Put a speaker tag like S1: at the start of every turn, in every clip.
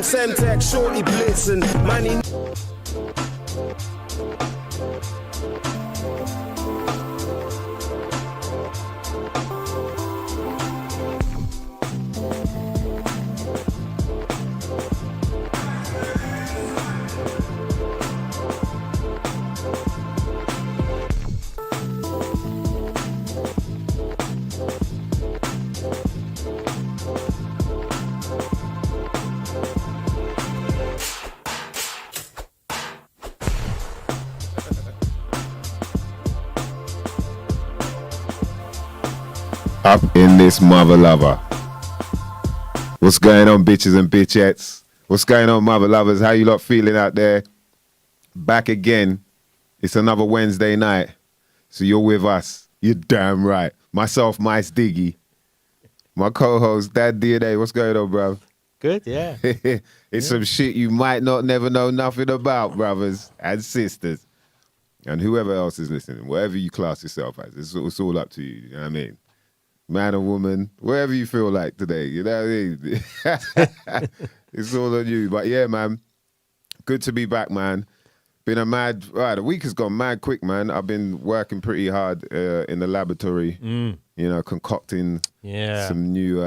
S1: Semtex, shorty blitzing, money.
S2: Up in this mother lover. What's going on, bitches and bitchettes? What's going on, mother lovers? How you lot feeling out there? Back again. It's another Wednesday night. So you're with us. You're damn right. Myself, Mice Diggy. My co-host, Dad DNA. What's going on, bruv?
S3: Good, yeah.
S2: It's some shit you might not never know nothing about, brothers and sisters. And whoever else is listening, whatever you class yourself as, it's all up to you. You know what I mean? Man or woman, wherever you feel like today, you know what I mean? It's all on you. But yeah, man, good to be back, man. Been a mad, the week has gone mad quick, man. I've been working pretty hard in the laboratory, you know, concocting some new...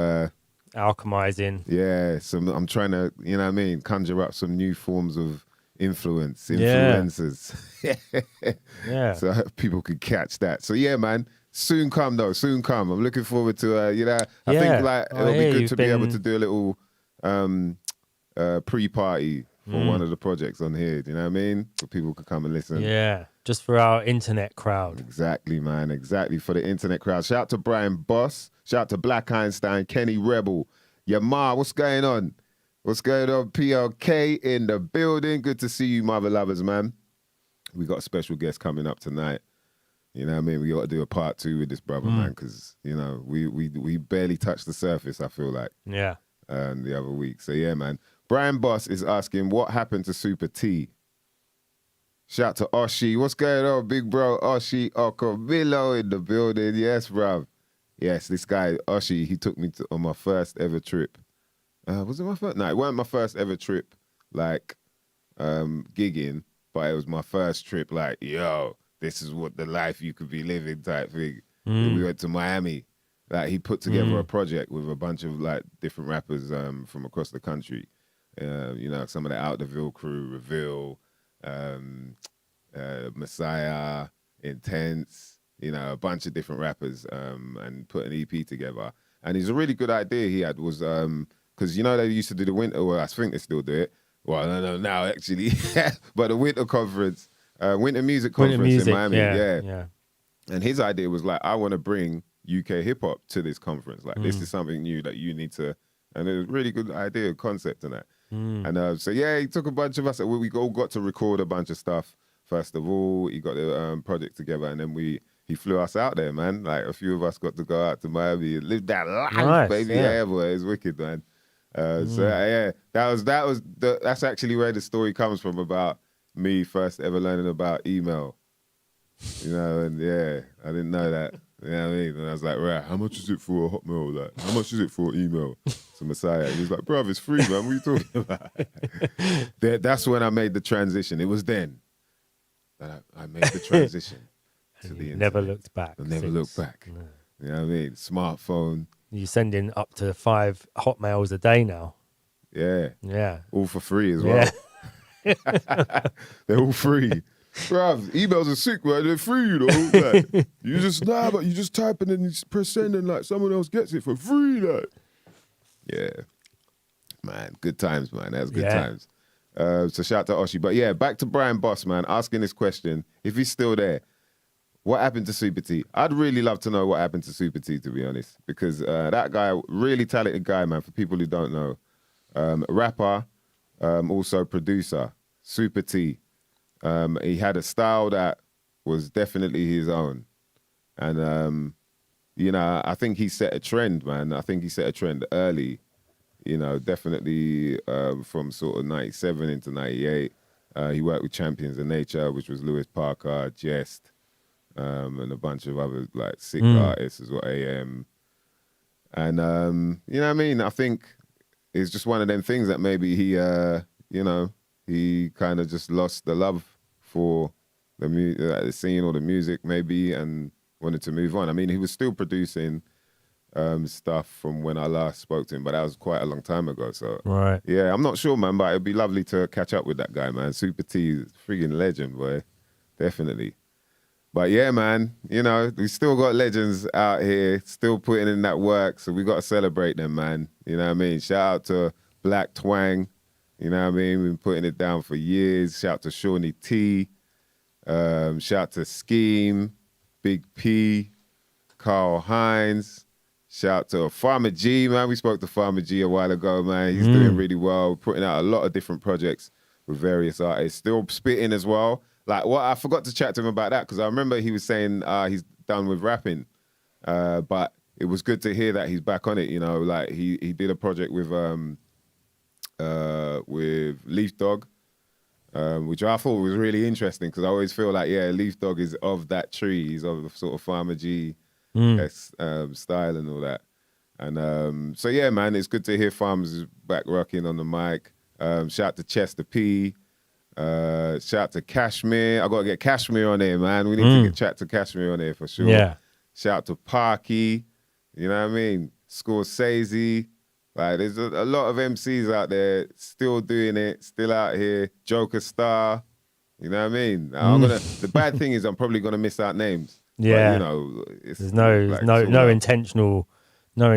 S3: alchemizing.
S2: Yeah, I'm trying to, you know what I mean, conjure up some new forms of influencers.
S3: Yeah.
S2: So people could catch that. So yeah, man. Soon come though, soon come. I'm looking forward to, you know, I think like it'll be good to be able to do a little pre-party for one of the projects on here. Do you know what I mean? So people can come and listen.
S3: Yeah, just for our internet crowd.
S2: Exactly, man. Exactly for the internet crowd. Shout out to Brian Boss. Shout out to Black Einstein, Kenny Rebel. Ma, what's going on? What's going on? PLK in the building. Good to see you, mother lovers, man. We got a special guest coming up tonight. You know what I mean? We got to do a part 2 with this brother, man, because, you know, we barely touched the surface, I feel like.
S3: Yeah.
S2: The other week. So, yeah, man. Brian Boss is asking, what happened to Super T? Shout to Oshi. What's going on, big bro? Oshi Okomilo in the building. Yes, bruv. Yes, this guy, Oshi, he took me on my first ever trip. Was it my first? No, it wasn't my first ever trip, like, gigging, but it was my first trip, like, yo, this is what the life you could be living type thing. We went to Miami. Like, he put together a project with a bunch of, like, different rappers from across the country. You know, some of the Out the Ville crew, Reveal, Messiah, Intense, you know, a bunch of different rappers, and put an EP together. And it's a really good idea he had was, because, you know, they used to do the winter, well, I think they still do it. Well, I don't know now, actually. But the winter conference, winter music conference in Miami. Yeah. And his idea was like, I want to bring UK hip hop to this conference. Like, this is something new that you need to, and it was a really good idea, concept and that. And so, yeah, he took a bunch of us, we all got to record a bunch of stuff. First of all, he got the project together, and then he flew us out there, man. Like, a few of us got to go out to Miami and live that life, baby. Yeah, boy, it's wicked, man. So yeah, that's actually where the story comes from about me first ever learning about email. You know, and yeah, I didn't know that. You know what I mean? And I was like, right, how much is it for a Hotmail? Like, how much is it for email? To Messiah. And he was like, bruv, it's free, man. What are you talking about? That's when I made the transition. It was then that I made the transition to the internet.
S3: Never looked back.
S2: I never looked back. Yeah. You know what I mean? Smartphone.
S3: You're sending up to 5 Hotmails a day now.
S2: Yeah.
S3: Yeah.
S2: All for free as well. They're all free. Bruv, emails are sick, man. They're free, you know. Like, you just type and then you press send and like someone else gets it for free, like. Yeah. Man, good times, man. That was good times. So shout out to Oshi. But yeah, back to Brian Boss, man, asking this question. If he's still there, what happened to Super T? I'd really love to know what happened to Super T, to be honest. Because that guy, really talented guy, man, for people who don't know. Rapper, also producer, Super T. He had a style that was definitely his own. And, you know, I think he set a trend, man. I think he set a trend early, you know, definitely from sort of 97 into 98. He worked with Champions of Nature, which was Lewis Parker, Jest, and a bunch of other, like, sick artists as well, AM. And, you know what I mean? I think it's just one of them things that maybe he, you know, he kind of just lost the love for the scene or the music maybe, and wanted to move on. I mean, he was still producing stuff from when I last spoke to him, but that was quite a long time ago. So
S3: Right.
S2: yeah, I'm not sure, man, but it'd be lovely to catch up with that guy, man. Super T is a friggin' legend, boy. Definitely. But yeah, man, you know, we still got legends out here, still putting in that work, so we got to celebrate them, man. You know what I mean? Shout out to Black Twang, you know what I mean? We've been putting it down for years. Shout out to Shawnee T, shout out to Scheme, Big P, Carl Hines. Shout out to Farmer G, man. We spoke to Farmer G a while ago, man. He's doing really well, putting out a lot of different projects with various artists. Still spitting as well. Like, what I forgot to chat to him about that because I remember he was saying he's done with rapping, but it was good to hear that he's back on it. You know, like he did a project with Leaf Dog, which I thought was really interesting because I always feel like Leaf Dog is of that tree. He's of the sort of Farmer G style and all that. And so yeah, man, it's good to hear Farmers is back rocking on the mic. Shout out to Chester P. Shout out to Kashmir. I got to get Kashmir on here, man. We need to chat to Kashmir on here for sure.
S3: Yeah.
S2: Shout out to Parky. You know what I mean? Scorsese. Like, there's a lot of MCs out there still doing it, still out here. Joker Star. You know what I mean? The bad thing is I'm probably gonna miss out names.
S3: Yeah.
S2: But, you know,
S3: There's no intentional. No,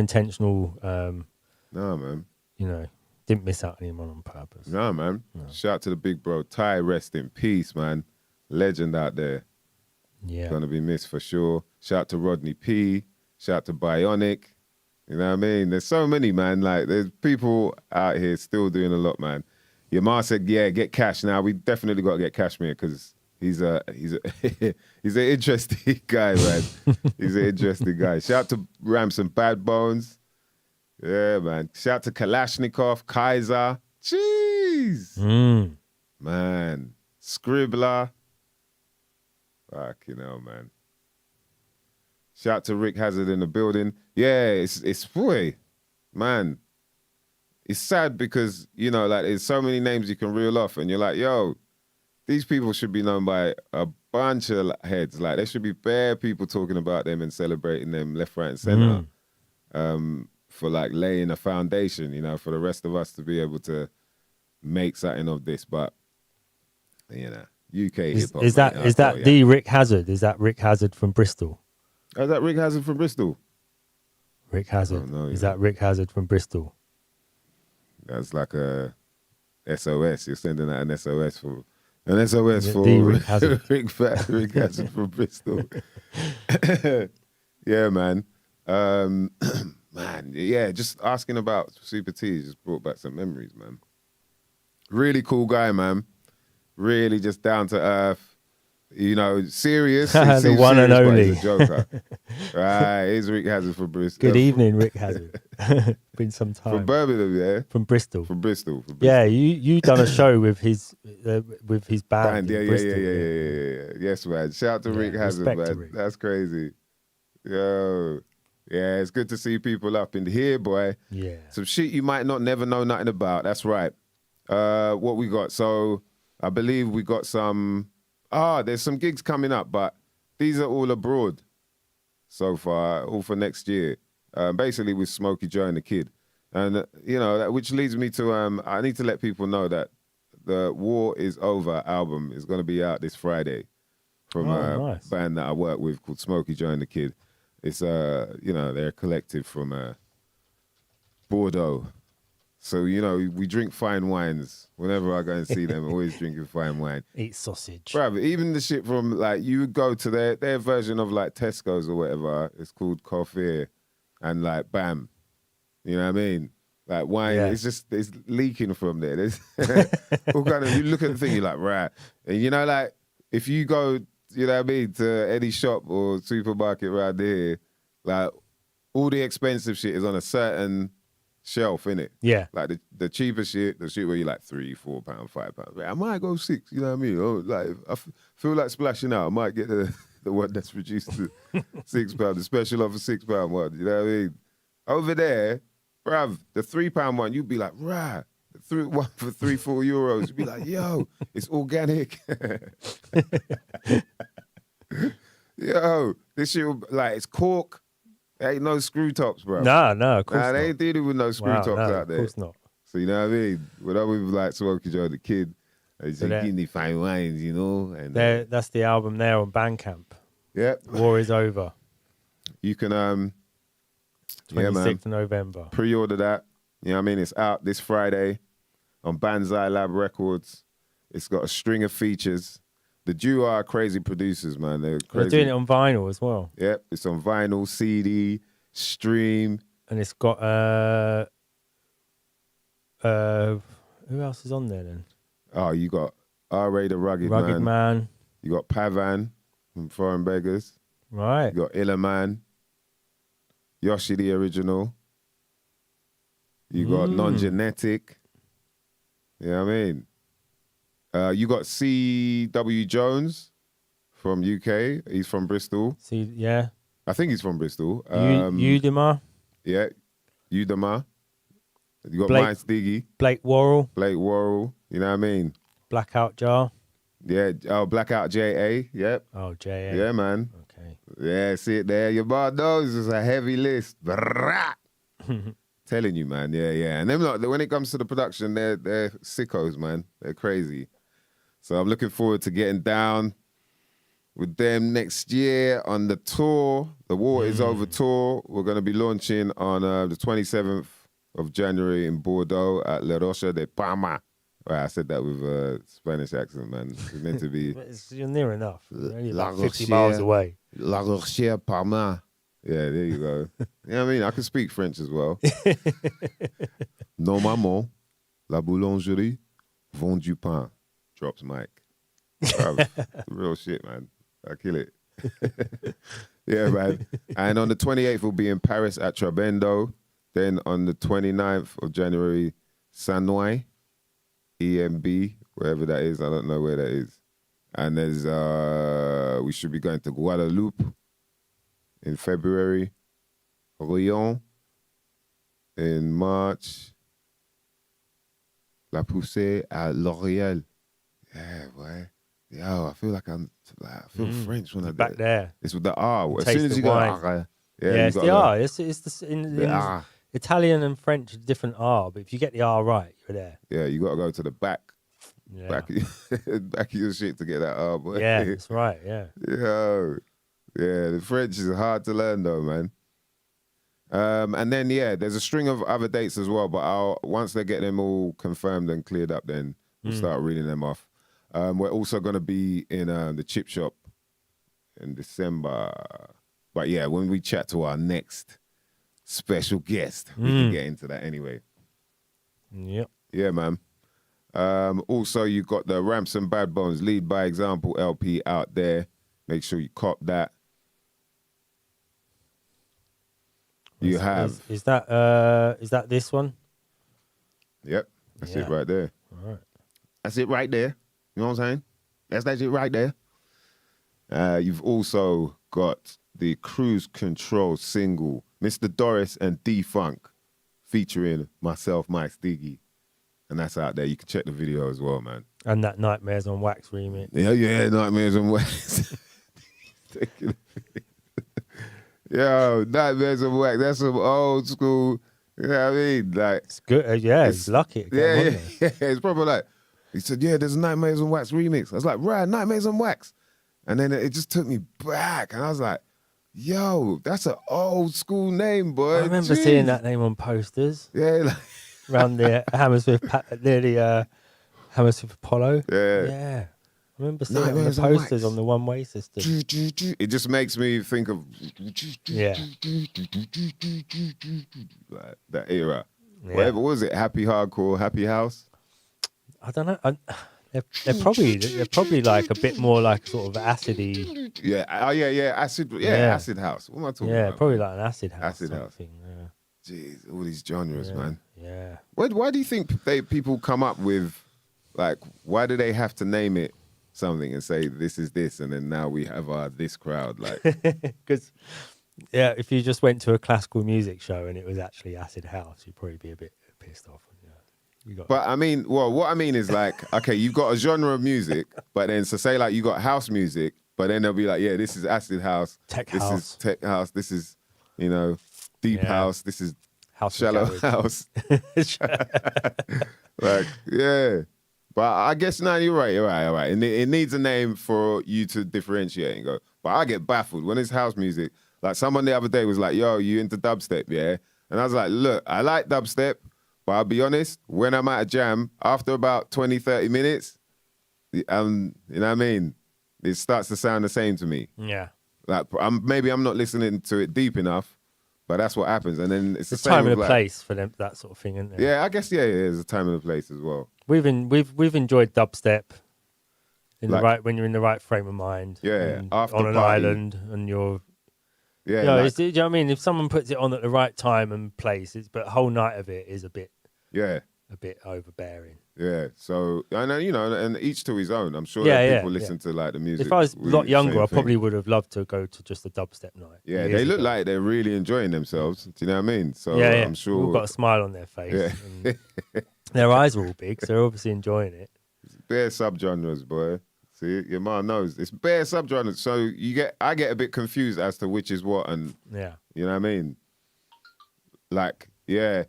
S2: man.
S3: You know, didn't miss out on anyone on purpose.
S2: No, man. No. Shout out to the big bro. Ty, rest in peace, man. Legend out there.
S3: Yeah.
S2: Gonna be missed for sure. Shout out to Rodney P. Shout out to Bionic. You know what I mean? There's so many, man. Like, there's people out here still doing a lot, man. Your ma said, yeah, get Cash. Now, we definitely got to get Cashmere because he's an interesting guy, man. He's an interesting guy. Shout out to Ramson Bad Bones. Yeah, man. Shout out to Kalashnikov, Kaiser. Jeez. Man. Scribbler. Fucking hell, man. Shout out to Rick Hazard in the building. Yeah, it's boy, man. It's sad because, you know, like, there's so many names you can reel off and you're like, yo, these people should be known by a bunch of heads. Like, there should be bare people talking about them and celebrating them left, right, and center. For like laying a foundation, you know, for the rest of us to be able to make something of this. But, you know, UK hip hop.
S3: Is that the Rick Hazard? Is that Rick Hazard from Bristol?
S2: Is that Rick Hazard from Bristol?
S3: Rick Hazard. Is that Rick Hazard from Bristol?
S2: That's like a SOS. You're sending out an SOS for
S3: Rick Hazard.
S2: Rick Hazard from Bristol. Yeah, man. Man, yeah, just asking about Super T just brought back some memories, man. Really cool guy, man. Really just down to earth. You know, serious.
S3: The one and only.
S2: He's a joker. Right, here's Rick Hazard from Bristol.
S3: Good evening, Rick Hazard. Been some time.
S2: From Birmingham, yeah?
S3: From Bristol.
S2: From Bristol.
S3: Yeah, you done a show with his band.
S2: Yeah,
S3: Bristol,
S2: Yes, man. Shout out to Rick Hazard, man.
S3: Rick.
S2: That's crazy. Yo. Yeah, it's good to see people up in here, boy.
S3: Yeah.
S2: Some shit you might not never know nothing about. That's right. What we got? So I believe we got some... there's some gigs coming up, but these are all abroad so far, all for next year. Basically with Smokey Joe and the Kid. And, you know, which leads me to... I need to let people know that the War Is Over album is going to be out this Friday from a band that I work with called Smokey Joe and the Kid. It's, you know, they're a collective from Bordeaux. So, you know, we drink fine wines. Whenever I go and see them, always drinking fine wine.
S3: Eat sausage.
S2: Bruv, even the shit from, like, you go to their version of, like, Tesco's or whatever. It's called coffee. And, like, bam. You know what I mean? Like, wine, it's leaking from there. There's all kind of, you look at the thing, you're like, right. And, you know, like, if you go... You know what I mean? To any shop or supermarket around here, like, all the expensive shit is on a certain shelf, innit? Yeah. Like, the cheaper shit, the shit where you're like £3, £4, £5. I might go £6, you know what I mean? Or, like, I feel like splashing out. I might get the one that's reduced to £6, the special offer £6 one, you know what I mean? Over there, bruv, the £3 one, you'd be like, rah. One for €3-4. You'd be like, yo, it's organic. Yo, this shit, like, it's cork. There ain't no screw tops, bro.
S3: No, of course
S2: Nah, they
S3: not.
S2: ain't dealing with no screw tops out there.
S3: Of course not.
S2: So, you know what I mean? When I was like Smokey Joe, the kid, he's
S3: So
S2: like, give me fine wines, you know? And
S3: that's the album there on Bandcamp.
S2: Yep.
S3: War is Over.
S2: You can,
S3: 26th of November.
S2: Pre-order that. You know what I mean? It's out this Friday on Banzai Lab Records. It's got a string of features. The duo are crazy producers, man. They're crazy.
S3: They're doing it on vinyl as well.
S2: Yep, it's on vinyl, CD, stream.
S3: And it's got who else is on there then?
S2: Oh, you got R.A. the Rugged
S3: Man.
S2: You got Pavan from Foreign Beggars.
S3: Right.
S2: You got Illa Man. Yoshi the Original. You got Non-Genetic. You know what I mean? You got C.W. Jones from UK. He's from Bristol.
S3: Yeah.
S2: I think he's from Bristol.
S3: Udima.
S2: Yeah. Udama. You got
S3: Blake-
S2: Mike Stiggy.
S3: Blake Worrell.
S2: You know what I mean?
S3: Blackout Jar.
S2: Yeah. Oh, Blackout J.A. Yep.
S3: Oh, J.A.
S2: Yeah, man.
S3: Okay.
S2: Yeah, see it there. Your bar knows it's a heavy list. Telling you, man. Yeah. And them lot, when it comes to the production, they're sickos, man. They're crazy. So I'm looking forward to getting down with them next year on the tour. The War is Over tour. We're going to be launching on the 27th of January in Bordeaux at La Rocha de Palma. Right, I said that with a Spanish accent, man. It's meant to be
S3: You're near enough. You're only
S2: La
S3: about 50
S2: Rochelle.
S3: miles away.
S2: La Roche Palma. Yeah, there you go. You know what I mean? I can speak French as well. Normalement, la boulangerie vend du pain. Drops mic. Real shit, man. I kill it. Yeah, man. And on the 28th, we'll be in Paris at Trabendo. Then on the 29th of January, Sanois, EMB, wherever that is. I don't know where that is. And there's we should be going to Guadeloupe in February, Rion in March, La Poussée at L'Oréal. Yeah, boy. Yo, I feel like I feel French when I do
S3: Back
S2: it.
S3: there.
S2: It's with the R. As
S3: Taste
S2: soon as
S3: the
S2: you go,
S3: wine.
S2: yeah,
S3: It's the R. It's in
S2: R.
S3: Italian and French, different R. But if you get the R right, you're there.
S2: Yeah, you got to go to the back
S3: Yeah.
S2: back of your shit to get that R, boy.
S3: Yeah, that's right. Yeah.
S2: Yo. Yeah, the French is hard to learn though, man. And then, yeah, there's a string of other dates as well, but once they get them all confirmed and cleared up, then we'll start reading them off. We're also going to be in the Chip Shop in December. But yeah, when we chat to our next special guest, we can get into that anyway.
S3: Yep.
S2: Yeah, man. Also, you got the Ramps and Bad Bones Lead by Example LP out there. Make sure you cop that. You have.
S3: Is that this one?
S2: Yep. That's it right there.
S3: All right.
S2: That's it right there. You know what I'm saying? That's that shit right there. You've also got the Cruise Control single, Mr. Doris and D-Funk, featuring myself, Mike Stiggy. And that's out there. You can check the video as well, man.
S3: And that Nightmares on Wax remix.
S2: Yeah, Nightmares on Wax. Yo, Nightmares on Wax. That's some old school, you know what I mean? Like,
S3: It's good. Yeah, it's lucky.
S2: Yeah. It's probably like, he said, yeah, there's a Nightmares on Wax remix. I was like, right, Nightmares on Wax. And then it just took me back. And I was like, yo, that's an old school name, boy.
S3: I remember seeing that name on posters.
S2: Yeah. Like,
S3: around the Hammersmith, near the Hammersmith Apollo.
S2: Yeah.
S3: I remember seeing it on the posters on the one-way system.
S2: It just makes me think of
S3: Yeah.
S2: like that era.
S3: Yeah.
S2: Whatever was it? Happy Hardcore, Happy House?
S3: I don't know. They're probably like a bit more like sort of acidy.
S2: Yeah. Oh yeah. Acid House. What am I talking about?
S3: Yeah, probably like an acid house.
S2: Acid house.
S3: Yeah.
S2: Jeez, all these genres, man.
S3: Yeah.
S2: Why do you think people come up with, like, why do they have to name it something and say this is this, and then now we have our this crowd? Like,
S3: Because Yeah, if you just went to a classical music show and it was actually acid house, you'd probably be a bit pissed off.
S2: But I mean, well, what I mean is like, okay, you've got a genre of music, but then so say like you got house music, but then they'll be like, yeah, this is acid house, this is tech house, this is, you know, deep house, this is
S3: house
S2: shallow house. Like, yeah. But I guess now you're right. And it needs a name for you to differentiate and go. But I get baffled when it's house music. Like someone the other day was like, yo, you into dubstep, yeah? And I was like, look, I like dubstep, but I'll be honest, when I'm at a jam, after about 20, 30 minutes, you know what I mean? It starts to sound the same to me.
S3: Yeah.
S2: Like maybe I'm not listening to it deep enough, but that's what happens. And then it's the same
S3: time
S2: with
S3: and a place for them, that sort of thing, isn't there?
S2: Yeah, I guess, yeah, there's a time and a place as well.
S3: We've enjoyed dubstep in the right when you're in the right frame of mind.
S2: Yeah, after
S3: on an
S2: party.
S3: island and you're.
S2: Yeah,
S3: You know, do you know what I mean? If someone puts it on at the right time and place, but a whole night of it is a bit overbearing.
S2: Yeah, so I know, you know, and each to his own. I'm sure that people listen to like the music.
S3: If I was a lot younger, I probably would have loved to go to just a dubstep night.
S2: Yeah, they look like they're really enjoying themselves. Do you know what I mean? So I'm sure
S3: they've got a smile on their face.
S2: Yeah.
S3: And their eyes are all big, so they're obviously enjoying it.
S2: It's bare subgenres, boy. See, your mom knows it's bare subgenres. So I get a bit confused as to which is what, and you know what I mean. Like, yeah.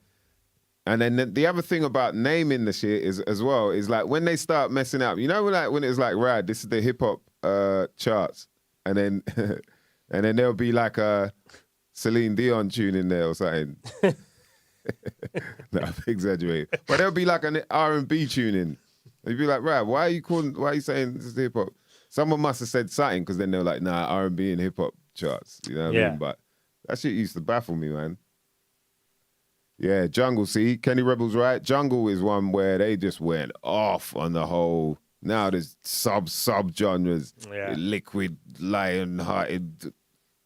S2: And then the other thing about naming the shit is as well is like when they start messing up, you know, like when it's like, right, this is the hip hop charts, and then and then there'll be like a Celine Dion tune in there or something. No, I'm exaggerating, but there'll be like an R&B tune in. You'd be like, right, why are you saying this is hip hop? Someone must have said something because then they're like, nah, R&B and hip hop charts, you know what I mean? But that shit used to baffle me, man. Yeah, Jungle, see, Kenny Rebel's right. Jungle is one where they just went off on the whole. Now there's sub-genres. Yeah. Liquid, lion-hearted,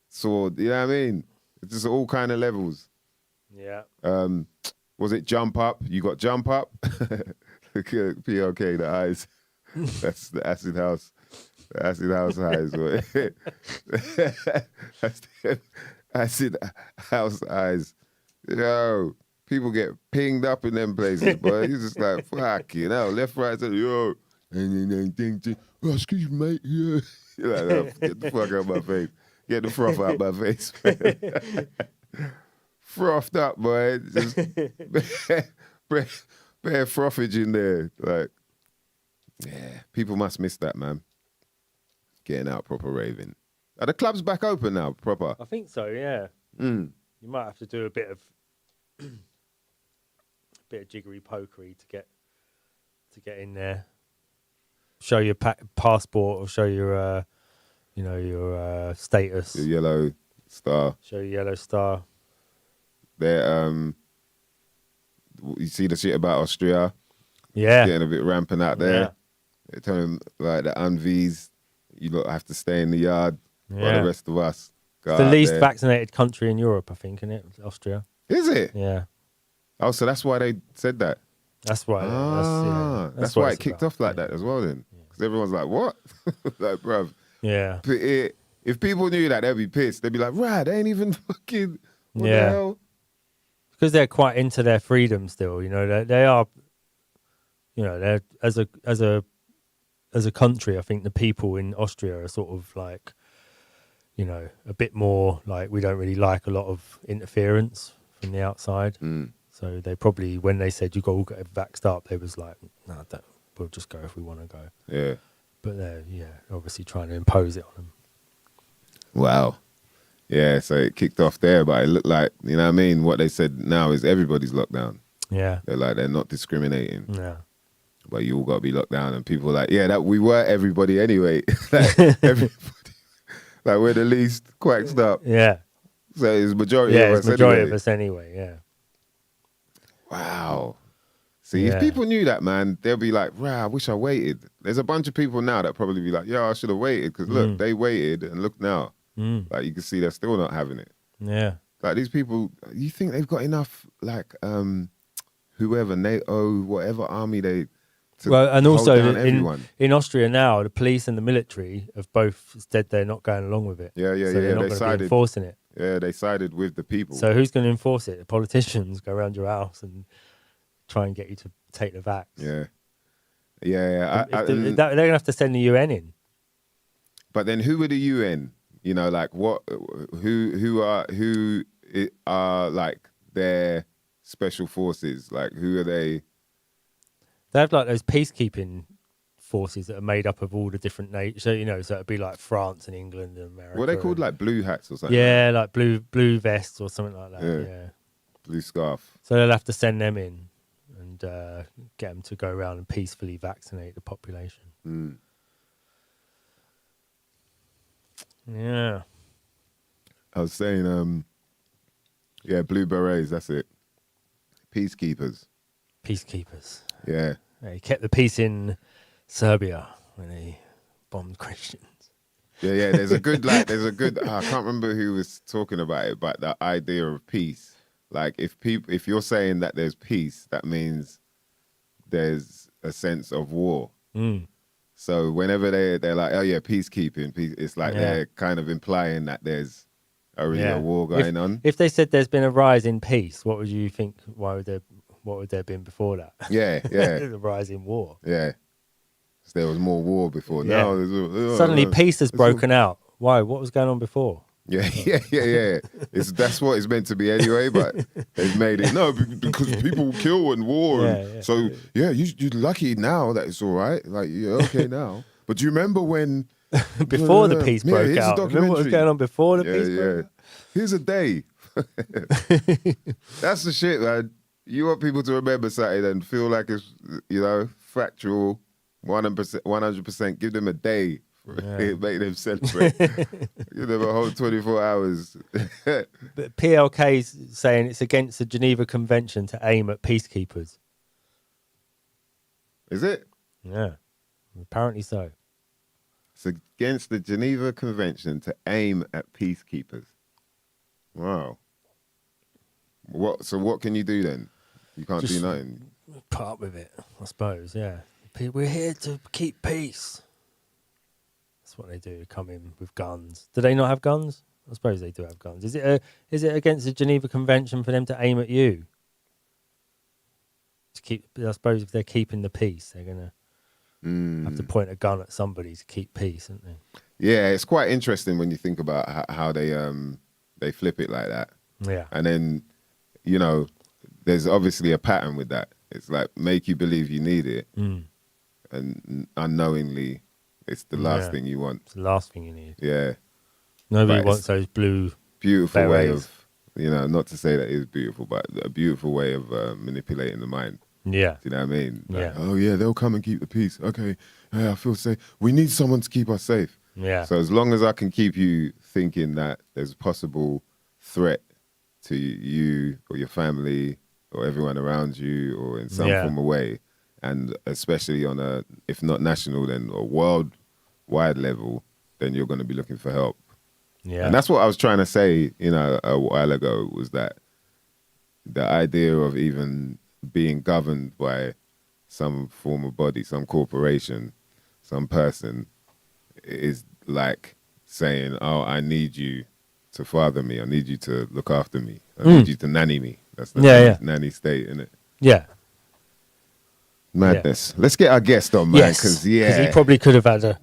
S2: sword, you know what I mean? It's just all kind of levels.
S3: Yeah.
S2: Was it Jump Up? You got Jump Up? PLK, the eyes. That's the acid house. The acid house eyes. That's the acid house eyes. Yo, people get pinged up in them places, boy. He's just like, fuck, you know, left, right, center, yo. Oh, excuse me, mate. Yeah. You're like, no, get the fuck out of my face. Get the froth out of my face, man. Frothed up, boy. Just bare frothage in there. Like, yeah, people must miss that, man. Getting out proper raving. Are the clubs back open now, proper?
S3: I think so, yeah.
S2: Mm.
S3: You might have to do a bit of jiggery pokery to get in there. Show your passport or show your your status.
S2: Your yellow star.
S3: Show your yellow star.
S2: There, you see the shit about Austria?
S3: Yeah,
S2: getting a bit rampant out there. Yeah. They're telling like the unvies, you lot have to stay in the yard while the rest of us.
S3: It's the least vaccinated country in Europe, I think, isn't it? Austria.
S2: Is it?
S3: Yeah.
S2: Oh, so that's why they said that.
S3: That's why.
S2: That's why it kicked off like that as well. Then, because everyone's like, "What?" Like, bruv.
S3: Yeah.
S2: If people knew that, they'd be pissed. They'd be like, "Right, they ain't even fucking." What the hell?
S3: Because they're quite into their freedom still. You know, they are. You know, they're as a country. I think the people in Austria are sort of like, you know, a bit more like we don't really like a lot of interference from the outside.
S2: Mm.
S3: So they probably, when they said you got all get vaxxed up, they was like, no, we'll just go if we want to go.
S2: Yeah.
S3: But they're obviously trying to impose it on them.
S2: Wow. Yeah, so it kicked off there, but it looked like, you know what I mean? What they said now is everybody's locked down.
S3: Yeah.
S2: They're like, they're not discriminating.
S3: Yeah.
S2: But you all got to be locked down. And people are like, yeah, that we were everybody anyway. Like, everybody. Like, we're the least quacked up.
S3: Yeah.
S2: So it's majority of us anyway.
S3: Yeah, it's majority of us anyway, yeah.
S2: Wow. See, if people knew that, man, they'll be like, "Rah, I wish I waited." There's a bunch of people now that probably be like, "Yeah, I should have waited," because look, they waited, and look now, like you can see they're still not having it.
S3: Yeah,
S2: like these people, you think they've got enough, like whoever NATO, whatever army they.
S3: Well, and also in Austria now, the police and the military have both said they're not going along with it.
S2: Yeah,
S3: so they're not going to be enforcing it.
S2: Yeah, they sided with the people.
S3: So who's going to enforce it? The politicians go around your house and try and get you to take the vax.
S2: Yeah. Yeah.
S3: They're going to have to send the UN in.
S2: But then who are the UN? You know, like what? Who are like their special forces? Like who are they?
S3: They have like those peacekeeping forces that are made up of all the different nations. So, you know, so it'd be like France and England and America.
S2: What are they called? Like blue hats or something?
S3: Yeah, like blue vests or something like that. Yeah.
S2: Blue scarf.
S3: So they'll have to send them in and get them to go around and peacefully vaccinate the population.
S2: Mm.
S3: Yeah.
S2: I was saying, yeah, blue berets. That's it. Peacekeepers.
S3: Peacekeepers.
S2: Yeah.
S3: He kept the peace in Serbia when he bombed Christians.
S2: Yeah. There's a good I can't remember who was talking about it, but the idea of peace. Like if you're saying that there's peace, that means there's a sense of war.
S3: Mm.
S2: So whenever they're like, oh yeah, peacekeeping, it's like they're kind of implying that there's already a war going on.
S3: If they said there's been a rise in peace, what would you think? What would there have been before that?
S2: Yeah.
S3: The rise in war.
S2: Yeah. So there was more war before.
S3: Yeah.
S2: No,
S3: Suddenly peace has broken out. Why? What was going on before?
S2: Yeah. That's what it's meant to be anyway, but they've made it because people kill and war. So you're lucky now that it's all right. Like you're okay now. But do you remember when
S3: before the peace broke out? Remember what was going on before the peace broke out?
S2: Here's a day. That's the shit, man. You want people to remember something and feel like it's factual, 100%. Give them a day. Make them celebrate. Give them a whole 24 hours.
S3: But PLK's saying it's against the Geneva Convention to aim at peacekeepers.
S2: Is it?
S3: Yeah, apparently so.
S2: It's against the Geneva Convention to aim at peacekeepers. Wow. So what can you do then? You can't do nothing.
S3: Put up with it, I suppose. Yeah, we're here to keep peace. That's what they do. Come in with guns. Do they not have guns? I suppose they do have guns. Is it against the Geneva Convention for them to aim at you? I suppose if they're keeping the peace, they're gonna have to point a gun at somebody to keep peace, aren't they?
S2: Yeah, it's quite interesting when you think about how they flip it like that.
S3: Yeah,
S2: and then there's obviously a pattern with that. It's like make you believe you need it, and unknowingly. It's the last thing you want.
S3: It's the last thing you need.
S2: Yeah.
S3: Nobody wants those blue
S2: beautiful
S3: berets.
S2: Way of, not to say that it is beautiful, but a beautiful way of manipulating the mind.
S3: Yeah.
S2: Do you know what I mean? Like,
S3: Yeah.
S2: oh, yeah, they'll come and keep the peace. Okay, I feel safe. We need someone to keep us safe.
S3: Yeah.
S2: So as long as I can keep you thinking that there's a possible threat to you or your family or everyone around you or in some form of way, and especially on a, if not national, then a worldwide level, then you're going to be looking for help.
S3: Yeah.
S2: And that's what I was trying to say, a while ago, was that the idea of even being governed by some form of body, some corporation, some person, is like saying, oh, I need you to father me. I need you to look after me. I need you to nanny me. That's the nanny state, isn't it?
S3: Yeah.
S2: Madness. Yeah. Let's get our guest on, man. Because
S3: he probably could have had a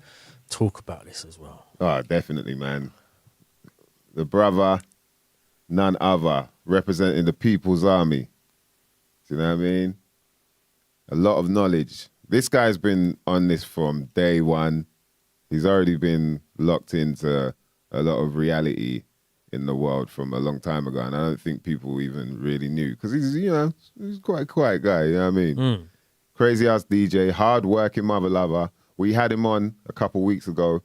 S3: talk about this as well.
S2: Oh, definitely, man. The brother, none other, representing the People's Army. Do you know what I mean? A lot of knowledge. This guy's been on this from day one. He's already been locked into a lot of reality in the world from a long time ago, and I don't think people even really knew, because he's quite a quiet guy, you know what I mean? Crazy ass DJ, hard-working mother lover. We had him on a couple weeks ago,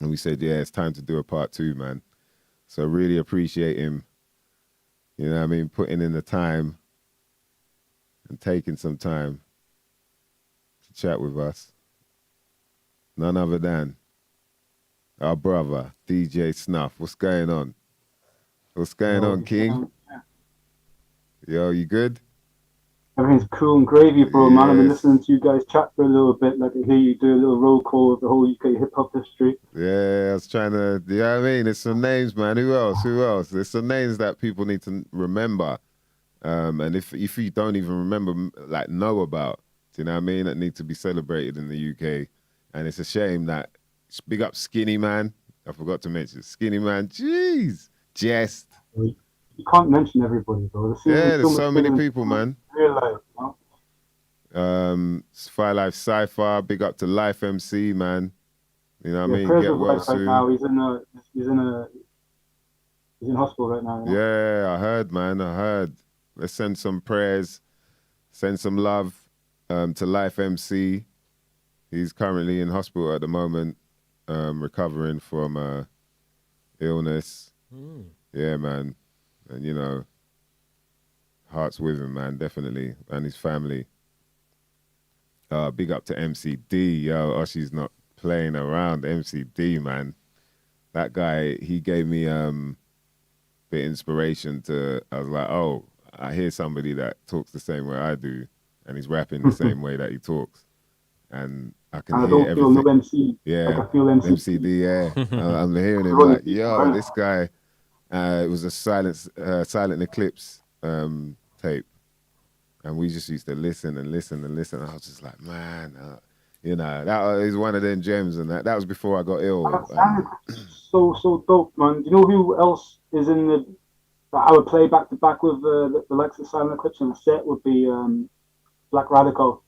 S2: and we said, yeah, it's time to do a part 2, man. So really appreciate him, you know what I mean, putting in the time and taking some time to chat with us. None other than our brother, DJ Snuff. What's going on? What's going on, King? Yo, you good?
S4: Everything's cool and gravy, bro, man. I've been
S2: Yes.
S4: listening to you guys chat for a little bit. Like, I hear you do a little roll call of the whole UK hip hop history.
S2: Yeah, I was trying to, you know what I mean? There's some names, man. Who else? There's some names that people need to remember. And if you don't even remember, like, know about, do you know what I mean? That need to be celebrated in the UK. And it's a shame that, big up Skinny Man. I forgot to mention Skinny Man. Jeez. Jest.
S4: You can't mention everybody, though.
S2: There's so many people, man.
S4: Real life, you know?
S2: Fire Life Cypher, big up to Life MC, man. You know what I mean?
S4: Prayers
S2: Get
S4: of
S2: well
S4: life
S2: soon.
S4: right now. He's in hospital right now. You know?
S2: Yeah, I heard, man. I heard. Let's send some prayers, send some love to Life MC. He's currently in hospital at the moment, recovering from illness. Yeah, man. And, you know, heart's with him, man, definitely. And his family. Big up to MCD, yo. She's not playing around. MCD, man. That guy, he gave me the inspiration to, I was like, oh, I hear somebody that talks the same way I do, and he's rapping the same way that he talks. And I can hear everything.
S4: Feel no MC.
S2: Yeah,
S4: like I feel MC.
S2: MCD, yeah. I'm hearing him like, yo, this guy, it was a Silent Eclipse tape. And we just used to listen and listen and listen. I was just like, man, you know, that is one of them gems. And that was before I got ill.
S4: So dope, man. Do you know who else is in the that I would play back to back with the likes of Silent Eclipse on the set would be Black Radical.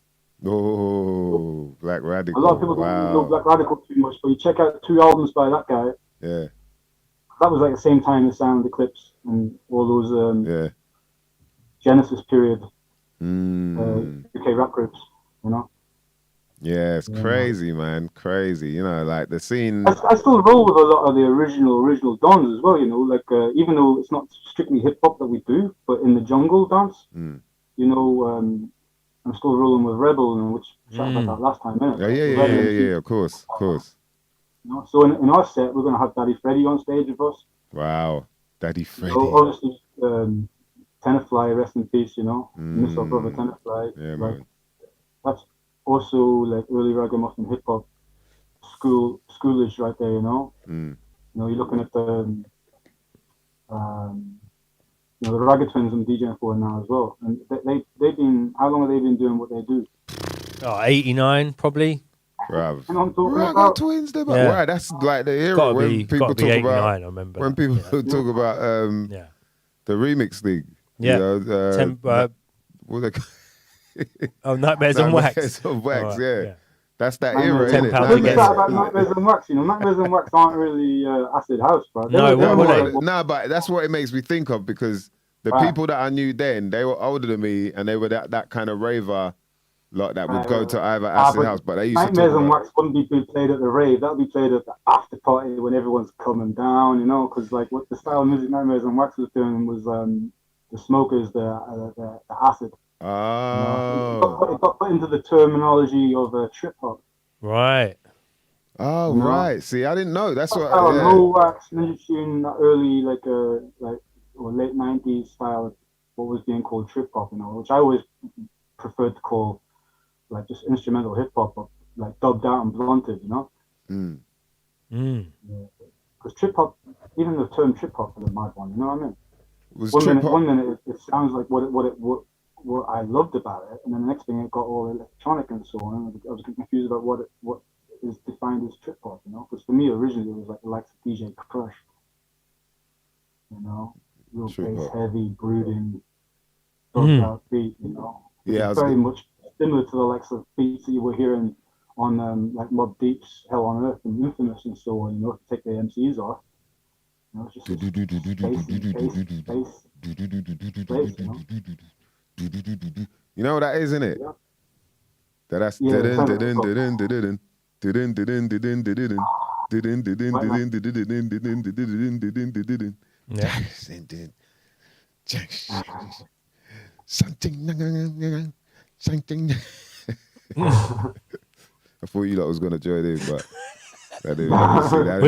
S2: Oh, Black Radical.
S4: A lot of people don't know Black Radical too much, but you check out 2 albums by that guy.
S2: Yeah.
S4: That was like the same time as Silent Eclipse and all those Genesis period UK rap groups, you know?
S2: Yeah, it's crazy, man. Crazy. You know, like the scene.
S4: I still roll with a lot of the original dons as well, you know, like even though it's not strictly hip hop that we do, but in the jungle dance, you know, I'm still rolling with Rebel, which chatted about that last time, innit?
S2: Yeah, of course.
S4: You know? So in our set, we're going to have Daddy Freddy on stage with us.
S2: Wow. Daddy Freddy.
S4: So obviously, Tenafly, rest in peace, you know, miss our brother Tenafly.
S2: Yeah,
S4: like,
S2: man.
S4: That's also like early ragamuffin hip hop schoolage right there, you know. You know, you're looking at the you know, the Ragga Twins I'm DJing for now as well, and they've been, how long have they been doing what they do?
S3: 89 probably.
S2: Bruv.
S4: You know what I'm talking
S2: Ragga
S4: about?
S2: Twins, they're
S3: Yeah.
S2: Right, that's like the era when people talk
S3: 89,
S2: about.
S3: I remember
S2: When
S3: that,
S2: people talk about the remix league.
S3: Yeah.
S2: You know, what they
S3: Nightmares on Wax.
S2: Nightmares on Wax,
S3: Right,
S2: yeah. That's that era,
S4: Nightmares
S2: isn't it?
S3: £10
S4: I think
S3: Nightmares.
S4: that about Nightmares on Wax, you know, Nightmares on Wax aren't really acid house, bro.
S2: No, but that's what it makes me think of, because the people that I knew then, they were older than me, and they were that kind of raver lot that would go to either acid house, but they used to talk
S4: Nightmares on
S2: about...
S4: Wax wouldn't be played at the rave. That would be played at the after party when everyone's coming down, you know, because like what the style of music Nightmares on Wax was doing was the smokers, the acid.
S2: Oh.
S4: You know? It got put into the terminology of trip hop.
S3: Right.
S2: Oh,
S4: you know?
S2: Right. See, I didn't know. That's what...
S4: Low Wax, Ninja Tune, early or late 90s style of what was being called trip hop, you know, which I always preferred to call like just instrumental hip hop, but like dubbed out and blunted, you know. Because trip hop, even the term trip hop is a mad one, you know what I mean? One minute it sounds like what I loved about it, and then the next thing it got all electronic and so on. And I was confused about what is defined as trip hop, you know. Because for me originally it was like the likes of DJ Crush, you know, real bass heavy, brooding, dubbed out beat, you know.
S2: Yeah,
S4: very much similar to the likes of beats that you were hearing on like Mobb Deep's Hell on Earth and Infamous and so on, you know, to take the MCs off. You know, it's just bass, you know?
S2: You know what that is, isn't it?
S4: Yeah.
S2: That's something. I thought you lot was gonna join in, but I didn't see that.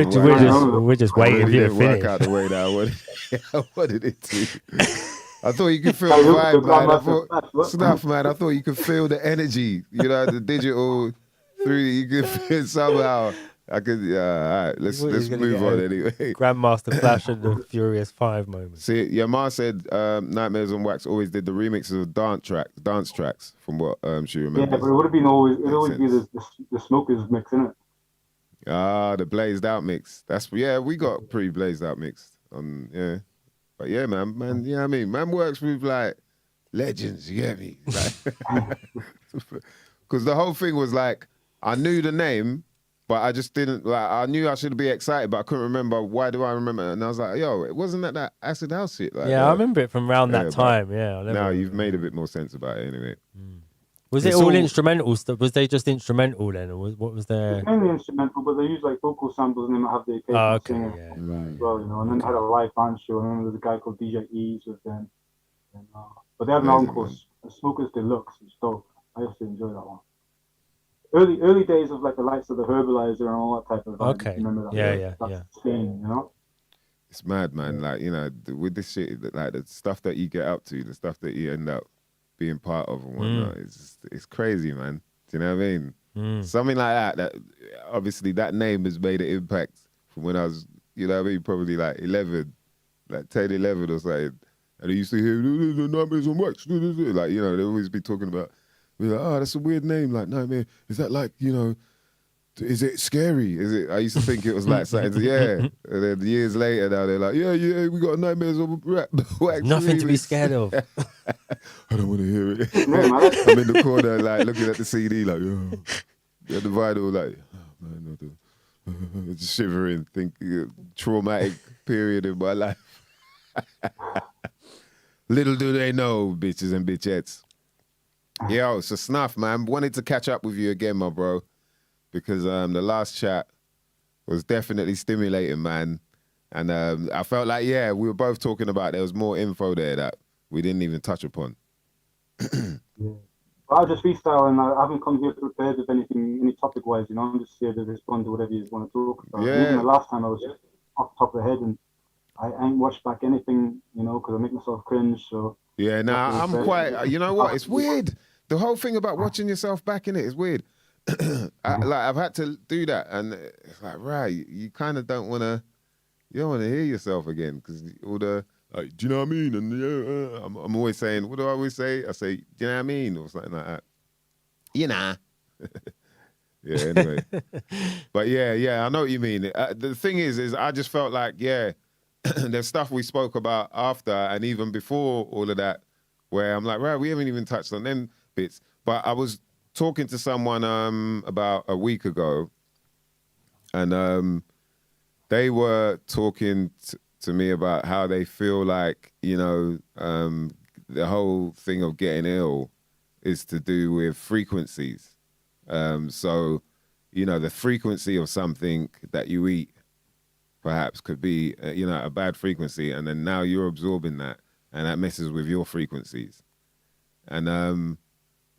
S3: We're just waiting for you to
S2: work
S3: finish.
S2: out the way that I wanted it to. I thought you could feel the vibe, man. I thought Snuff, man. I thought you could feel the energy. You know, the digital through. You could feel somehow. I could. Yeah. All right. Let's move on anyway.
S3: Grandmaster Flash and the Furious 5 moment.
S2: See, your ma said Nightmares on Wax always did the remixes of dance tracks, from what she remembers.
S4: Yeah, but it would have been always. It'd always be the Smokers mix, innit?
S2: Ah, the blazed out mix. We got pretty blazed out mix on, yeah. But yeah, man, you know what I mean? Man works with like legends, you get me? Because the whole thing was like, I knew the name, but I just didn't, like, I knew I should be excited, but I couldn't remember, why do I remember it? And I was like, yo, it wasn't that Acid House shit? Like,
S3: I remember it from around that time,
S2: Now you've made a bit more sense about it anyway.
S3: Was it all instrumental stuff? Was they just instrumental then, or what was their?
S4: It's mainly instrumental, but they use like vocal samples and they might have the occasional singer as well, you know. And then they had a live band show, and then there was a guy called DJ Ease with them. And, but they had an album called Smokers Deluxe. It's dope. I used to enjoy that one. Early days of like the likes of the Herbalizer and all that type of vibe.
S3: Okay.
S4: Remember that? That's Spain, you know.
S2: It's mad, man. Like, you know, with this shit, like the stuff that you get up to, the stuff that you end up being part of and whatnot, it's crazy, man. Do you know what I mean? Something like that obviously that name has made an impact from when I was, you know what I mean, probably like 11, like 10, 11 or something. And I used to hear the Nightmares on Wax, like, you know, they always be talking about, like, oh, that's a weird name, like Nightmare. Is that like, you know, is it scary? Is it? I used to think it was like something, yeah. And then years later, now they're like, yeah, we got Nightmares on Wax.
S3: Nothing to be scared of.
S2: I don't want to hear it. I'm in the corner, like, looking at the CD, like, yo. The vinyl, like, oh, man, just shivering, traumatic period in my life. Little do they know, bitches and bitchettes. Yo, so Snuff, man, wanted to catch up with you again, my bro, because the last chat was definitely stimulating, man. And I felt like, we were both talking about there was more info there that we didn't even touch upon.
S4: I just freestyle, and I haven't come here prepared with anything, any topic-wise, you know. I'm just here to respond to whatever you want to talk about.
S2: Yeah.
S4: Even the last time I was just off the top of the head, and I ain't watched back anything, you know, because I make myself cringe, so...
S2: Yeah, I'm quite... You know what? It's weird. The whole thing about watching yourself back in it is weird. I've had to do that, and it's like, right, you kind of don't want to... You don't want to hear yourself again, because all the... Like, do you know what I mean? And I'm always saying, what do I always say? I say, do you know what I mean? Or something like that. You know. Yeah, anyway. But yeah, I know what you mean. The thing is I just felt like, there's stuff we spoke about after and even before all of that, where I'm like, right, we haven't even touched on them bits. But I was talking to someone about a week ago, and they were talking to me about how they feel like, you know, the whole thing of getting ill is to do with frequencies. So, you know, the frequency of something that you eat perhaps could be, you know, a bad frequency, and then now you're absorbing that, and that messes with your frequencies. And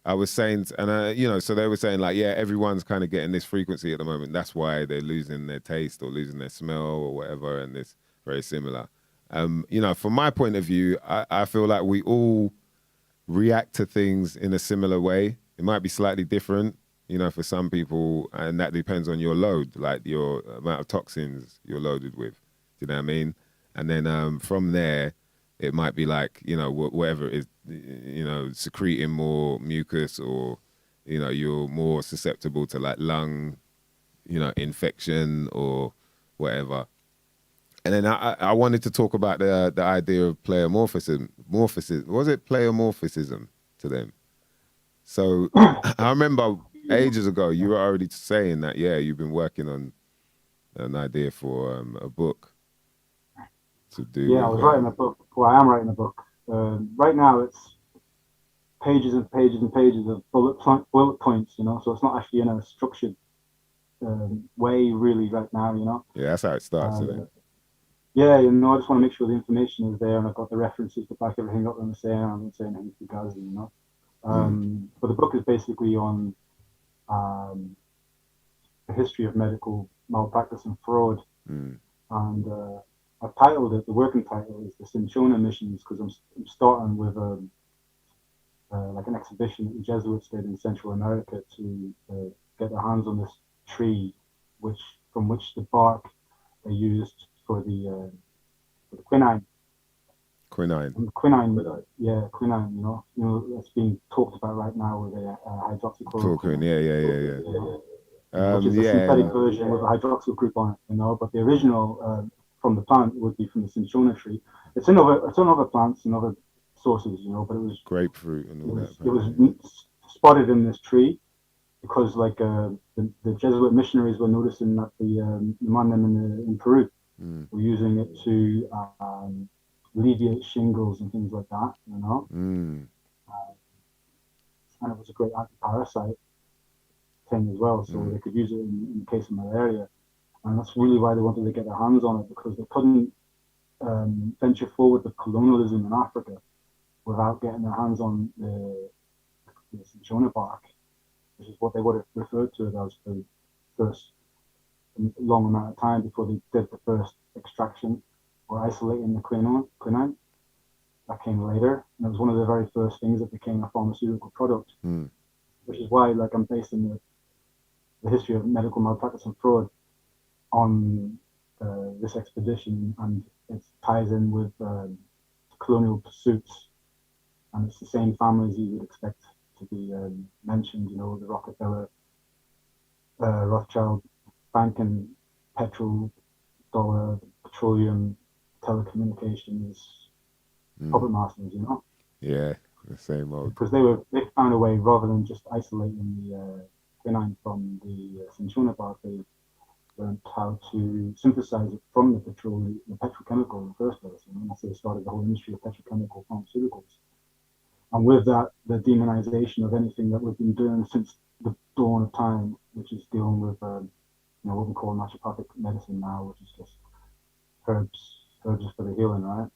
S2: I was saying, you know, so they were saying like, everyone's kind of getting this frequency at the moment. That's why they're losing their taste or losing their smell or whatever, and it's very similar. You know, from my point of view, I feel like we all react to things in a similar way. It might be slightly different, you know, for some people, and that depends on your load, like your amount of toxins you're loaded with. Do you know what I mean? And then from there, it might be like, you know, whatever it is, you know, secreting more mucus, or, you know, you're more susceptible to like lung, you know, infection or whatever. And then I wanted to talk about the idea of pleomorphism. Was it pleomorphism to them? So I remember ages ago you were already saying that, you've been working on an idea for a book to do.
S4: Yeah, I was writing a book. Well, I am writing a book. Right now it's pages and pages and pages of bullet points, you know, so it's not actually in a structured way really right now, you know.
S2: Yeah, that's how it starts, isn't it?
S4: Yeah, you know, I just want to make sure the information is there, and I've got the references to back everything up. I'm saying anything fugazi, you know. But the book is basically on the history of medical malpractice and fraud, and I've titled it, the working title is the Cinchona Missions, because I'm starting with like an exhibition that the Jesuits did in Central America to get their hands on this tree, from which the bark they used for the quinine.
S2: Quinine.
S4: Quinine, quinine. You know, that's being talked about right now with the hydroxychloroquine. Which is a synthetic version with a hydroxyl group on it. You know, but the original from the plant would be from the cinchona tree. It's in other plants and other sources, you know, but it was
S2: grapefruit and all that.
S4: It was spotted in this tree because, like, the Jesuit missionaries were noticing that the Mandem in Peru were using it to alleviate shingles and things like that, you know. And it was a great anti-parasite thing as well, so they could use it in case of malaria. And that's really why they wanted to get their hands on it, because they couldn't venture forward with colonialism in Africa without getting their hands on the cinchona bark, which is what they would have referred to it as for the first long amount of time before they did the first extraction or isolating the quinine. That came later, and it was one of the very first things that became a pharmaceutical product, which is why, like, I'm basing the history of medical malpractice and fraud on this expedition, and it ties in with colonial pursuits, and it's the same families you would expect to be mentioned, you know, the Rockefeller, Rothschild, banking, petrol, dollar, petroleum, telecommunications, puppet masters, you know.
S2: Yeah, the same old.
S4: Because they found a way, rather than just isolating the quinine from the cinchona bark, they learned how to synthesize it from the petrochemical in the first place. You know, and that's how they started the whole industry of petrochemical pharmaceuticals. And with that, the demonization of anything that we've been doing since the dawn of time, which is dealing with you know, what we call naturopathic medicine now, which is just herbs for the healing, right?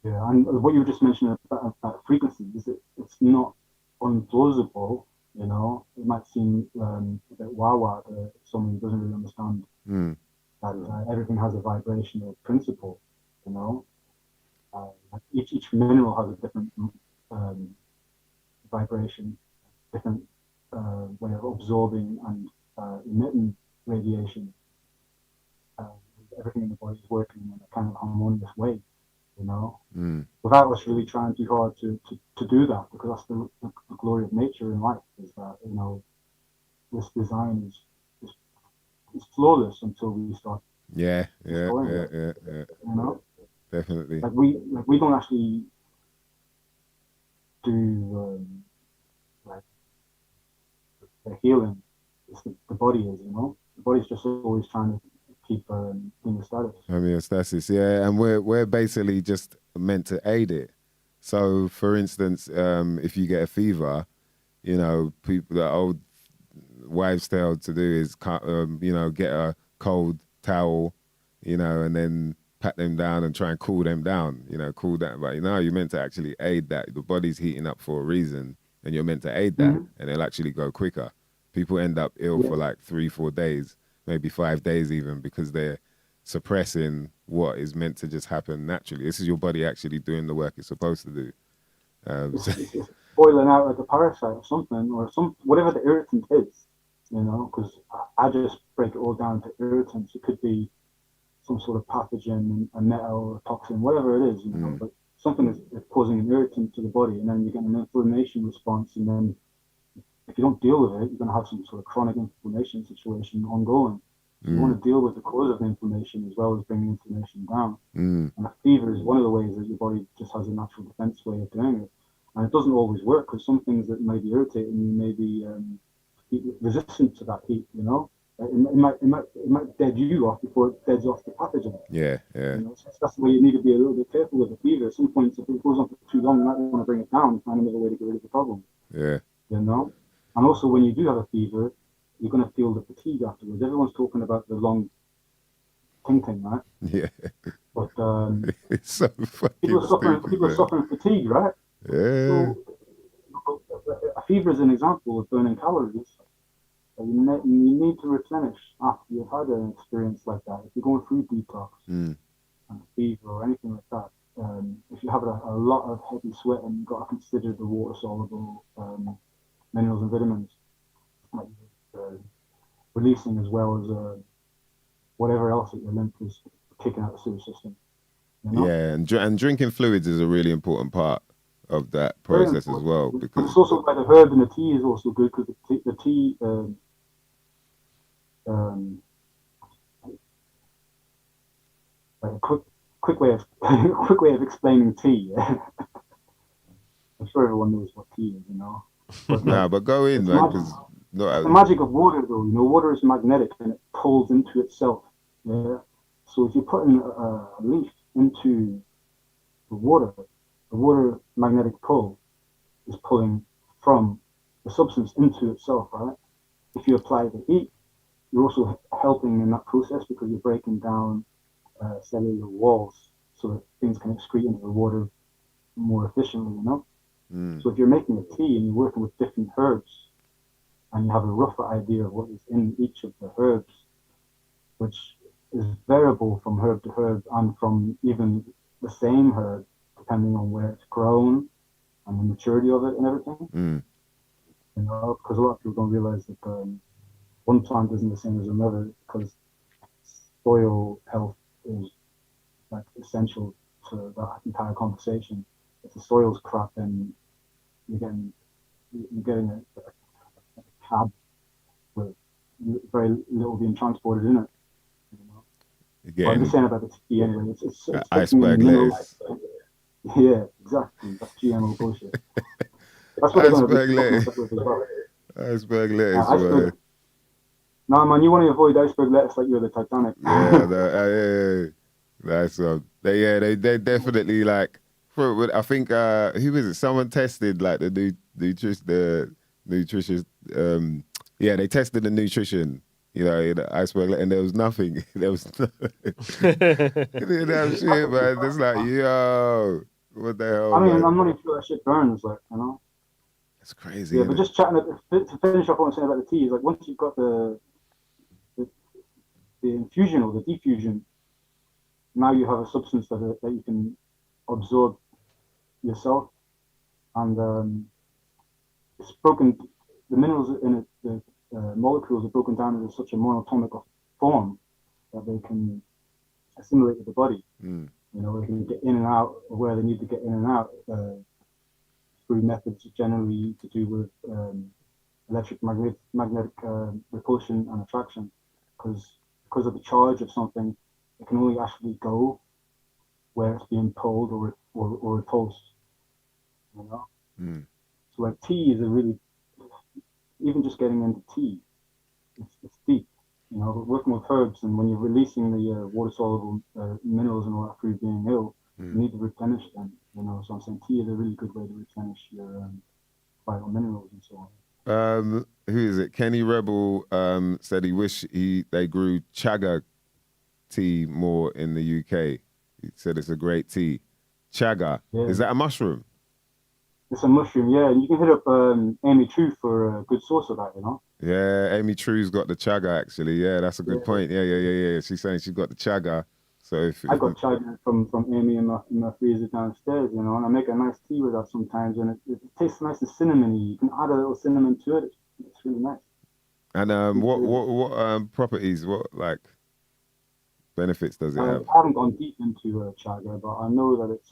S4: Yeah, and what you were just mentioning about frequency is it's not unplausible. You know, it might seem a bit wah-wah to someone who doesn't really understand that everything has a vibrational principle. You know, each mineral has a different vibration, different way of absorbing and emitting radiation. Everything in the body is working in a kind of harmonious way, you know, without us really trying too hard to do that, because that's the glory of nature in life, is that, you know, this design is flawless until we start.
S2: Yeah.
S4: You know,
S2: definitely.
S4: Like we don't actually do like the healing. It's the body is, you know, the body's just always trying to keep homeostasis.
S2: Homeostasis, yeah, and we're basically just meant to aid it. So, for instance, if you get a fever, you know, the old wives' tale to do is, you know, get a cold towel, you know, and then pat them down and try and cool them down, you know, cool that. But, you know, you're meant to actually aid that. The body's heating up for a reason, and you're meant to aid that, and it'll actually go quicker. People end up ill for like 3-4 days, maybe 5 days even, because they're suppressing what is meant to just happen naturally. This is your body actually doing the work it's supposed to do.
S4: It's boiling out like a parasite or something, or whatever the irritant is, you know, because I just break it all down to irritants. It could be some sort of pathogen, a metal, a toxin, whatever it is, you know, but something is causing an irritant to the body, and then you get an inflammation response, and then if you don't deal with it, you're going to have some sort of chronic inflammation situation ongoing. So you want to deal with the cause of the inflammation as well as bringing inflammation down. And a fever is one of the ways that your body just has a natural defense way of doing it. And it doesn't always work, because some things that may be irritating you may be resistant to that heat, you know. It might dead you off before it deads off the pathogen.
S2: Yeah.
S4: You know, so that's why you need to be a little bit careful with the fever. At some points, if it goes on for too long, you might want to bring it down and find another way to get rid of the problem.
S2: Yeah.
S4: You know? And also, when you do have a fever, you're going to feel the fatigue afterwards. Everyone's talking about the long ting, right?
S2: Yeah.
S4: But
S2: it's so fucking
S4: people are suffering fatigue, right?
S2: Yeah.
S4: So, a fever is an example of burning calories. You need to replenish after you've had an experience like that. If you're going through detox and fever or anything like that, if you have a lot of heavy sweat, and you've got to consider the water-soluble minerals and vitamins that you're releasing, as well as whatever else that your lymph is kicking out the sewer system. You know?
S2: Yeah, and drinking fluids is a really important part of that process as well. Because
S4: it's also like the herb and the tea is also good, because the tea like a quick way of explaining tea. Yeah? I'm sure everyone knows what tea is, you know. But,
S2: but go in, man, because
S4: the magic of water, though, you know, water is magnetic and it pulls into itself. Yeah. So if you're putting a leaf into the water magnetic pull is pulling from the substance into itself, right? If you apply the heat, you're also helping in that process, because you're breaking down cellular walls so that things can excrete into the water more efficiently, you know? So if you're making a tea and you're working with different herbs, and you have a rougher idea of what is in each of the herbs, which is variable from herb to herb and from even the same herb, depending on where it's grown and the maturity of it and everything. You know, because a lot of people don't realize that one plant isn't the same as another, because soil health is like essential to that entire conversation. If the soil's crap, then you're getting a cab with very little being transported in it. You know? But I'm just saying about the tea anyway. It's
S2: iceberg lettuce.
S4: Yeah, exactly. That's GMO bullshit. That's what
S2: iceberg lettuce. Iceberg lettuce.
S4: No, man, you want to avoid iceberg lettuce like you're the Titanic.
S2: Yeah, that's they definitely like. I think who is it? Someone tested like the nutritious. They tested the nutrition. You know, in the iceberg, and there was nothing. There was nothing. Damn shit, man. It's like, yo, what the hell?
S4: I mean,
S2: man?
S4: I'm not even sure that shit burns, like, you know.
S2: It's crazy.
S4: Yeah, but just chatting to finish off what I'm saying about the tea is like, once you've got the infusion or the diffusion, now you have a substance that you can absorb yourself, and it's broken. The minerals in it, the molecules are broken down into such a monatomic form that they can assimilate with the body. You know, they can get in and out of where they need to get in and out through methods generally to do with magnetic repulsion and attraction, because of the charge of something, it can only actually go where it's being pulled or repulsed. You know, so like tea is a really, even just getting into tea, it's deep. You know, working with herbs, and when you're releasing the water-soluble minerals and all that through being ill, you need to replenish them. You know, so I'm saying tea is a really good way to replenish your vital minerals and so on.
S2: Who is it? Kenny Rebel said he wished they grew chaga tea more in the UK. He said it's a great tea. Chaga, is that a mushroom?
S4: It's a mushroom, yeah. And you can hit up Amy True for a good source of that, you know.
S2: Yeah, Amy True's got the chaga actually. Yeah, that's a good point. Yeah. She's saying she's got the chaga. So
S4: I got chaga from Amy in my freezer downstairs, you know, and I make a nice tea with that sometimes, and it tastes nice and cinnamony. You can add a little cinnamon to it. It's really nice.
S2: And what properties, what like benefits does it have?
S4: I haven't gone deep into chaga, but I know that it's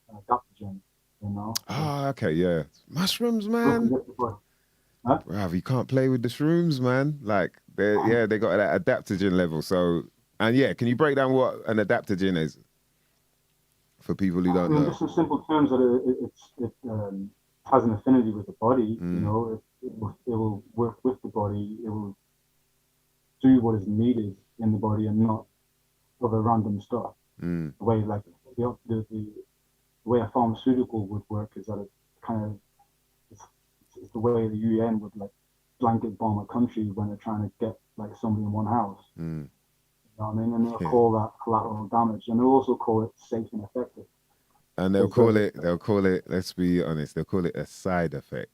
S4: adaptogen, you know.
S2: Oh, okay, yeah. Mushrooms, man.
S4: Huh?
S2: Bruv, you can't play with the shrooms, man. Like, they got that adaptogen level. So, and yeah, can you break down what an adaptogen is for people who don't know?
S4: Just in simple terms, that it has an affinity with the body. You know, it will work with the body. It will do what is needed in the body and not other random stuff. The way like the way a pharmaceutical would work is that it kind of it's the way the UN would like blanket bomb a country when they're trying to get like somebody in one house. You know what I mean? And they'll call that collateral damage, and they'll also call it safe and effective.
S2: And they'll call it, let's be honest, they'll call it a side effect.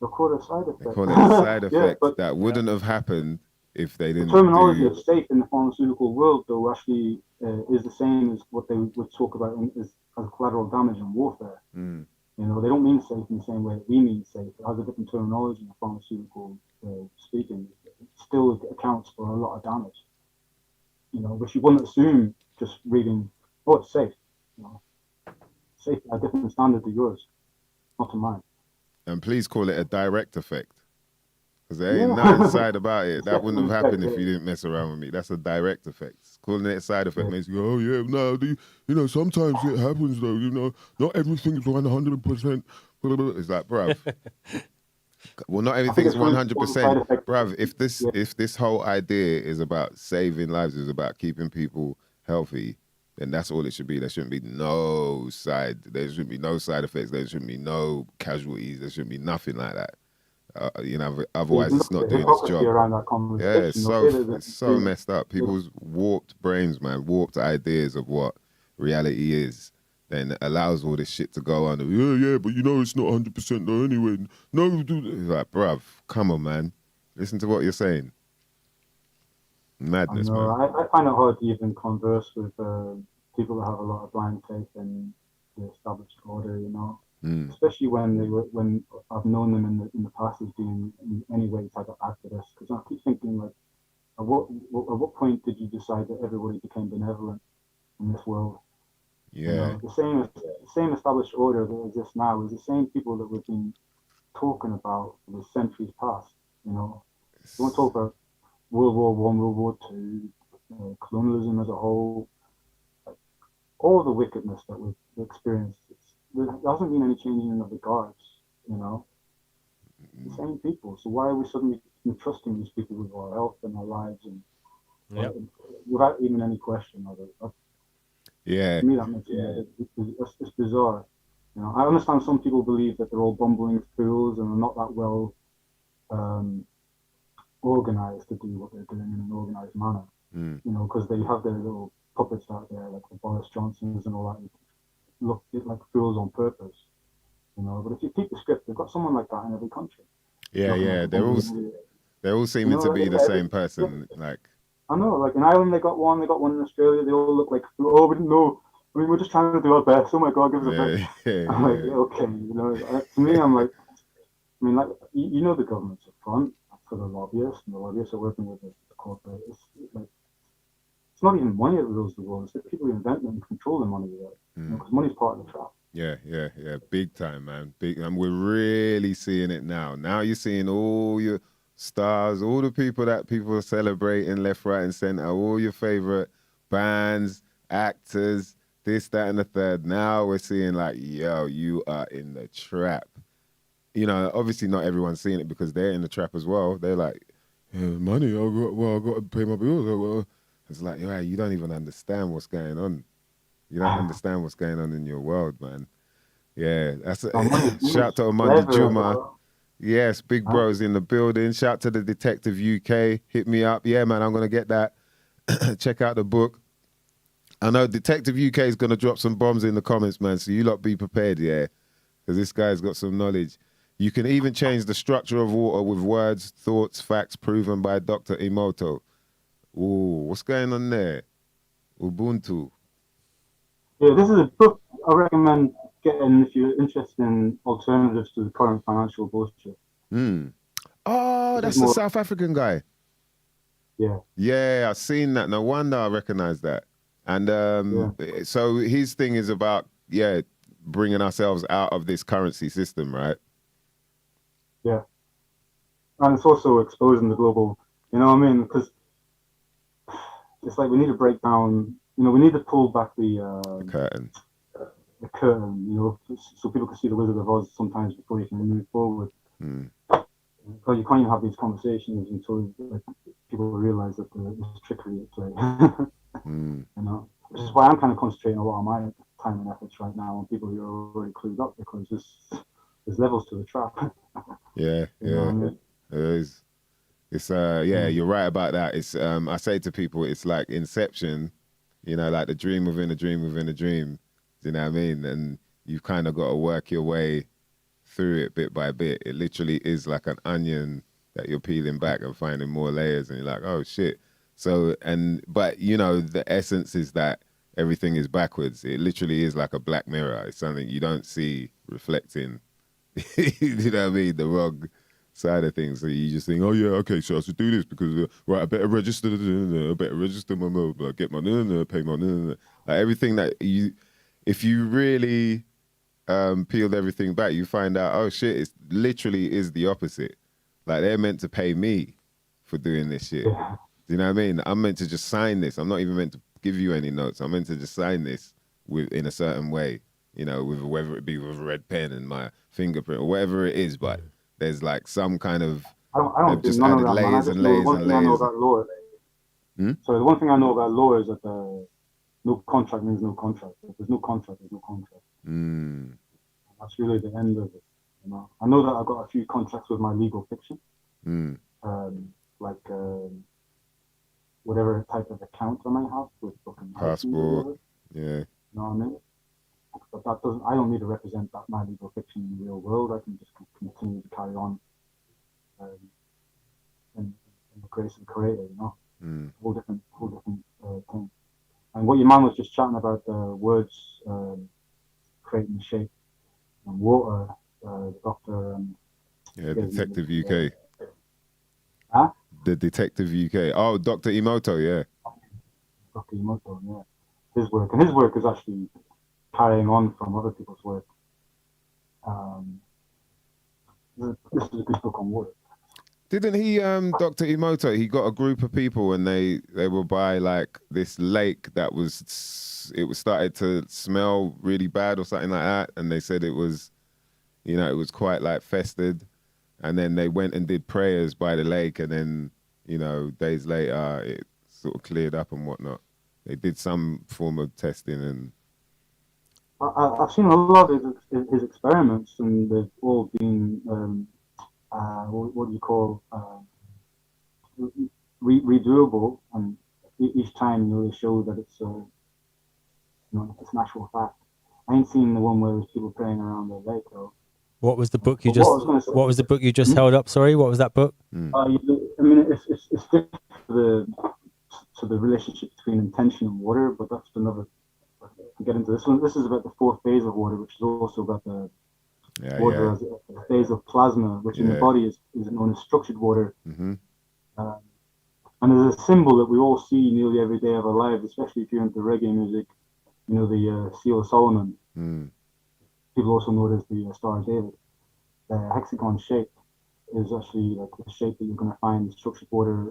S4: They'll call it a side effect.
S2: They call it a side effect
S4: but
S2: that wouldn't have happened if they didn't.
S4: The terminology of safe in the pharmaceutical world, though, actually is the same as what they would talk about as collateral damage in warfare.
S2: Mm.
S4: You know, they don't mean safe in the same way that we mean safe. It has a different terminology in pharmaceutical speaking. It still accounts for a lot of damage. You know, which you wouldn't assume just reading, oh, it's safe. You know, safe at a different standard to yours, not to mine.
S2: And please call it a direct effect. Because there ain't nothing side about it. That wouldn't have happened if you didn't mess around with me. That's a direct effect. Calling it a side effect makes you go, oh yeah, no, you know, sometimes it happens though, you know, not everything's 100%. It's like, bruv. Well, not everything's 100%. Bruv, if this whole idea is about saving lives, is about keeping people healthy, then that's all it should be. There shouldn't be no side effects. There shouldn't be no casualties. There shouldn't be nothing like that. You know, otherwise it's not doing its job. Yeah, it's so messed up. People's warped brains, man, warped ideas of what reality is, then allows all this shit to go on. Yeah, but you know it's not 100% though anyway. No, like, bruv, come on, man. Listen to what you're saying. Madness, man.
S4: I find it hard to even converse with people that have a lot of blind faith in the established order, you know. Especially when I've known them in the past as being in any way type of activists, because I keep thinking, like, at what point did you decide that everybody became benevolent in this world?
S2: Yeah,
S4: you know, the same established order that exists now is the same people that we've been talking about for the centuries past. You know, you want to talk about World War I, World War II, colonialism as a whole, like, all the wickedness that we've experienced. There hasn't been any changing of the guards, you know. The same people. So why are we suddenly entrusting these people with our health and our lives, and without even any question of it?
S2: Yeah.
S4: To me, that makes it's bizarre. You know, I understand some people believe that they're all bumbling fools and are not that well organized to do what they're doing in an organized manner. You know, because they have their little puppets out there, like the Boris Johnsons and all that. Look like fools on purpose, you know. But if you keep the script, they've got someone like that in every country.
S2: Yeah. They're all seeming to be the same person. Like,
S4: I know, like in Ireland they got one in Australia. They all look like, oh, we didn't know. I mean, we're just trying to do our best. Oh my God, give us a break. I'm like, okay, you know. To me, I'm like, I mean, like, you know, the government's up front for the lobbyists, and the lobbyists are working with the corporate. It's not even money that rules the world. It's the people who invent them and control the money, because money's part of the trap.
S2: Yeah, big time, man. And we're really seeing it now. Now you're seeing all your stars, all the people that people are celebrating left, right, and center, all your favorite bands, actors, this, that, and the third. Now we're seeing like, yo, you are in the trap. You know, obviously not everyone's seeing it because they're in the trap as well. They're like, money, I got to pay my bills. It's like, yeah, you don't even understand what's going on. You don't understand what's going on in your world, man. Yeah, that's shout to Amanda Juma. Yes, Big Bro's in the building. Shout to the Detective UK. Hit me up. Yeah, man, I'm going to get that. Check out the book. I know Detective UK is going to drop some bombs in the comments, man, so you lot be prepared, yeah, because this guy's got some knowledge. You can even change the structure of water with words, thoughts, facts proven by Dr. Emoto. Ooh, what's going on there? Ubuntu.
S4: Yeah, this is a book I recommend getting if you're interested in alternatives to the current financial bullshit.
S2: Oh, that's the South African guy.
S4: Yeah.
S2: Yeah, I've seen that. No wonder I recognize that. And so his thing is about, bringing ourselves out of this currency system, right?
S4: Yeah. And it's also exposing the global, you know what I mean? Because it's like we need to break down, you know, we need to pull back the
S2: curtain.
S4: The curtain, you know, so people can see the Wizard of Oz sometimes before you can move forward. Because you can't even have these conversations until people realize that there's trickery at play. You know, which is why I'm kind of concentrating a lot on my time and efforts right now on people who are already clued up, because there's levels to the trap.
S2: Yeah.
S4: I mean?
S2: It's you're right about that. It's I say to people, it's like Inception, you know, like the dream within a dream within a dream. You know what I mean? And you've kind of got to work your way through it bit by bit, it literally is like an onion that you're peeling back and finding more layers, and you're like, oh shit. So, but you know, the essence is that everything is backwards. It literally is like a black mirror. It's something you don't see reflecting, you know what I mean, the wrong side of things. So you just think, oh yeah, okay, so I should do this because, right, I better register, my mobile, get my, pay my, like everything that you, if you really peeled everything back, you find out, oh shit, it literally is the opposite. Like they're meant to pay me for doing this shit.
S4: Yeah.
S2: Do you know what I mean? I'm meant to just sign this. I'm not even meant to give you any notes. I'm meant to just sign this in a certain way, you know, with whether it be with a red pen and my fingerprint or whatever it is. But there's like some kind of,
S4: I don't
S2: they've
S4: think
S2: just
S4: none of
S2: added
S4: that, man. I
S2: layers
S4: just
S2: and
S4: know
S2: layers
S4: one
S2: and
S4: thing I know
S2: layers.
S4: about law. So the one thing I know about law is that no contract means no contract. If there's no contract, there's no contract. That's really the end of it. You know, I know that I got a few contracts with my legal fiction, like whatever type of account I might have with fucking
S2: Passport, yeah.
S4: You know what I mean? But that doesn't. I don't need to represent that my legal fiction in the real world. I can just continue to carry on in the grace of the creator. You know, whole different thing. And what your man was just chatting about, the words creating shape and water. The doctor.
S2: Yeah, Detective UK.
S4: Huh?
S2: The Detective UK. Oh, Dr. Emoto, yeah.
S4: Dr. Emoto, yeah. His work is actually carrying on from other people's work. This is a good book on water.
S2: Didn't he, Dr. Emoto, he got a group of people and they were by like this lake that was started to smell really bad or something like that. And they said it was, you know, it was quite like festered. And then they went and did prayers by the lake, and then, you know, days later it sort of cleared up and whatnot. They did some form of testing, and
S4: I've seen a lot of his experiments, and they've all been what do you call redoable, and each time, you know, they show that it's you know, it's an actual fact. I ain't seen the one where there's people praying around the lake though.
S3: What was the book you just held up? Sorry, what was that book?
S4: I mean, it's different to the relationship between intention and water, but that's another. To get into this one, this is about the fourth phase of water, which is also about the water as a phase of plasma, which in the body is known as structured water. And there's a symbol that we all see nearly every day of our lives, especially if you're into reggae music. You know, the Seal of Solomon. People also know it as the Star of David. The hexagon shape is actually like the shape that you're going to find structured water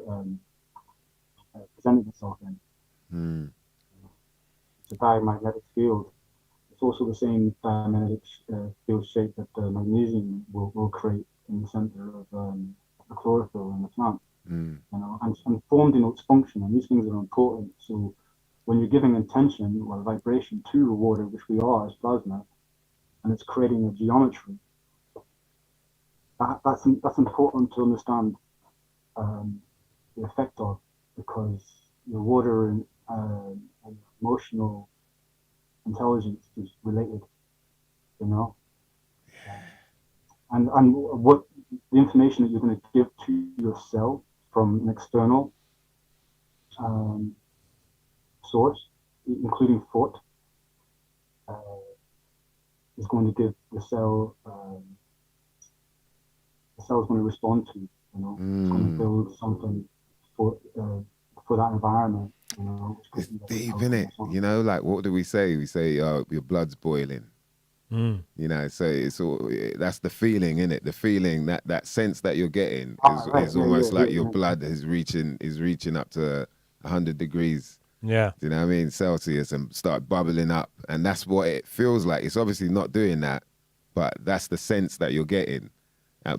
S4: presenting itself in. It's a diamagnetic field. It's also the same diamagnetic field shape that magnesium will create in the center of the chlorophyll in the plant. You know, and formed in its function. And these things are important. So when you're giving intention or vibration to the water, which we are as plasma, and it's creating a geometry, that's important to understand the effect of, because your water and emotional intelligence is related, you know. And what the information that you're going to give to your cell from an external source, including thought, is going to give the cell. The cell's going to respond to, you know. It's going to build something for that environment, you know.
S2: It's deep, innit? You know, like what do we say? We say your blood's boiling. You know, so it's all, that's the feeling, innit? The feeling, that sense that you're getting is almost like your blood is reaching up to 100 degrees. Yeah. Do you know what I mean? Celsius, and start bubbling up. And that's what it feels like. It's obviously not doing that, but that's the sense that you're getting.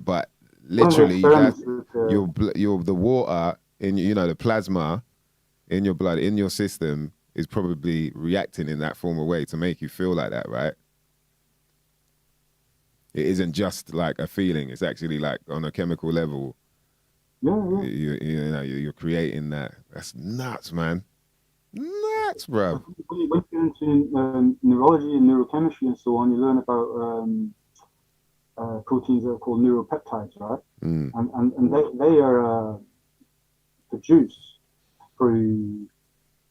S2: But literally, the water in, you know, the plasma in your blood, in your system, is probably reacting in that form of way to make you feel like that, right? It isn't just like a feeling. It's actually like on a chemical level.
S4: Yeah.
S2: You know, you're creating that. That's nuts, man. Nuts, bro.
S4: When you get into neurology and neurochemistry and so on, you learn about proteins that are called neuropeptides, right? And they are produced through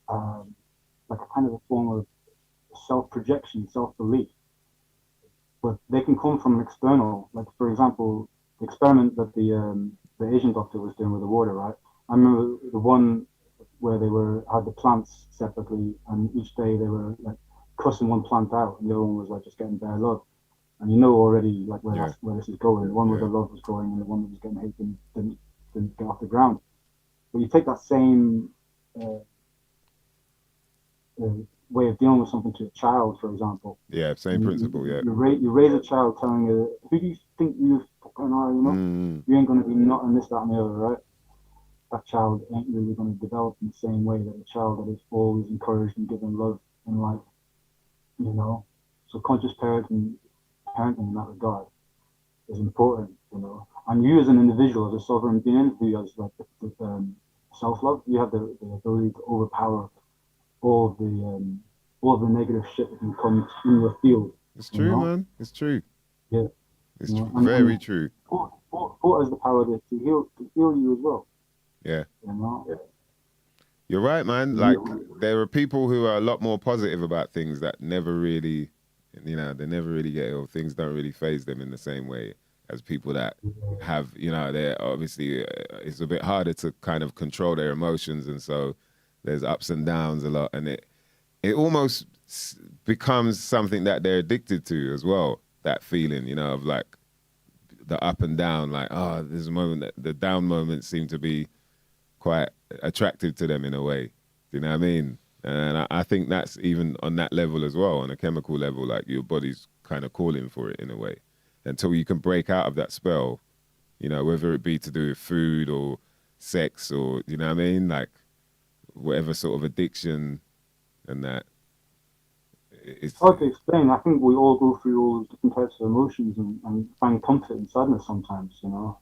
S4: like a kind of a form of self-projection, self-belief. But they can come from external, like for example, the experiment that the Asian doctor was doing with the water, right? I remember the one where they had the plants separately, and each day they were like cussing one plant out, and the other one was like just getting bare love. And you know already like where this is going. The one where the love was going, and the one that was getting hate didn't get off the ground. But you take that same way of dealing with something to a child, for example.
S2: Yeah, same principle.
S4: You raise a child telling you, who do you think you fucking are? You know, you ain't going to be nothing this, that, and the other, right? That child ain't really going to develop in the same way that a child that is always encouraged and given love in life. You know, so conscious parenting in that regard is important. You know, and you as an individual, as a sovereign being who has like the self-love, you have the ability to overpower all of the negative shit that can come in your field.
S2: It's true, man. It's true.
S4: Yeah,
S2: it's very true.
S4: Thought has the power to heal you as well.
S2: Yeah.
S4: You know? Yeah.
S2: You're right, man. Like there are people who are a lot more positive about things that never really, you know, they never really get ill. Things don't really faze them in the same way as people that have, you know, they're obviously it's a bit harder to kind of control their emotions, and so there's ups and downs a lot, and it almost becomes something that they're addicted to as well. That feeling, you know, of like the up and down, like, oh, there's a moment that the down moments seem to be quite attractive to them in a way. Do you know what I mean? And I think that's even on that level as well, on a chemical level, like your body's kind of calling for it in a way. Until you can break out of that spell, you know, whether it be to do with food or sex or, you know what I mean? Like whatever sort of addiction and that. It's
S4: hard to explain. I think we all go through all those different types of emotions and find comfort in sadness sometimes, you know.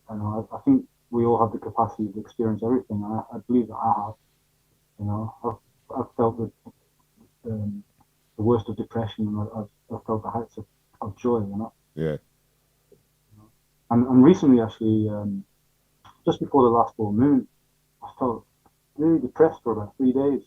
S4: I think we all have the capacity to experience everything. I believe that I have. You know, I've felt the worst of depression, and I've felt the heights of joy. You know.
S2: Yeah.
S4: And recently, actually, just before the last full moon, I felt really depressed for about 3 days.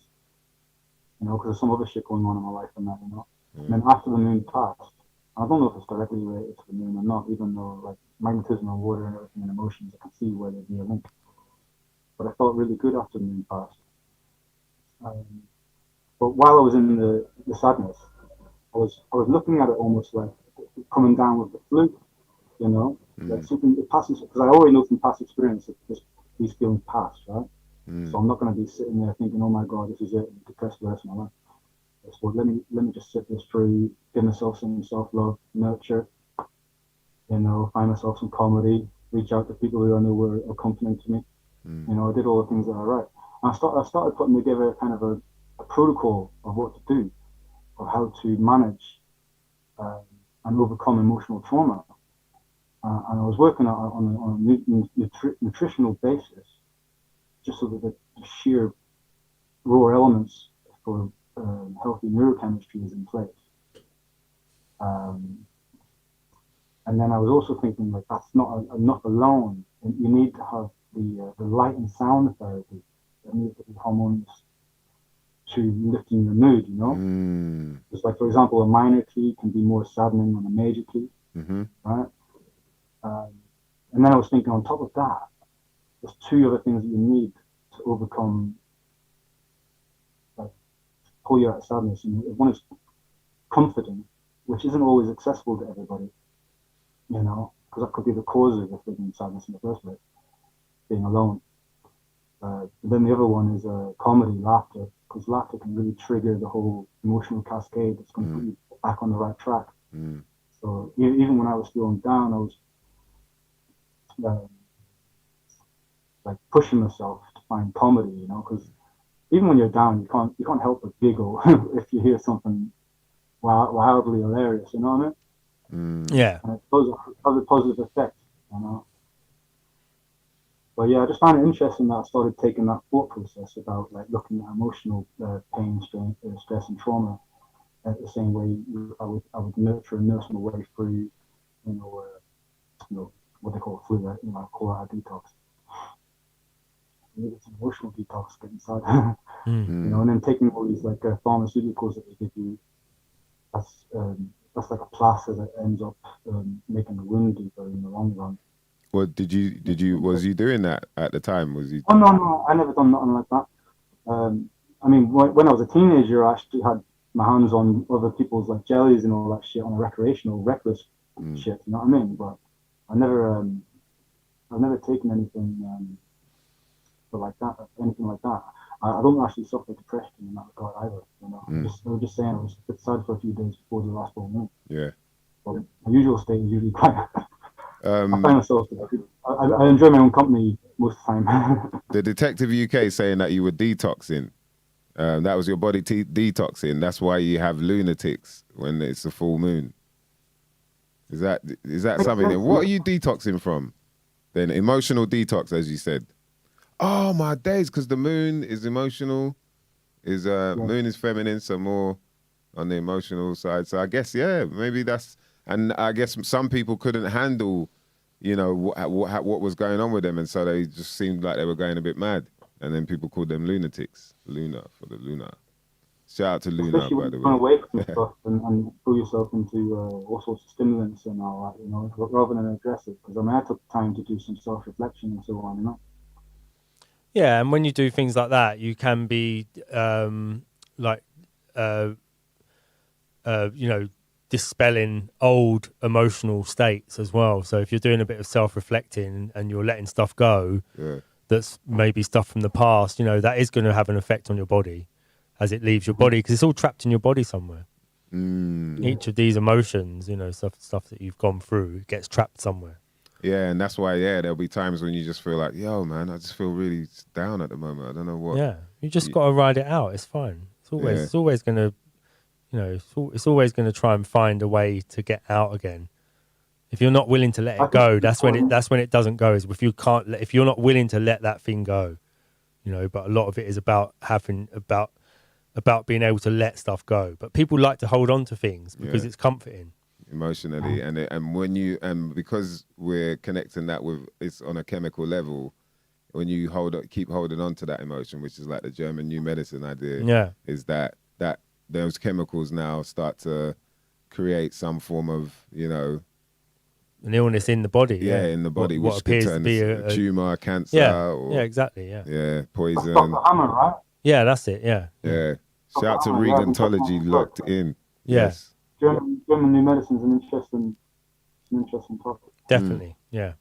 S4: You know, because of some other shit going on in my life and that. You know. And then after the moon passed, I don't know if it's directly related to the moon or not, even though like magnetism and water and everything and emotions, I can see where there'd be a link. But I felt really good after the moon passed. But while I was in the sadness, I was looking at it almost like coming down with the flu, you know, like something it passes, because I already know from past experience that these feelings pass, right? So I'm not going to be sitting there thinking, oh my God, this is it, I'm depressed the rest of my life. So let me just sit this through, give myself some self-love, nurture, you know, find myself some comedy, reach out to people who I know were comforting to me. You know, I did all the things that are right. And I started putting together kind of a protocol of what to do, of how to manage and overcome emotional trauma. And I was working on a nutritional basis, just so that the sheer raw elements for healthy neurochemistry is in place. And then I was also thinking, like, that's not enough alone. You need to have the light and sound therapy that needs to be harmonious to lifting your mood, you know? Just like, for example, a minor key can be more saddening than a major key, right? And then I was thinking, on top of that, there's two other things that you need to overcome, like, pull you out of sadness. And one is comforting, which isn't always accessible to everybody, you know, because that could be the cause of the feeling sadness in the first place, being alone. Then the other one is comedy, laughter, because laughter can really trigger the whole emotional cascade that's going to put you back on the right track. So even when I was feeling down, I was like pushing myself to find comedy, you know, because even when you're down, you can't help but giggle if you hear something wildly hilarious, you know what I mean?
S3: Yeah.
S4: And it has a positive effect, you know. But yeah, I just found it interesting that I started taking that thought process about like looking at emotional pain, strain, stress, and trauma the same way I would nurture and nurse my way through what they call flu, call that a detox. It's an emotional detox, get inside. And then taking all these like pharmaceuticals that they give you, that's like a plaster that ends up making the wound deeper in the long run.
S2: Well, was you doing that at the time? Was you?
S4: Oh no, I never done nothing like that. I mean, when I was a teenager, I actually had my hands on other people's like jellies and all that shit on a recreational, reckless shit. You know what I mean? But I've never taken anything anything like that. I don't actually suffer depression in that regard either. I was just saying I was a bit sad for a few days before the last full moon.
S2: Yeah.
S4: But my usual state is usually quite. I find myself. I enjoy my own company most of the time.
S2: The Detective UK saying that you were detoxing. That was your body detoxing. That's why you have lunatics when it's a full moon. Is that something? What are you detoxing from? Then emotional detox, as you said. Oh my days, because the moon is emotional. Moon is feminine, so more on the emotional side. So I guess maybe that's. And I guess some people couldn't handle, what was going on with them, and so they just seemed like they were going a bit mad. And then people called them lunatics. Luna for the Luna. Shout out to Luna,
S4: especially
S2: by the way.
S4: When away from stuff and throw yourself into all sorts of stimulants and all that, rather than address it. Because I took time to do some self-reflection and so on,
S3: Yeah, and when you do things like that, you can be dispelling old emotional states as well. So if you're doing a bit of self-reflecting and you're letting stuff go, that's maybe stuff from the past, that is going to have an effect on your body as it leaves your body, because it's all trapped in your body somewhere. Each of these emotions, stuff that you've gone through, gets trapped somewhere.
S2: Yeah, and that's why, there'll be times when you just feel like, yo, man, I just feel really down at the moment. I don't know what.
S3: Yeah, you just got to ride it out. It's fine. It's always going to, it's always going to try and find a way to get out again. If you're not willing to let it go, that's when it doesn't go. Is if you're not willing to let that thing go, But a lot of it is about being able to let stuff go. But people like to hold on to things because it's comforting.
S2: Emotionally, and when because we're connecting that with, it's on a chemical level. When you keep holding on to that emotion, which is like the German new medicine idea, is that those chemicals now start to create some form of
S3: an illness in the body.
S2: In the body,
S3: what
S2: which
S3: appears
S2: could turn
S3: to be
S2: a tumor, cancer,
S3: exactly,
S2: poison.
S4: That's Dr. Hammer, right?
S3: Yeah, that's it. Yeah.
S2: Shout out to Regentology, locked in.
S3: Yes.
S4: German new medicine is an interesting topic.
S3: Definitely, yeah.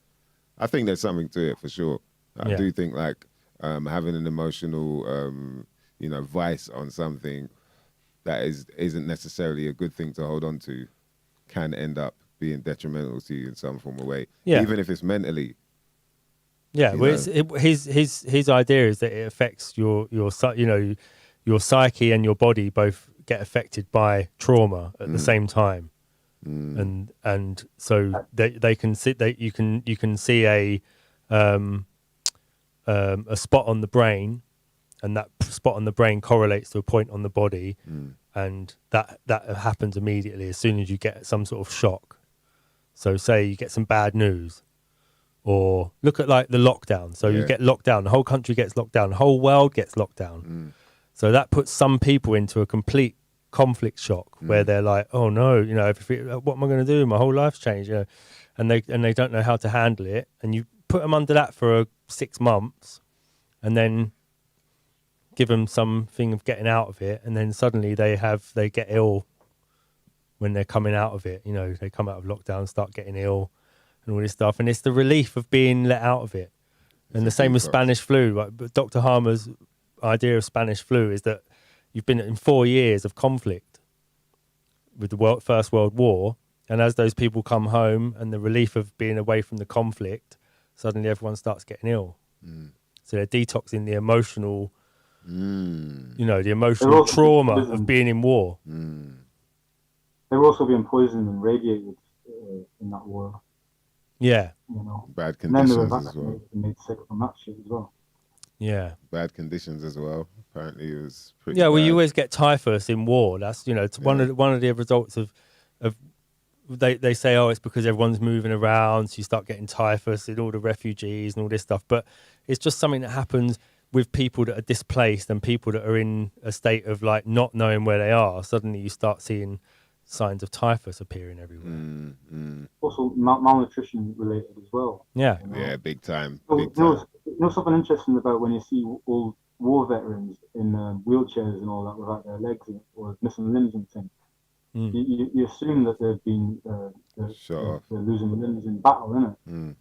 S2: I think there's something to it for sure. I do think having an emotional, vice on something that isn't necessarily a good thing to hold on to can end up being detrimental to you in some form of way, even if it's mentally.
S3: Yeah, his idea is that it affects your psyche and your body both get affected by trauma at the same time, and so they can sit. You can see a spot on the brain, and that spot on the brain correlates to a point on the body, and that happens immediately as soon as you get some sort of shock. So, say you get some bad news, or look at like the lockdown. So you get locked down, the whole country gets locked down, the whole world gets locked down. So that puts some people into a complete conflict shock where they're like, oh no, what am I going to do? My whole life's changed, and they don't know how to handle it. And you put them under that for 6 months, and then give them something of getting out of it, and then suddenly they get ill when they're coming out of it. They come out of lockdown, start getting ill, and all this stuff, and it's the relief of being let out of it. And the same with Spanish flu. But Dr. Harmer's idea of Spanish flu is that you've been in 4 years of conflict with the First World War, and as those people come home and the relief of being away from the conflict, suddenly everyone starts getting ill. So they're detoxing the emotional, the emotional trauma of being in war.
S4: They were also being poisoned and radiated in that war.
S3: Yeah.
S2: Bad conditions
S4: and then they were
S2: as well.
S4: Made sick from that shit as well.
S3: Yeah.
S2: Bad conditions as well. Apparently it was pretty
S3: well,
S2: bad.
S3: you always get typhus in war. That's, it's one of the results of they say, oh, it's because everyone's moving around, so you start getting typhus and all the refugees and all this stuff. But it's just something that happens with people that are displaced and people that are in a state of like not knowing where they are. Suddenly you start seeing signs of typhus appearing everywhere.
S4: Also malnutrition related as well.
S3: Yeah.
S4: You know?
S2: Yeah, big time.
S4: You know something interesting about when you see old war veterans in wheelchairs and all that without their legs or missing limbs and things. You assume that they've been they're losing limbs in battle, innit?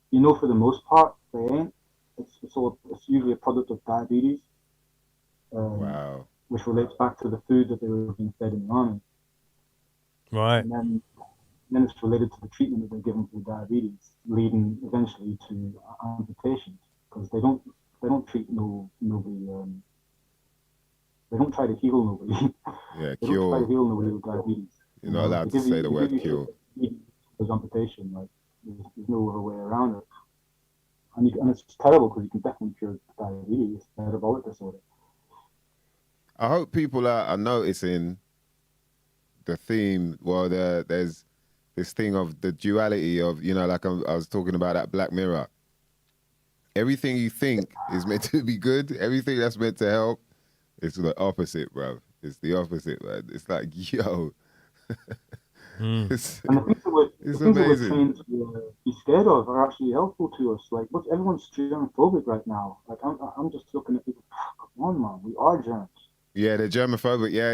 S4: You know, for the most part, they ain't. It's usually a product of diabetes.
S2: Wow.
S4: Which relates back to the food that they were being fed in the army.
S3: Right.
S4: And then it's related to the treatment that they're given for the diabetes, leading eventually to amputations, because they don't treat nobody. They don't try to heal nobody.
S2: Yeah,
S4: they
S2: cure.
S4: don't try to heal nobody with diabetes.
S2: You're not allowed to say the word cure.
S4: There's amputation, like there's no other way around it. And it's terrible because you can definitely cure diabetes, metabolic disorder.
S2: I hope people are noticing the theme. Well, there's this thing of the duality of, you know, like I was talking about that Black Mirror. Everything you think is meant to be good. Everything that's meant to help. It's the opposite, bro. It's the opposite, man. It's like, yo.
S4: And the things that we're trained to be scared of are actually helpful to us. Like, everyone's germophobic right now. Like, I'm just looking at people. Come on, man. We are germs.
S2: Yeah, they're germophobic. Yeah.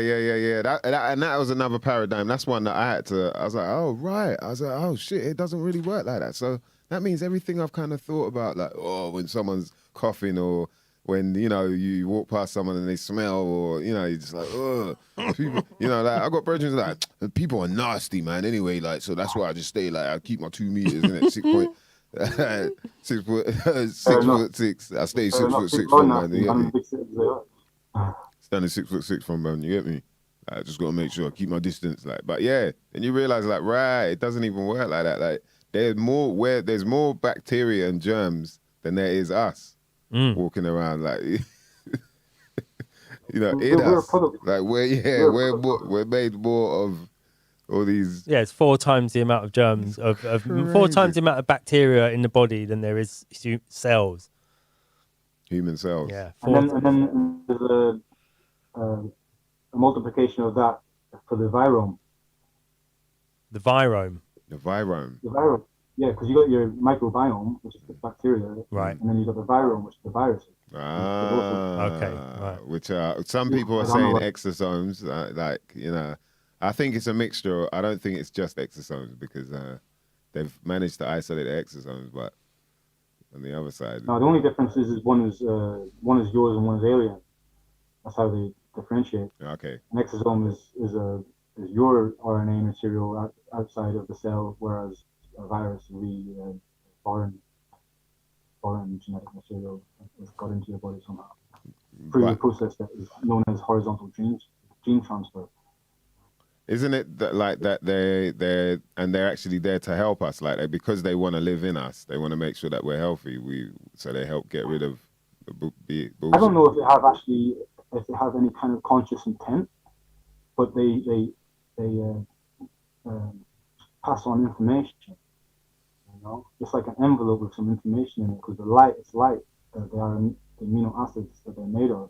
S2: That was another paradigm. That's one that I was like, oh, right. I was like, oh, shit, it doesn't really work like that. So that means everything I've kind of thought about, like, oh, when someone's coughing or when, you know, you walk past someone and they smell, or, you know, you're just like, ugh. People, you know, like, I got brethren like, people are nasty, man, anyway, like, so that's why I just stay, like, I keep my 2 meters, innit, 6 foot, 6'6". I stay 6'6" from, man, you get me? Standing 6'6" from, man, you get me? I just got to make sure I keep my distance, like, but yeah, and you realize, like, right, it doesn't even work like that, like, there's more bacteria and germs than there is us. Walking around, like, you know, in us, like we're made more of all these.
S3: Yeah, it's 4 times the amount of germs of 4 times the amount of bacteria in the body than there is cells.
S2: Human cells.
S3: Yeah,
S4: and then there's a multiplication of that for the virome.
S3: The virome.
S2: The virome.
S4: The virome. Yeah, because you got your microbiome, which is the bacteria,
S3: right,
S4: and then you got the virome, which is the viruses.
S2: Okay, right. Which some people are saying exosomes, like, you know, I think it's a mixture. I don't think it's just exosomes because they've managed to isolate the exosomes, but on the other side,
S4: no, the only difference is one is yours and one is alien. That's how they differentiate.
S2: Okay.
S4: An exosome is your RNA material outside of the cell, whereas a virus will be foreign genetic material that's got into your body somehow through a process that is known as horizontal gene transfer.
S2: Isn't it that, like, that they're actually there to help us, like, because they want to live in us, they want to make sure that we're healthy. So they help get rid of the bullshit.
S4: I don't know if they have any kind of conscious intent, but they pass on information. You know, just like an envelope with some information in it, because it's light. They are the amino acids that they're made of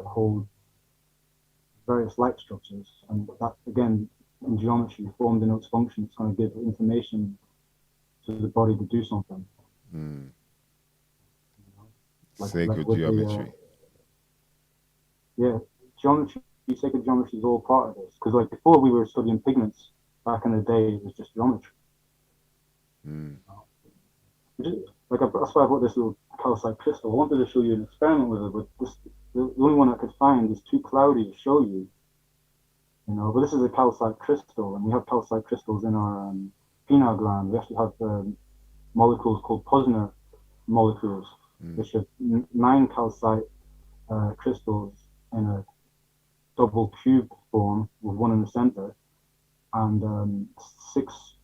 S4: hold various light structures, and that, again, in geometry, form denotes function. It's going to give information to the body to do something.
S2: You know? Sacred geometry.
S4: Geometry. Sacred geometry is all part of this. Because, like, before we were studying pigments, back in the day, it was just geometry. Like, that's why I brought this little calcite crystal. I wanted to show you an experiment with it, but the only one I could find is too cloudy to show you. You know, but this is a calcite crystal, and we have calcite crystals in our pineal gland. We actually have molecules called Posner molecules, which are 9 calcite crystals in a double cube form with 1 in the center, and 6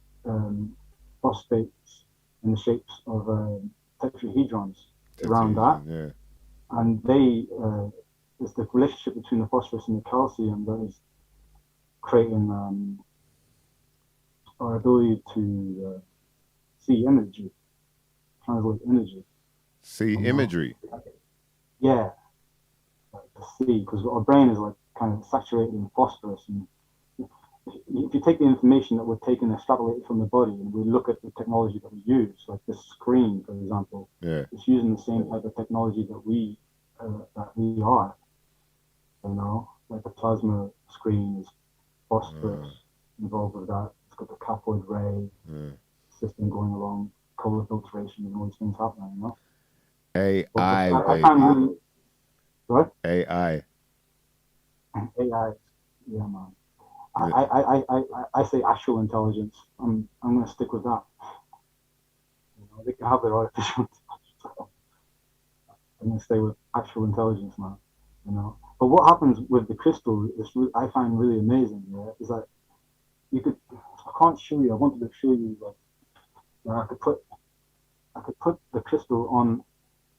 S4: phosphates in the shapes of tetrahedrons around that.
S2: Yeah.
S4: And it's the relationship between the phosphorus and the calcium that is creating our ability to see energy, translate energy.
S2: See imagery.
S4: Yeah, like to see, because our brain is like kind of saturated in phosphorus, and if you take the information that we're taking, extrapolate from the body, and we look at the technology that we use, like this screen, for example, it's using the same type of technology that we are. You know, like the plasma screen is phosphorus involved with that. It's got the cathode ray system going along, color filtration, and all these things happening. You know,
S2: AI,
S4: I can't really. What?
S2: AI.
S4: AI. Yeah, man. I say actual intelligence. I'm gonna stick with that. You know, they can have their artificial intelligence. I'm gonna stay with actual intelligence, man. You know. But what happens with the crystal is I find really amazing. Yeah, is that you could. I can't show you. I wanted to show you like I could put the crystal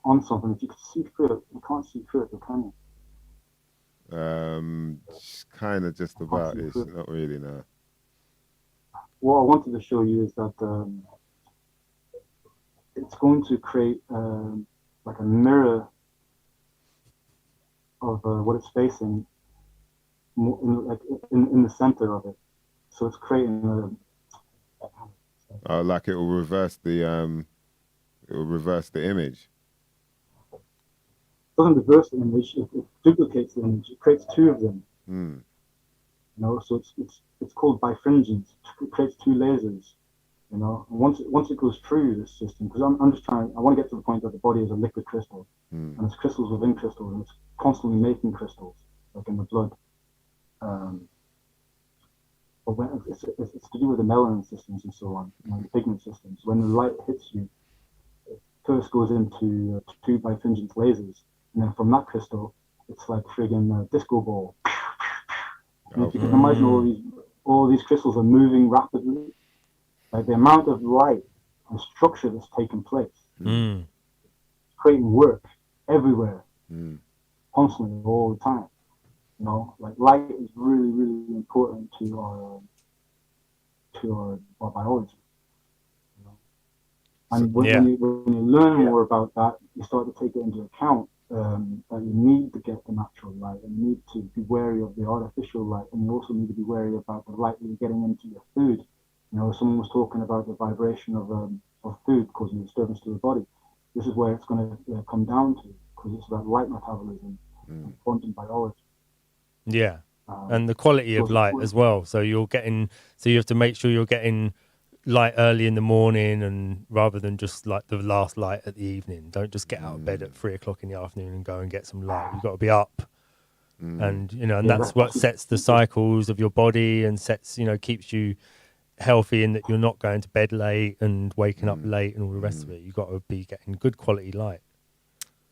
S4: on something. If you could see through it, you can't see through it, can you?
S2: Kind of just about. It's not really, no.
S4: What I wanted to show you is that it's going to create like a mirror of what it's facing, in the center of it. So it's creating
S2: like it will reverse the image.
S4: It doesn't reverse the image; it duplicates the image. It creates two of them. You know, so it's called bifringence. It creates two lasers. You know, and once it goes through this system, because I'm just trying. I want to get to the point that the body is a liquid crystal, and it's crystals within crystals, and it's constantly making crystals, like in the blood. But when it's to do with the melanin systems and so on, you know, the pigment systems. When the light hits you, it first goes into two bifringence lasers, and then from that crystal, it's like friggin' disco ball. And if you can imagine all these crystals are moving rapidly, like the amount of light and structure that's taking place, creating work everywhere, constantly, all the time. You know, like light is really, really important to our biology. You know? And when you learn more about that, you start to take it into account that you need to get the natural light, and you need to be wary of the artificial light, and you also need to be wary about the light that you're getting into your food. You know, someone was talking about the vibration of food causing disturbance to the body. This is where it's going to come down to, because it's about light metabolism and quantum biology.
S3: Yeah, and the quality of light as well. So you have to make sure you're getting light early in the morning, and rather than just like the last light at the evening. Don't just get out of bed at 3 o'clock in the afternoon and go and get some light. You've got to be up, and you know, and that's what sets the cycles of your body and keeps you healthy, in that you're not going to bed late and waking up late and all the rest of it. You've got to be getting good quality light.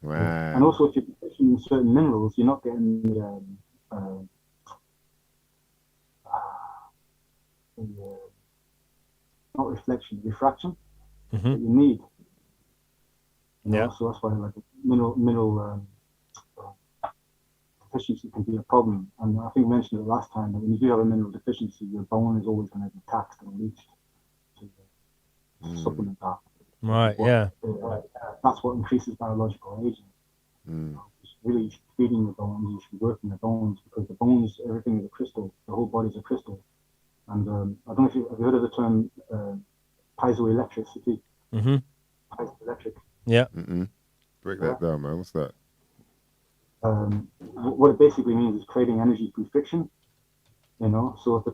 S2: Wow.
S4: And also, if you're deficient in certain minerals, you're not getting the not refraction that you need. You know, so that's why like mineral deficiency can be a problem. And I think I mentioned it last time that when you do have a mineral deficiency, your bone is always going to be taxed and leached to supplement that.
S3: Right.
S4: That's what increases biological aging. Really, you should be feeding your bones. You should be working the bones, because the bones, everything is a crystal. The whole body is a crystal. And I don't know if have you heard of the term piezoelectricity? Piezoelectric.
S3: Yeah.
S2: Break that down, man. What's that?
S4: What it basically means is creating energy through friction. You know, so if the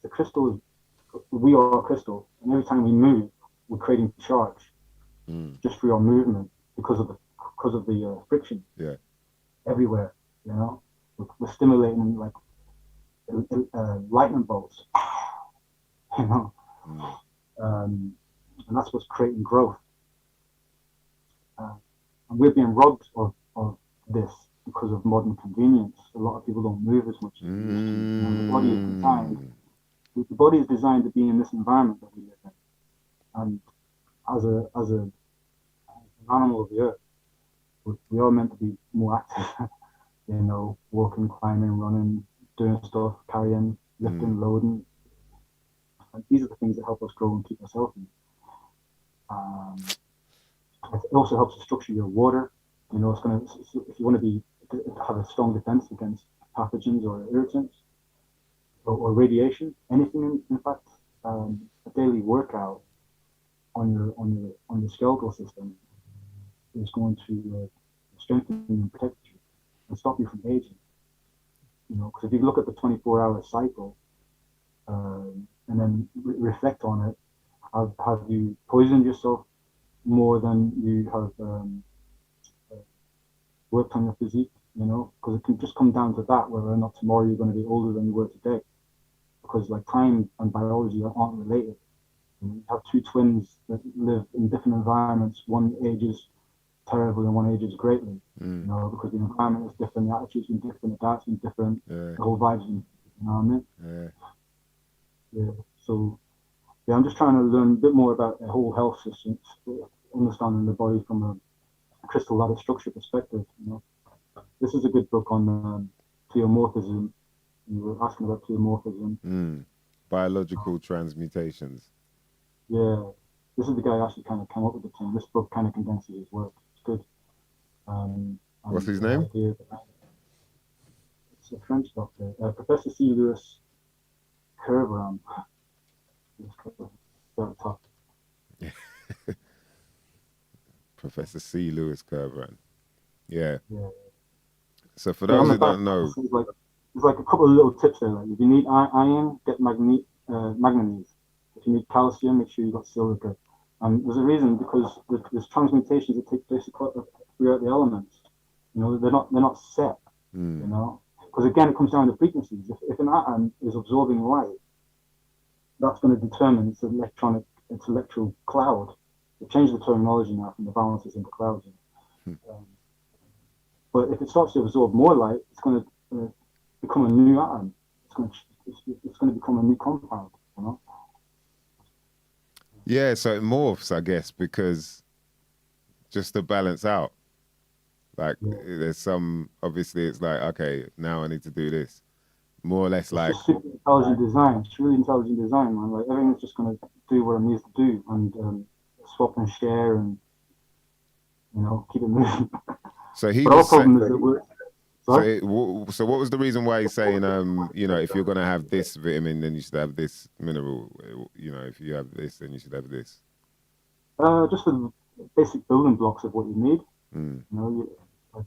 S4: crystal is, we are a crystal, and every time we move, we're creating charge just through our movement because of the friction.
S2: Yeah.
S4: Everywhere, you know, we're stimulating like lightning bolts. You know, and that's what's creating growth. And we're being robbed of this because of modern convenience. A lot of people don't move as much as they used to. You know, the body is designed to be in this environment that we live in. And as an animal of the earth, we are meant to be more active. You know, walking, climbing, running, doing stuff, carrying, lifting, loading. Like, these are the things that help us grow and keep us healthy. It also helps to structure your water. You know, if you want to have a strong defense against pathogens or irritants or radiation, anything. In fact, a daily workout on your skeletal system is going to strengthen you and protect you and stop you from aging. You know, because if you look at the 24-hour cycle and then reflect on it, have you poisoned yourself more than you have worked on your physique? You know, because it can just come down to that, whether or not tomorrow you're going to be older than you were today. Because like time and biology aren't related. You have two twins that live in different environments. One ages terribly and one ages greatly. You know, because the environment is different, the attitude's been different, the diet's been different, the whole vibe's been, you know what I mean? Yeah. So, yeah, I'm just trying to learn a bit more about the whole health system, understanding the body from a crystal ladder structure perspective. You know, this is a good book on pleomorphism. You were asking about pleomorphism.
S2: Biological transmutations.
S4: Yeah, this is the guy who actually kind of came up with the term. This book kind of condenses his work. It's good.
S2: What's his name?
S4: It's a French doctor, Professor C. Lewis Kerveran.
S2: Professor C. Lewis Kerveran. Yeah.
S4: Yeah.
S2: So for those who don't know,
S4: there's like a couple of little tips there. Like if you need iron, get manganese. If you need calcium, make sure you got silica. There's a reason, because there's transmutations that take place throughout the elements. You know, they're not set. You know, because again, it comes down to frequencies. If an atom is absorbing light, that's going to determine its electral cloud. They changed the terminology now from the balances into clouds. But if it starts to absorb more light, it's going to become a new atom. It's going to become a new compound. You know.
S2: Yeah, so it morphs, I guess, because just to balance out. Like, there's some, obviously it's like, okay, now I need to do this. More or less like...
S4: It's just super intelligent design. It's really intelligent design, man. Like, everything's just going to do what it needs to do and swap and share and, you know, keep it moving.
S2: So he
S4: but
S2: was
S4: our problem is that we're...
S2: So what was the reason why he's saying, you know, if you're going to have this vitamin, then you should have this mineral. You know, if you have this, then you should have this.
S4: Just the basic building blocks of what you need. You know,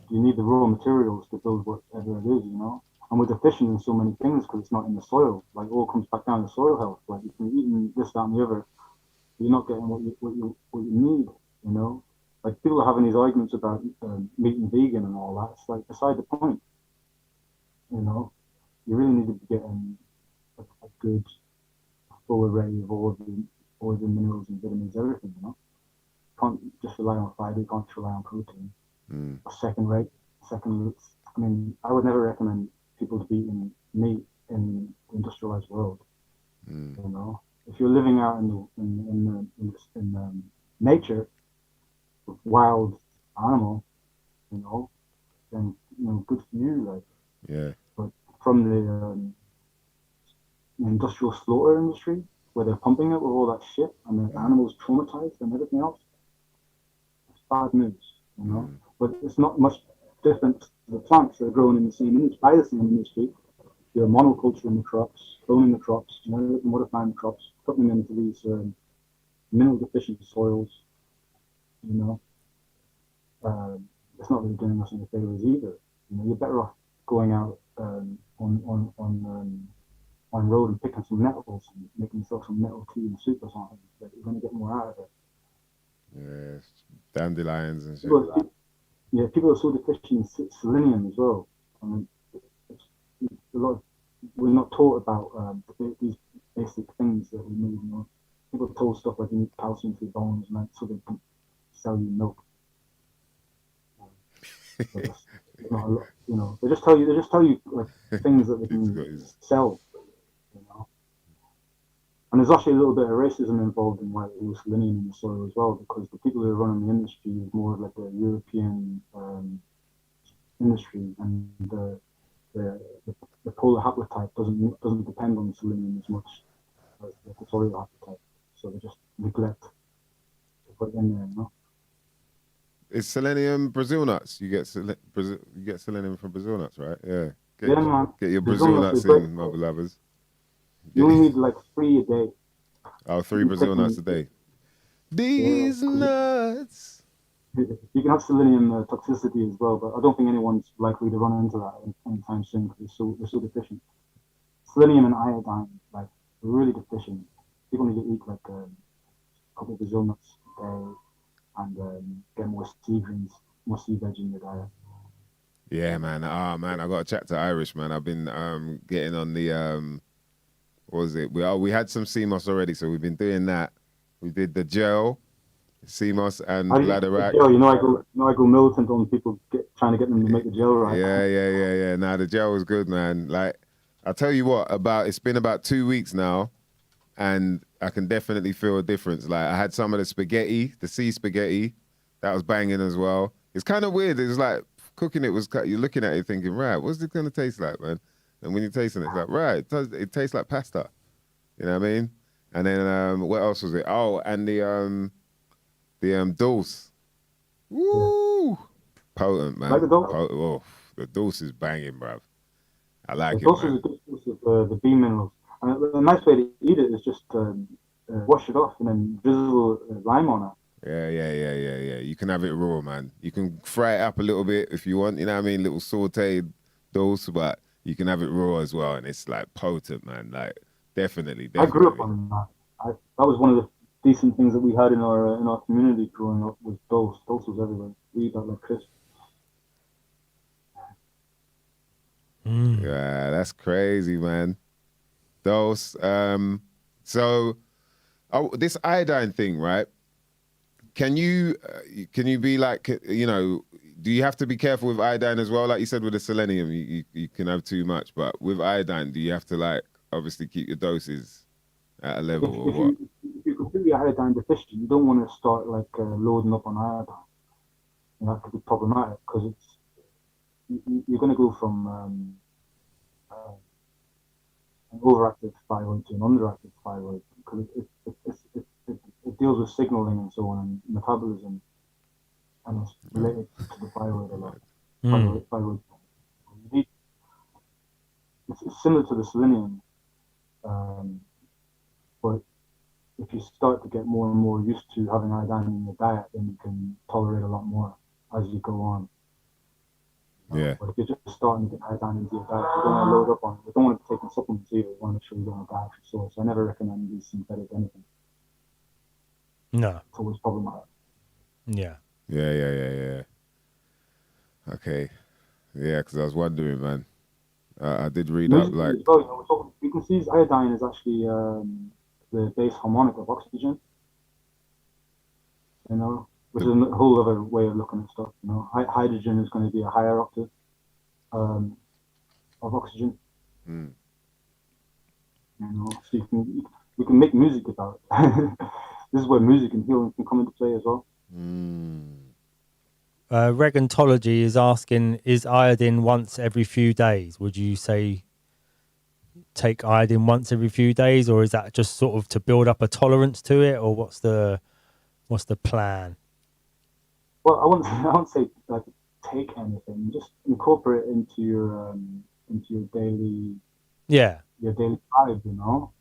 S4: you need the raw materials to build whatever it is, you know. And we're deficient in so many things because it's not in the soil. Like, it all comes back down to soil health. Like, you can eat this, that, and the other. You're not getting what you need, you know. Like, people are having these arguments about meat and vegan and all that. It's like beside the point. You know, you really need to be getting a good full array of all the minerals and vitamins, everything. You know, you can't just rely on fiber. You can't just rely on protein. Second rate. I mean, I would never recommend people to be eating meat in the industrialized world. You know, if you're living out in nature, wild animal, you know, then, you know, good for you. Like,
S2: yeah.
S4: But from the industrial slaughter industry, where they're pumping it with all that shit and the animals traumatized and everything else, it's bad news, you know. But it's not much different to the plants that are grown in the same industry, by the same industry. You're monoculturing the crops, cloning the crops, you know, modifying the crops, putting them into these mineral deficient soils, you know. It's not really doing us any favors either. You know, you're better off going out on road and picking some nettles and making yourself some nettle tea and soup or something. But you're going to get more out of it.
S2: Yes, dandelions and shit.
S4: People are so deficient in selenium as well. I mean, we're not taught about these basic things that we need. You know, people are told stuff like you need calcium for your bones, and so they can sell you milk. Not a lot, you know. They just tell you like things that they can sell. You know. And there's actually a little bit of racism involved in why it was selenium in the soil as well, because the people who are running the industry is more like a European industry, and the polar haplotype doesn't depend on selenium as much because it's already appetite. So they just neglect to put it in there, you know.
S2: Is selenium Brazil nuts? You get selenium from Brazil nuts, right? Yeah.
S4: Man.
S2: Get your Brazil nuts in, mother lovers.
S4: You only need like 3 a day.
S2: Oh, 3 Brazil nuts a day. These nuts.
S4: You can have selenium toxicity as well, but I don't think anyone's likely to run into that anytime soon because they're so deficient. Selenium and iodine, like, really deficient. People need to eat like a couple of Brazil nuts a day and get more sea greens, more sea veg in your diet.
S2: Yeah, man. Man, I got to chat to Irish, man. I've been getting on the what was it? We had some CMOS already, so we've been doing that. We did the gel, CMOS and Laderac.
S4: I go militant on people trying to get them to make the gel right.
S2: Yeah. Nah, the gel was good, man. Like, I'll tell you what, it's been about 2 weeks now, and I can definitely feel a difference. Like, I had some of the spaghetti, the sea spaghetti, that was banging as well. It's kind of weird. It was like cooking it you're looking at it thinking, right, what's it going to taste like, man? And when you're tasting it, it's like, right, it tastes like pasta. You know what I mean? And then what else was it? Oh, and the dulce. Woo! Potent, man.
S4: Like the dulce?
S2: Oh, the dulce is banging, bruv. I like it,
S4: dulce
S2: man.
S4: is a good source of the B minerals. And a nice way to eat it is just wash it off and then drizzle lime on it.
S2: Yeah. You can have it raw, man. You can fry it up a little bit if you want, you know what I mean? Little sauteed dulce, but you can have it raw as well, and it's like potent, man. Like definitely.
S4: I grew up on that. That was one of the decent things that we had in our community growing up was dulce. Dulce was everywhere. We eat that like crisp.
S2: Yeah, that's crazy, man. Dulce. So this iodine thing, right? Can you be like, you know, do you have to be careful with iodine as well? Like you said with the selenium, you can have too much, but with iodine, do you have to like obviously keep your doses at a level or what?
S4: If you're completely iodine deficient, you don't want to start like loading up on iodine. And that could be problematic because you're going to go from an overactive thyroid to an underactive thyroid because it deals with signaling and so on and metabolism, and it's related to the thyroid a lot. Thyroid. It's similar to the selenium, but if you start to get more and more used to having iodine in your diet, then you can tolerate a lot more as you go on.
S2: Yeah.
S4: But if you're just starting to get iodine into your diet, you don't want to load up on it. You don't want to take supplements either. You want to make sure you don't have dietary source. I never recommend these synthetic anything.
S3: No.
S4: It's always problematic.
S3: Yeah.
S2: Okay. Yeah, because I was wondering, man. I did read up like.
S4: Well, we're talking frequencies. Iodine is actually the base harmonic of oxygen. You know, which is a whole other way of looking at stuff. You know, hydrogen is going to be a higher octave of oxygen. You know, so we can make music about it. This is where music and healing can come into play as well.
S3: Regantology is asking, is iodine once every few days? Would you say take iodine once every few days, or is that just sort of to build up a tolerance to it, or what's the plan?
S4: Well, I wouldn't say like take anything. Just incorporate it into your daily your daily vibe. You know,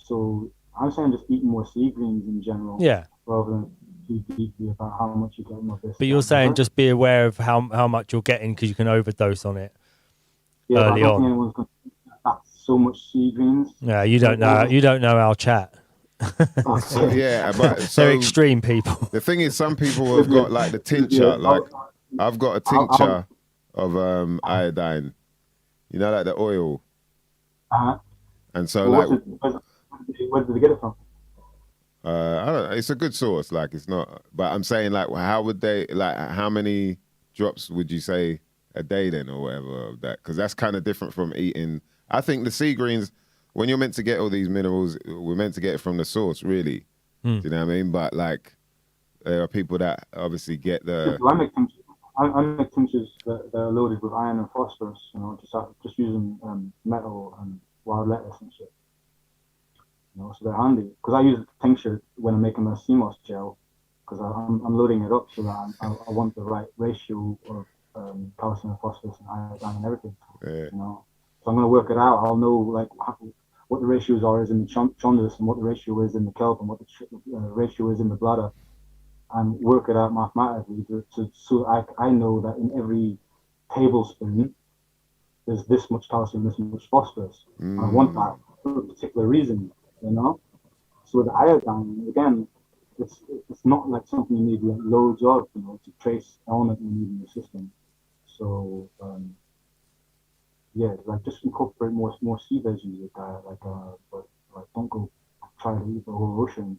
S4: so I'm saying just eat more sea greens in general.
S3: Yeah.
S4: Rather than too deeply about how much you're getting of this.
S3: But you're saying just be aware of how much you're getting because you can overdose on it early on.
S4: Think anyone's going to that's so much sea greens.
S3: Yeah, you don't know. You don't know our chat.
S2: Yeah, but
S3: they're extreme people.
S2: The thing is, some people have got like the tincture. Like I've got a tincture of iodine. You know, like the oil. And so,
S4: where did they get it from?
S2: I don't know. It's a good source. Like it's not, but I'm saying like, how would they like? How many drops would you say a day then, or whatever of that? Because that's kind of different from eating. I think the sea greens, when you're meant to get all these minerals, we're meant to get it from the source, really. Do you know what I mean? But like, there are people that obviously get the.
S4: I make tinctures that are loaded with iron and phosphorus. You know, just using metal and wild lettuce and shit. know, so they're handy. Because I use tincture when I'm making my CMOS gel, because I'm loading it up so that I want the right ratio of calcium, phosphorus, and iodine and everything.
S2: Yeah.
S4: You know, so I'm going to work it out. I'll know like what the ratios are is in the chondrus and what the ratio is in the kelp and what the ratio is in the bladder, and work it out mathematically so I know that in every tablespoon there's this much calcium, this much phosphorus. I want that for a particular reason, you know. So with the iodine, again, it's not like something you need like loads of, you know, to trace element you need in your system. So yeah, like just incorporate more sea veggies with that, but like don't go try to eat the whole ocean.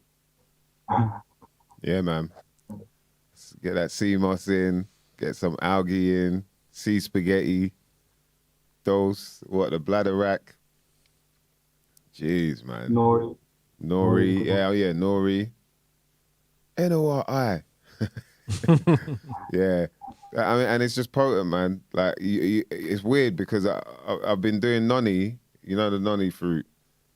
S2: Yeah, man. Get that sea moss in, get some algae in, sea spaghetti, the bladder rack. Jeez, man. Nori. Yeah, nori. Nori. Yeah. I mean, and it's just potent, man. Like, it's weird because I've been doing noni, you know, the noni fruit.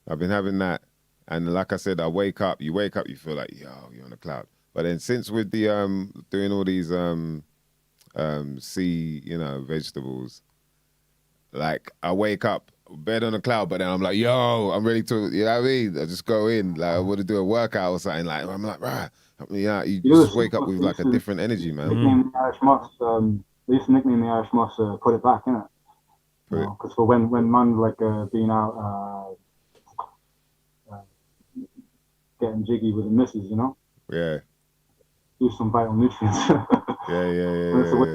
S2: I've been having that. And like I said, you wake up, you feel like, yo, you're on a cloud. But then since with the, doing all these sea, you know, vegetables, like I wake up, bed on a cloud, but then I'm like, yo, I'm ready to, you know what I mean? I just go in, like I want to do a workout or something. Like I'm like, right. Yeah, you just wake up with like a different energy, man.
S4: Nickname the Irish moss. They used to nickname the Irish moss. Put it back, innit? Because for when man like being out getting jiggy with the missus, you know.
S2: Yeah.
S4: Do some vital nutrients.
S2: Yeah.
S4: So put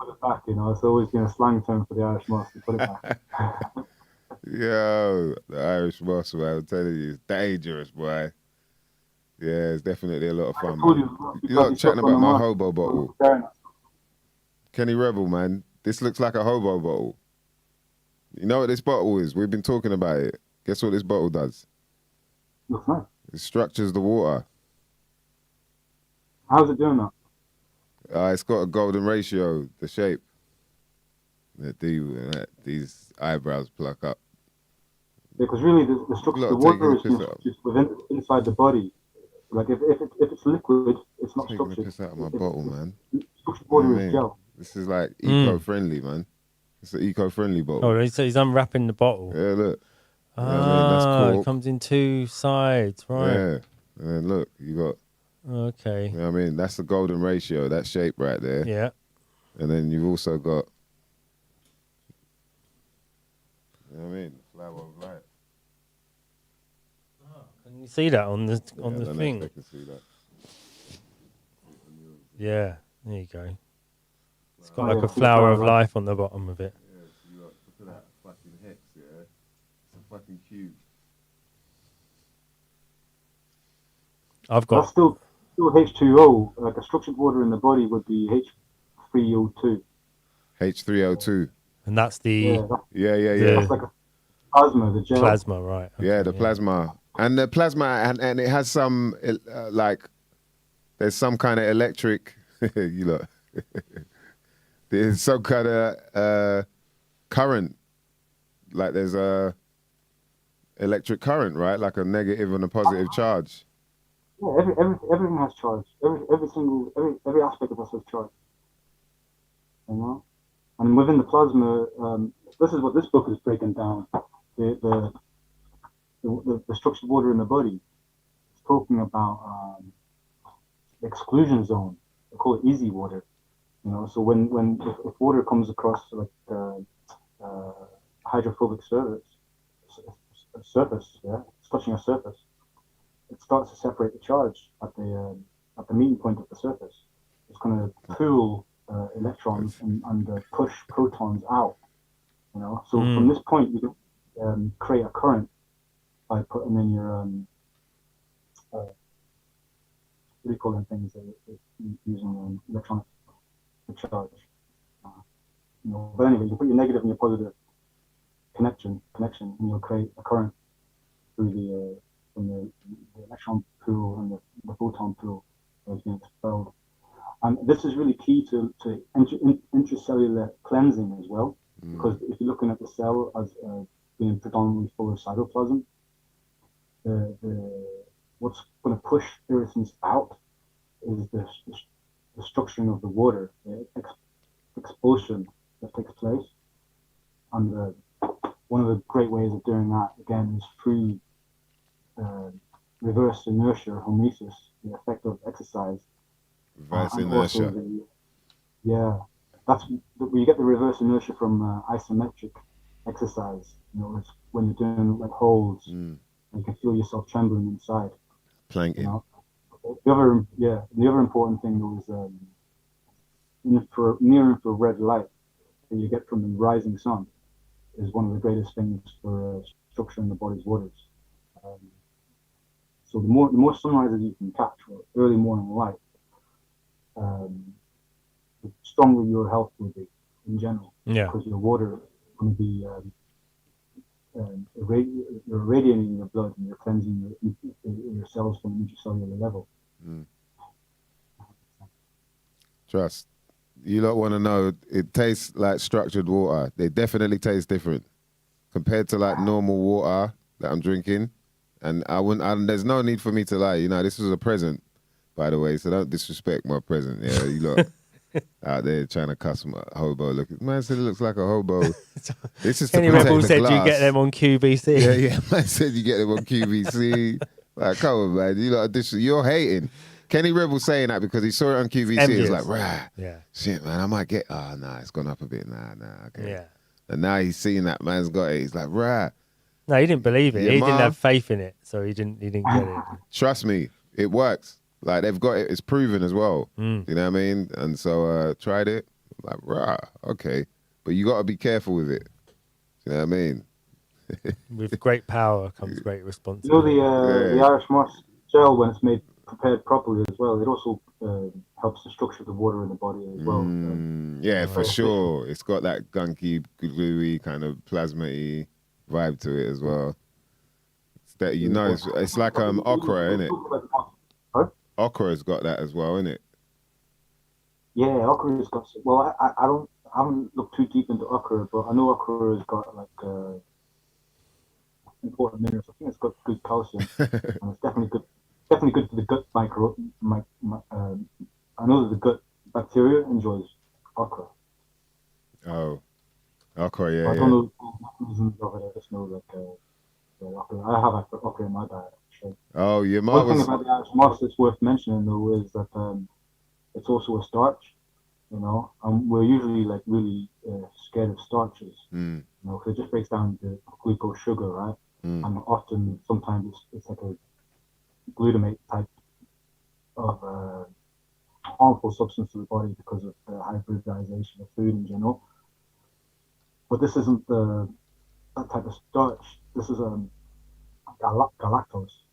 S4: it back, you know. It's always been a slang term for the Irish moss. To put it back.
S2: Yo, the Irish moss, man. I'm telling you, it's dangerous, boy. Yeah, it's definitely a lot of fun, man. You're not chatting about my hobo bottle. Kenny Rebel, man. This looks like a hobo bottle. You know what this bottle is? We've been talking about it. Guess what this bottle does?
S4: Looks nice.
S2: It structures the water.
S4: How's it doing that?
S2: It's got a golden ratio, the shape. These eyebrows pluck up.
S4: Because really, the structure, the water is just within inside the body. Like if it's liquid, it's not structured.
S2: Taking the piss out of my bottle, man.
S4: Structured water is gel.
S2: This is like eco-friendly, man. It's an eco-friendly bottle.
S3: Oh, he's unwrapping the bottle.
S2: Yeah, look.
S3: Ah,
S2: you know what I mean? That's cool.
S3: It comes in two sides, right?
S2: Yeah. And then look, you got.
S3: Okay.
S2: You know what I mean? That's the golden ratio, that shape right there.
S3: Yeah.
S2: And then you've also got. You know what I mean? The flower of life.
S3: Can you see that on the
S2: I don't know
S3: thing?
S2: if they can see that.
S3: Yeah, there you go. It's got like a flower of life on the bottom of it.
S2: Yeah, so you got, look at that fucking hex, yeah? It's a fucking cube.
S3: I've got...
S4: That's still H2O. Like a structured water in the body would be H3O2.
S2: H3O2.
S3: And that's the...
S2: Yeah.
S4: That's like a plasma, the gel.
S3: Plasma, right. Okay,
S2: yeah, the plasma. And the plasma, and it has some, like, there's some kind of electric, you look, there's some kind of current, like there's a electric current, right? Like a negative and a positive charge.
S4: Yeah, everything has charge. Every aspect of us has charge. You know? And within the plasma, this is what this book is breaking down. The structured water in the body. It's talking about the exclusion zone. They call it easy water. You know, so if water comes across like hydrophobic surface, yeah, it's touching a surface, it starts to separate the charge at the meeting point of the surface. It's going to pull electrons and push protons out. You know, so from this point you can create a current by putting in your what do you call them things that using electronic charge. You know, but anyway, you put your negative and your positive connection, and you'll create a current through from the electron pool and the photon pool that's being expelled. And this is really key to intracellular cleansing as well, because if you're looking at the cell as being predominantly full of cytoplasm, what's going to push irritants out is the structuring of the water, the expulsion that takes place. And one of the great ways of doing that, again, is through reverse inertia, hormesis, the effect of exercise.
S2: Reverse inertia.
S4: That's where you get the reverse inertia from isometric exercise. You know, it's when you're doing like holds, and you can feel yourself trembling inside.
S2: Planking.
S4: You know? The other important thing was near infrared light that you get from the rising sun is one of the greatest things for structuring the body's waters. So the more sunrises you can catch, or early morning light, the stronger your health will be in general.
S3: Yeah.
S4: Because your water will be you're irradiating your blood and you're cleansing your cells from an intracellular level.
S2: Trust. You don't want to know, it tastes like structured water. They definitely taste different compared to like normal water that I'm drinking. And there's no need for me to lie. You know, this was a present, by the way, so don't disrespect my present. Yeah, you look out there trying to cuss my hobo. Look, man said it looks like a hobo. This is to
S3: Kenny
S2: protect
S3: Rebel
S2: the
S3: said
S2: glass.
S3: you get them on QVC.
S2: Yeah, man said you get them on QVC. Like, come on, man. You're hating. Kenny Rebel saying that because he saw it on QVC.
S3: Envious.
S2: He was like, rah,
S3: Yeah.
S2: shit, man, I might get, nah, it's gone up a bit. Nah, okay.
S3: Yeah.
S2: And now he's seeing that man's got it. He's like, rah.
S3: No, he didn't believe it.
S2: Your
S3: He
S2: mom-
S3: didn't have faith in it, so he didn't get it.
S2: Trust me, it works. Like, they've got it. It's proven as well. You know what I mean? And so tried it. Like, rah, okay. But you got to be careful with it. You know what I mean?
S3: With great power comes great responsibility.
S4: You know the Irish moss gel, when it's made prepared properly as well, it also helps to structure the water in the body as well.
S2: Yeah, for sure. It's got that gunky, gluey, kind of plasma-y vibe to it as well. It's that, you know, it's like okra, isn't it?
S4: Huh?
S2: Okra's got that as well, isn't it?
S4: Yeah, okra has got. Well, I haven't looked too deep into okra, but I know okra has got like important minerals. I think it's got good calcium, and it's definitely good. Definitely good for the gut micro. I know that the gut bacteria enjoys okra.
S2: Oh, okra, yeah.
S4: I don't know the reasons of it. I just know that okra. I have okra in my diet. Actually.
S2: Oh, your
S4: One
S2: mom
S4: thing
S2: was...
S4: about the Irish moss that's worth mentioning though is that it's also a starch. You know, we're usually like really scared of starches. You know, because it just breaks down the glucose sugar, right? And often, sometimes it's like a glutamate type of harmful substance to the body because of the hybridization of food in general. But this isn't that type of starch. This is galactose.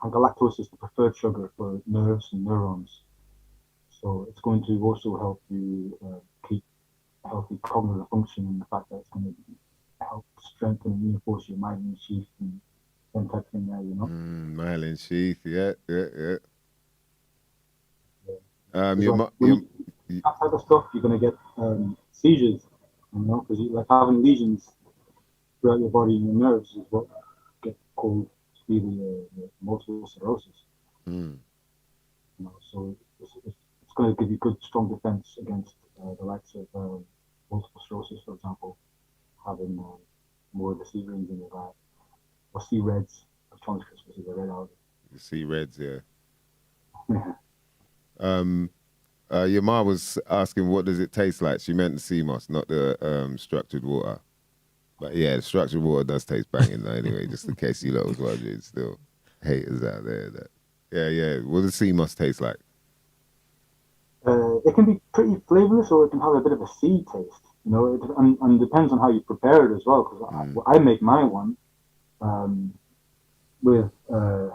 S4: And galactose is the preferred sugar for nerves and neurons. So it's going to also help you keep healthy cognitive function, and the fact that it's going to help strengthen and reinforce your myelin sheath and them type of thing there, you know?
S2: Myelin sheath, yeah.
S4: That
S2: your
S4: type of stuff, you're going to get seizures, you know, because like having lesions throughout your body and your nerves is what get called to be the multiple sclerosis. You know, so it's going to give you good, strong defense against the likes of multiple sclerosis, for example, having more of the C rings in your diet, or C reds, which is a red algae.
S2: The sea reds, yeah. Your mom was asking, what does it taste like? She meant the sea moss, not the structured water. But yeah, the structured water does taste banging though, anyway, just in case you lot was wondering, still haters out there. Yeah. What does sea moss taste like?
S4: It can be pretty flavorless, or it can have a bit of a sea taste. You know, and depends on how you prepare it as well. Because I make my one with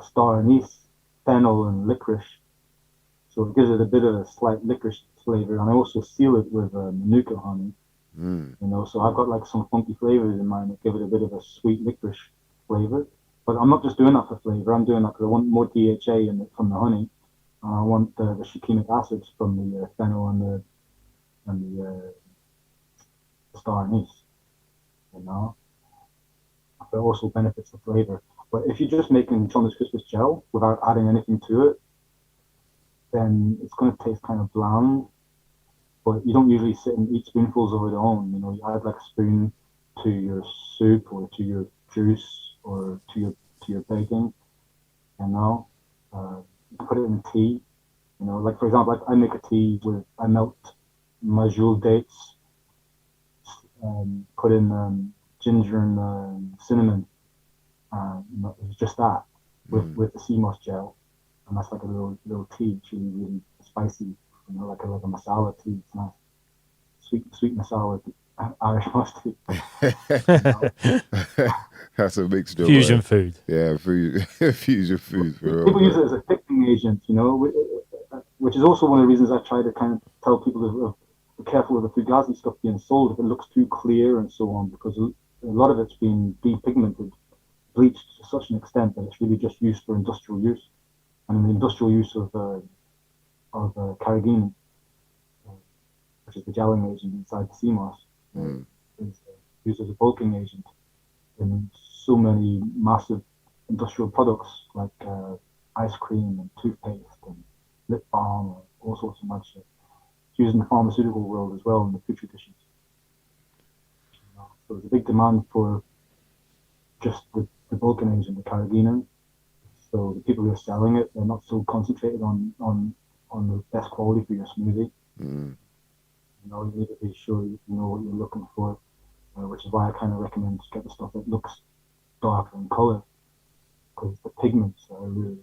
S4: star anise, fennel, and licorice. So it gives it a bit of a slight licorice flavor, and I also seal it with manuka honey. You know, so I've got like some funky flavors in mine that give it a bit of a sweet licorice flavor. But I'm not just doing that for flavor. I'm doing that because I want more DHA from the honey, and I want the shikimic acids from the fennel and the star anise. You know, but it also benefits the flavor. But if you're just making Chinese Christmas gel without adding anything to it, then it's going to taste kind of bland. But you don't usually sit and eat spoonfuls of it on. You know, you add like a spoon to your soup or to your juice or to your baking. You know, you can put it in tea. You know, like for example, like I make a tea with I melt majul dates, put in ginger and cinnamon. It's just that with the sea moss gel, and that's like a little tea. It's really spicy, you know, like a masala tea. It's nice, sweet masala Irish moss tea.
S2: That's a mixture.
S3: Fusion food.
S2: Yeah, fusion food.
S4: People use it as a thickening agent, you know, which is also one of the reasons I try to kind of tell people to be careful with the fugazi stuff being sold if it looks too clear and so on, because a lot of it's been depigmented, bleached to such an extent that it's really just used for industrial use. And the industrial use of carrageenan, which is the gelling agent inside the sea moss, is used as a bulking agent in so many massive industrial products like ice cream and toothpaste and lip balm and all sorts of mad shit. It's used in the pharmaceutical world as well in the petri dishes. So there's a big demand for just the bulking agent, the carrageenan. So the people who are selling it, they're not so concentrated on the best quality for your smoothie. You know, you need to be sure you know what you're looking for, which is why I kind of recommend to get the stuff that looks darker in color, because the pigments are really.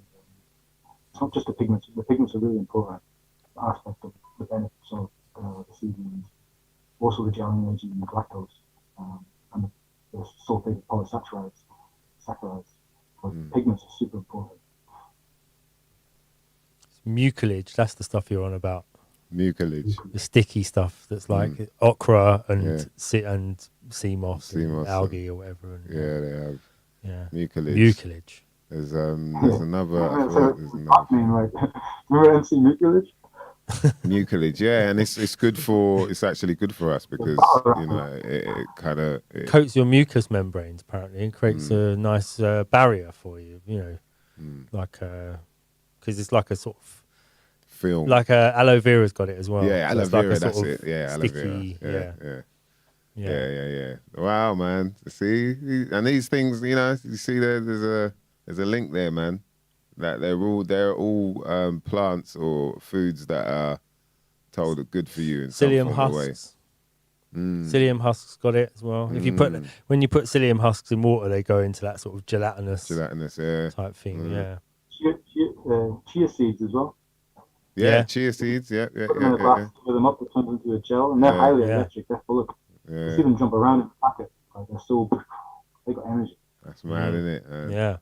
S4: It's not just the pigments. The pigments are really important aspect of the benefits of the CBDs. Also the gelling agent and the lactose, and the sulfated polysaccharides. But pigments are super important.
S3: Mucilage, that's the stuff you're on about.
S2: Mucilage.
S3: The sticky stuff that's like okra and sea moss and algae or whatever. And,
S2: they have.
S3: Yeah.
S2: Mucilage. There's another.
S4: Remember MC Mucilage?
S2: Mucilage, yeah, and it's good for. It's actually good for us because you know it kind of
S3: coats your mucous membranes apparently and creates a nice barrier for you. You know, like because it's like a sort of
S2: film.
S3: Like aloe vera's got it as well.
S2: Yeah,
S3: so
S2: aloe vera.
S3: like
S2: That's it. Yeah,
S3: sticky,
S2: aloe vera. Yeah. Wow, man. See, and these things, you know, you see there's a link there, man. That they're all plants or foods that are told are good for you in
S3: psyllium
S2: some form of way.
S3: husks. Psyllium husks got it as well. If you when you put psyllium husks in water, they go into that sort of gelatinous type thing.
S4: Chia seeds as well.
S2: Yeah, chia seeds. Yeah.
S4: Put them in a glass, fill them up, it turns into a gel, and they're highly electric. They're full of. You see them jump around in the packet. Like they got energy.
S2: That's mad, isn't it?
S3: Yeah.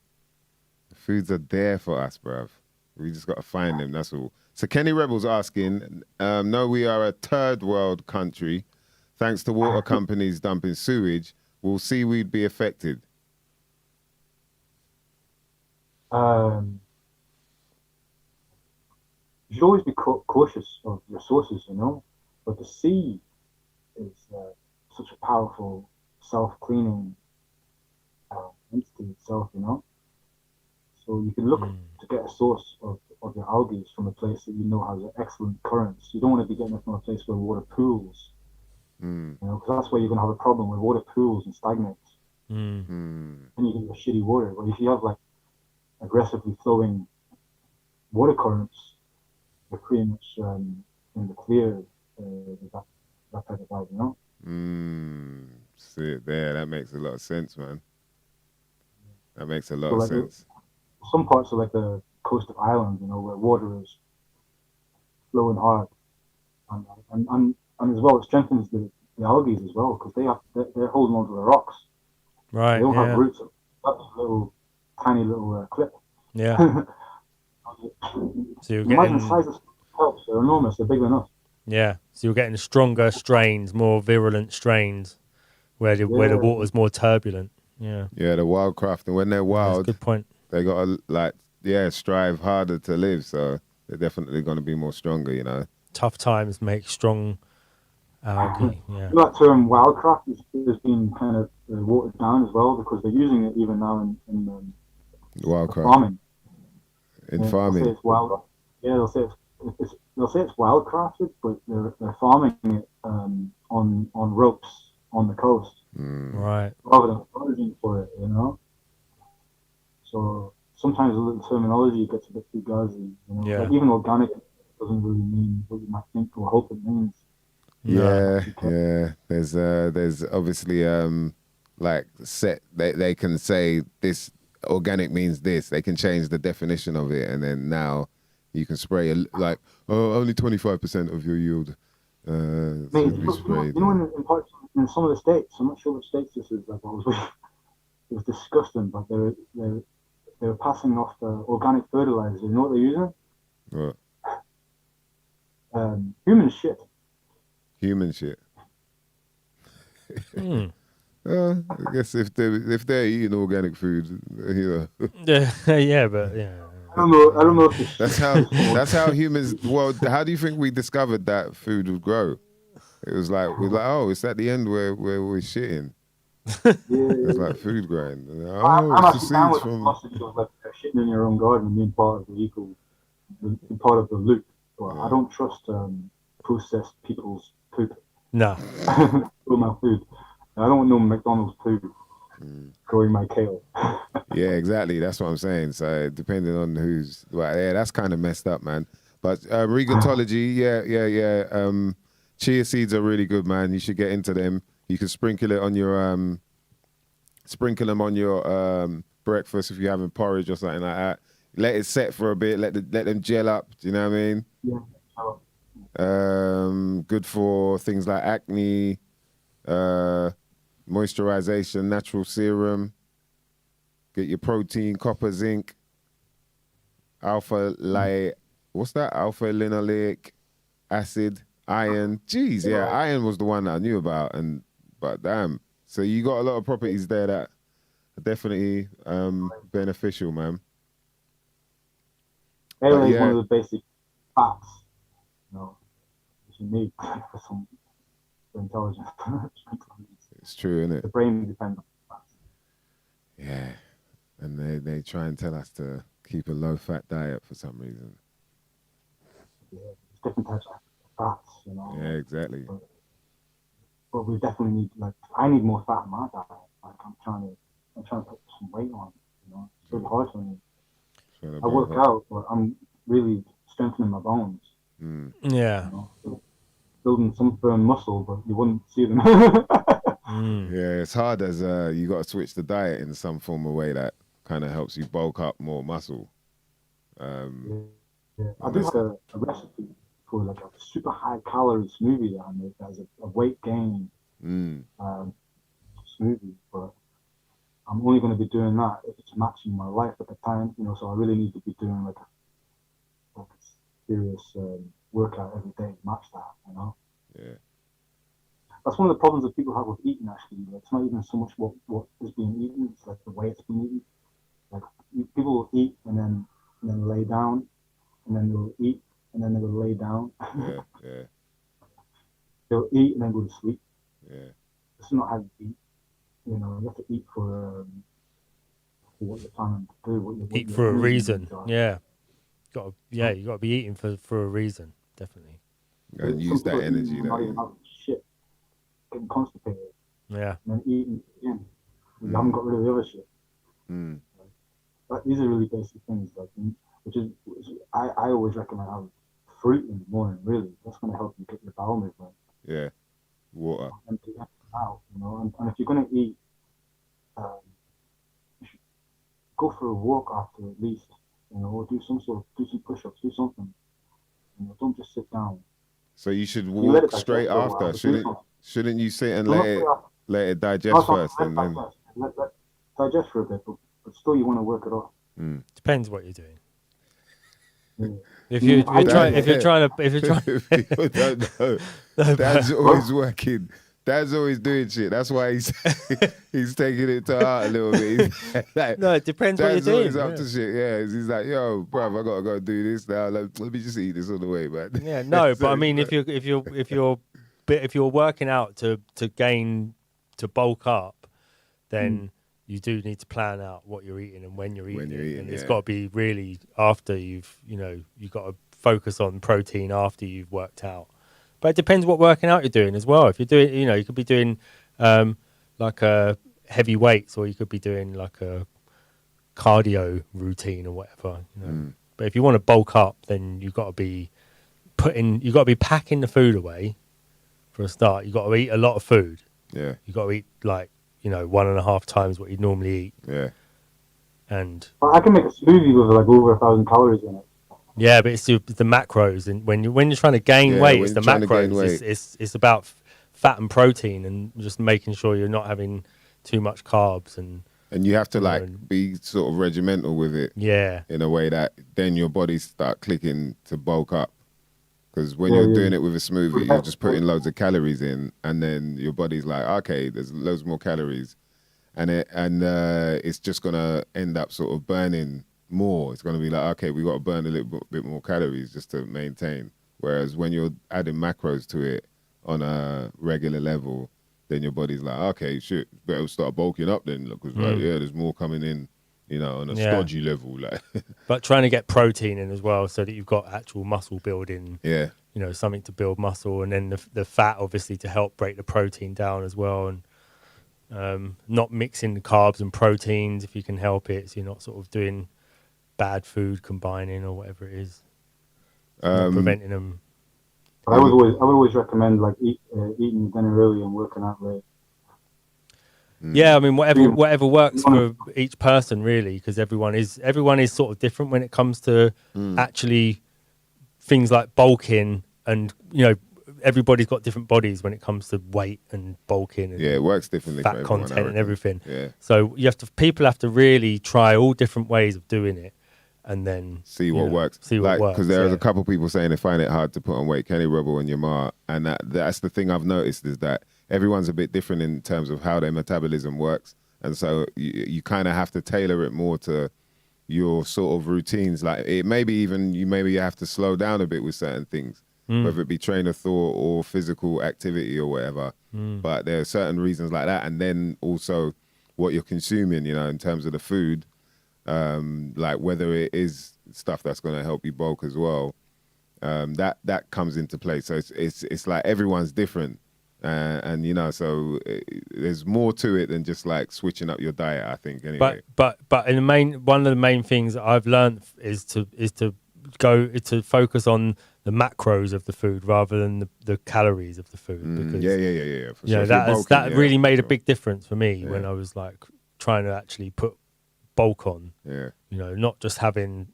S2: Foods are there for us, bruv. We just got to find them, that's all. So Kenny Rebel's asking, no, we are a third world country. Thanks to water companies dumping sewage, will seaweed be affected?
S4: You should always be cautious of your sources, you know. But the sea is such a powerful self-cleaning entity itself, you know. So you can look to get a source of your algae from a place that you know has an excellent currents. You don't want to be getting it from a place where water pools, you know, because that's where you're going to have a problem where water pools and stagnates. And you get shitty water. But if you have like aggressively flowing water currents, you're pretty much in the clear with that type of vibe, you know?
S2: See it there. That makes a lot of sense, man. That makes a lot of sense.
S4: Some parts of like the coast of Ireland, you know, where water is flowing hard, and as well, it strengthens the algae as well because they're holding onto the rocks.
S3: Right.
S4: They don't have roots. That's a little tiny little clip.
S3: Yeah. So you're
S4: imagine the size of kelps. They're enormous. They're big enough.
S3: Yeah. So you're getting stronger strains, more virulent strains, where the water's more turbulent. Yeah.
S2: Yeah, the wildcraft, and when they're wild,
S3: that's a good point.
S2: They gotta strive harder to live, so they're definitely gonna be more stronger, you know.
S3: Tough times make strong algae. Yeah.
S4: That term wildcraft has been kind of watered down as well because they're using it even now in farming.
S2: In
S4: They'll
S2: farming.
S4: say it's wild. Yeah, they'll say it's wildcrafted, but they're farming it on ropes on the coast,
S3: Right?
S4: rather than foraging for it. So sometimes the little terminology gets a bit too gazy.
S3: Yeah.
S4: Like even organic doesn't really mean what you might think or hope it means.
S2: Yeah. There's obviously like set. They can say this organic means this. They can change the definition of it, and then now you can spray like only 25% of your yield should be sprayed.
S4: In some of the states, I'm not sure which states this is. Like, it was disgusting, but they were passing off the organic fertilizer. You know what they're using?
S2: What?
S4: Human shit.
S2: Human shit. I guess if they're eating organic food,
S3: Yeah, but yeah.
S4: I don't know if
S2: that's how humans. Well, how do you think we discovered that food would grow? It was like oh, it's at the end where we're shitting. It's like food growing.
S4: I'm actually down with the philosophy of like shitting in your own garden and being part of being part of the loop. But I don't trust processed people's poop.
S3: No.
S4: For my food. I don't want no McDonald's poop growing my kale.
S2: Yeah, exactly. That's what I'm saying. So depending on who's, that's kind of messed up, man. But regotology, yeah. Chia seeds are really good, man. You should get into them. You can sprinkle them on your breakfast if you're having porridge or something like that. Let it set for a bit. Let them gel up. Do you know what I mean?
S4: Yeah.
S2: Good for things like acne, moisturization, natural serum. Get your protein, copper, zinc, alpha linoleic acid, iron. Jeez, yeah, iron was the one that I knew about, but damn. So you got a lot of properties there that are definitely beneficial, man.
S4: Anyway, one of the basic facts, that you need for intelligence.
S2: It's true, isn't it?
S4: The brain depends on facts.
S2: Yeah, and they try and tell us to keep a low-fat diet for some reason.
S4: Yeah, there's different types of fats,
S2: Yeah, exactly.
S4: But we definitely need, I need more fat in my diet. Like I'm trying to put some weight on. It's really hard for me. I work out, but I'm really strengthening my bones.
S3: Yeah.
S4: Building some firm muscle, but you wouldn't see them.
S2: Yeah, it's hard as you got to switch the diet in some form of way that kind of helps you bulk up more muscle.
S4: I did a recipe for like a super high calorie smoothie that I made as a weight gain smoothie, but I'm only going to be doing that if it's matching my life at the time, so I really need to be doing like a serious workout every day to match that,
S2: Yeah.
S4: That's one of the problems that people have with eating, actually. It's not even so much what is being eaten, it's like the way it's being eaten. Like people will eat and then lay down, and then they'll eat and then they will lay down.
S2: Yeah.
S4: They'll eat and then go to sleep.
S2: Yeah.
S4: This is not how you eat. You have to eat for what you're planning to do.
S3: Eat for a reason. Yeah. You got to be eating for a reason, definitely.
S2: And use that energy.
S4: Shit, getting constipated.
S3: Yeah.
S4: And then eating again. You haven't got rid of the other shit. But these are really basic things, which I always recommend having fruit in the morning. Really, that's going to help you get your bowel movement.
S2: Yeah. Water.
S4: Empty out, and if you're going to eat, you should go for a walk after at least, or do some push-ups, do something. Don't just sit down.
S2: So you should walk straight after. Shouldn't you sit and let it digest first and then
S4: let digest for a bit, but still you want to work it off.
S3: Depends what you're doing.
S4: Yeah.
S3: If you're trying,
S2: people don't know. Dad's always working. Dad's always doing shit. That's why he's taking it to heart a little bit.
S3: No, it depends what you're doing.
S2: Dad's always up to shit. Yeah, he's like, yo, bruv, I gotta go do this now. Let me just eat this on the way, man.
S3: Yeah, no, but I mean, if you're working out to bulk up, then you do need to plan out what you're eating and when you're eating it. And it's
S2: yeah.
S3: got to be really after you've got to focus on protein after you've worked out. But it depends what working out you're doing as well. If you're doing, you could be doing like a heavy weights, or you could be doing like a cardio routine or whatever. But if you want to bulk up, then you've got to be packing the food away for a start. You've got to eat a lot of food.
S2: Yeah.
S3: You've got to eat like 1.5 times what you'd normally eat.
S2: Yeah.
S3: And
S4: I can make a smoothie with like over 1,000 calories in it.
S3: Yeah, but it's the macros, and when you're trying to gain weight, it's the macros. It's about fat and protein, and just making sure you're not having too much carbs, and
S2: you have to be sort of regimental with it.
S3: Yeah,
S2: in a way that then your body start clicking to bulk up. Because when you're doing it with a smoothie, you're just putting loads of calories in, and then your body's like, okay, there's loads more calories, and it's just gonna end up sort of burning more. It's gonna be like, okay, we got to burn a little bit more calories just to maintain. Whereas when you're adding macros to it on a regular level, then your body's like, okay, shit, better start bulking up then, because there's more coming in, on a stodgy level, like.
S3: But trying to get protein in as well, so that you've got actual muscle building.
S2: Yeah.
S3: Something to build muscle, and then the fat obviously to help break the protein down as well, and not mixing the carbs and proteins if you can help it, so you're not sort of doing bad food combining or whatever it is, not preventing them.
S4: I would always recommend like eating dinner early and working out late.
S3: Yeah, I mean whatever works for each person really, because everyone is sort of different when it comes to actually things like bulking, and everybody's got different bodies when it comes to weight and bulking and
S2: it works differently,
S3: fat content and everything.
S2: Yeah.
S3: So people have to really try all different ways of doing it, and then
S2: see what works.
S3: See what works.
S2: Because there's a couple of people saying they find it hard to put on weight. Kenny Rubble and Yamar, and that's the thing I've noticed, is that everyone's a bit different in terms of how their metabolism works, and so you kind of have to tailor it more to your sort of routines. Like it maybe even you have to slow down a bit with certain things, whether it be train of thought or physical activity or whatever. But there are certain reasons like that, and then also what you're consuming, in terms of the food, like whether it is stuff that's going to help you bulk as well. That comes into play. So it's like everyone's different. And so there's more to it than just like switching up your diet, I think. Anyway,
S3: but in one of the main things that I've learned is to focus on the macros of the food rather than the calories of the food. Because
S2: for sure.
S3: That really made a big difference for me when I was like trying to actually put bulk on.
S2: Yeah,
S3: not just having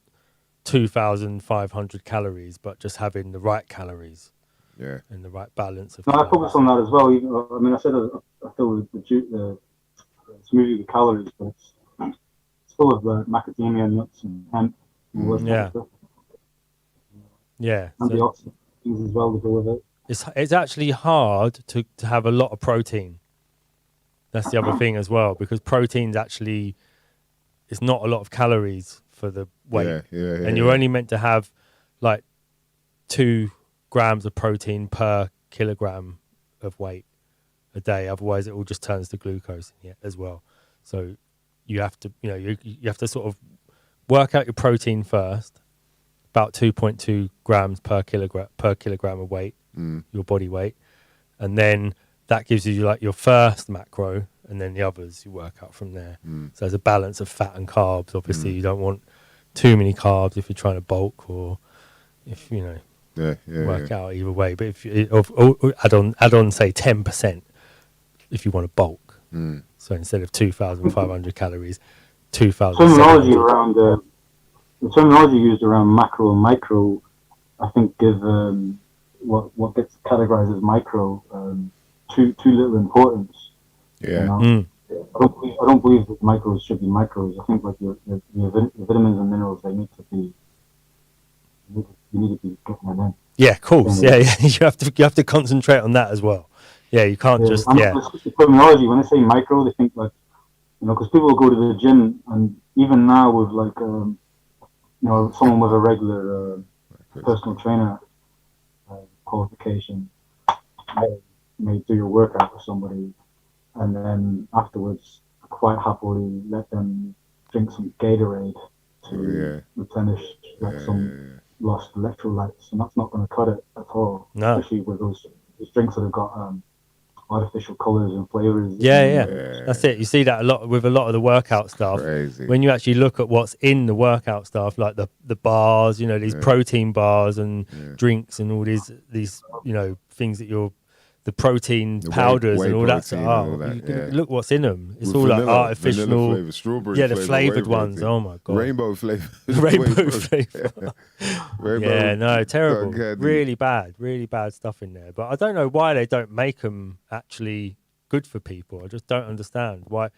S3: 2,500 calories, but just having the right calories.
S2: Yeah,
S3: and the right balance of.
S4: No, I focus on that as well. I mean, I said I fill the smoothie with calories, but it's full of macadamia nuts and hemp. And all that kind of stuff.
S3: Yeah.
S4: Antioxidant things as well to go with it.
S3: It's actually hard to have a lot of protein. That's the other thing as well, because protein's actually, it's not a lot of calories for the weight. And you're only meant to have like 2 grams of protein per kilogram of weight a day, otherwise it all just turns to glucose as well. So you have to you have to sort of work out your protein first, about 2.2 grams per kilogram of weight, your body weight, and then that gives you like your first macro, and then the others you work out from there. So there's a balance of fat and carbs. Obviously you don't want too many carbs if you're trying to bulk, or if work out either way. But if you add on say 10% if you want to bulk. So instead of 2,500 calories, 2,700.
S4: The terminology used around macro and micro, I think, give what gets categorized as micro too little importance.
S2: Yeah.
S4: I don't believe that micros should be micros. I think like your vitamins and minerals, they need to be. You need to be getting them in.
S3: Yeah, of course. Yeah. You have to concentrate on that as well. Yeah, you can't just.
S4: The terminology, when they say micro, they think like, because people go to the gym, and even now with like, someone with a regular personal trainer qualification may do your workout with somebody, and then afterwards, a quite happily let them drink some Gatorade to replenish some lost electrolytes, and that's not going to cut it at all.
S3: No.
S4: Especially with those drinks that have got artificial colors and flavors.
S3: That's it. You see that a lot with a lot of the workout stuff.
S2: Crazy.
S3: When you actually look at what's in the workout stuff, like the bars, you know, these protein bars and drinks and all these you know, things that the protein powders
S2: whey
S3: and all that
S2: protein
S3: stuff. Look what's in them. It's
S2: With
S3: all
S2: vanilla,
S3: like artificial,
S2: vanilla flavor, strawberry
S3: the
S2: flavor,
S3: flavored
S2: whey
S3: ones.
S2: protein.
S3: Oh my god,
S2: rainbow flavor,
S3: rainbow flavor.
S2: Rainbow,
S3: no, terrible.
S2: candy.
S3: Really bad stuff in there. But I don't know why they don't make them actually good for people. I just don't understand why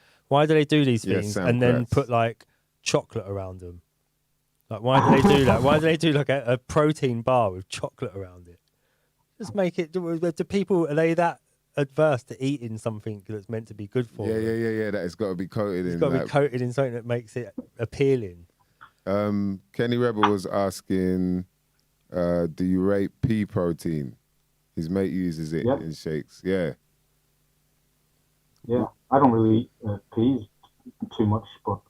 S3: do they do these things and then put like chocolate around them? Like, why do they do that? Why do they do like a protein bar with chocolate around it? Just make it. Do people, are they that adverse to eating something that's meant to be good for them?
S2: Yeah. That it's got to be coated in.
S3: It's got to be coated in something that makes it appealing.
S2: Kenny Rebel was asking, do you rate pea protein? His mate uses it in shakes. Yeah,
S4: I don't really eat peas too much, but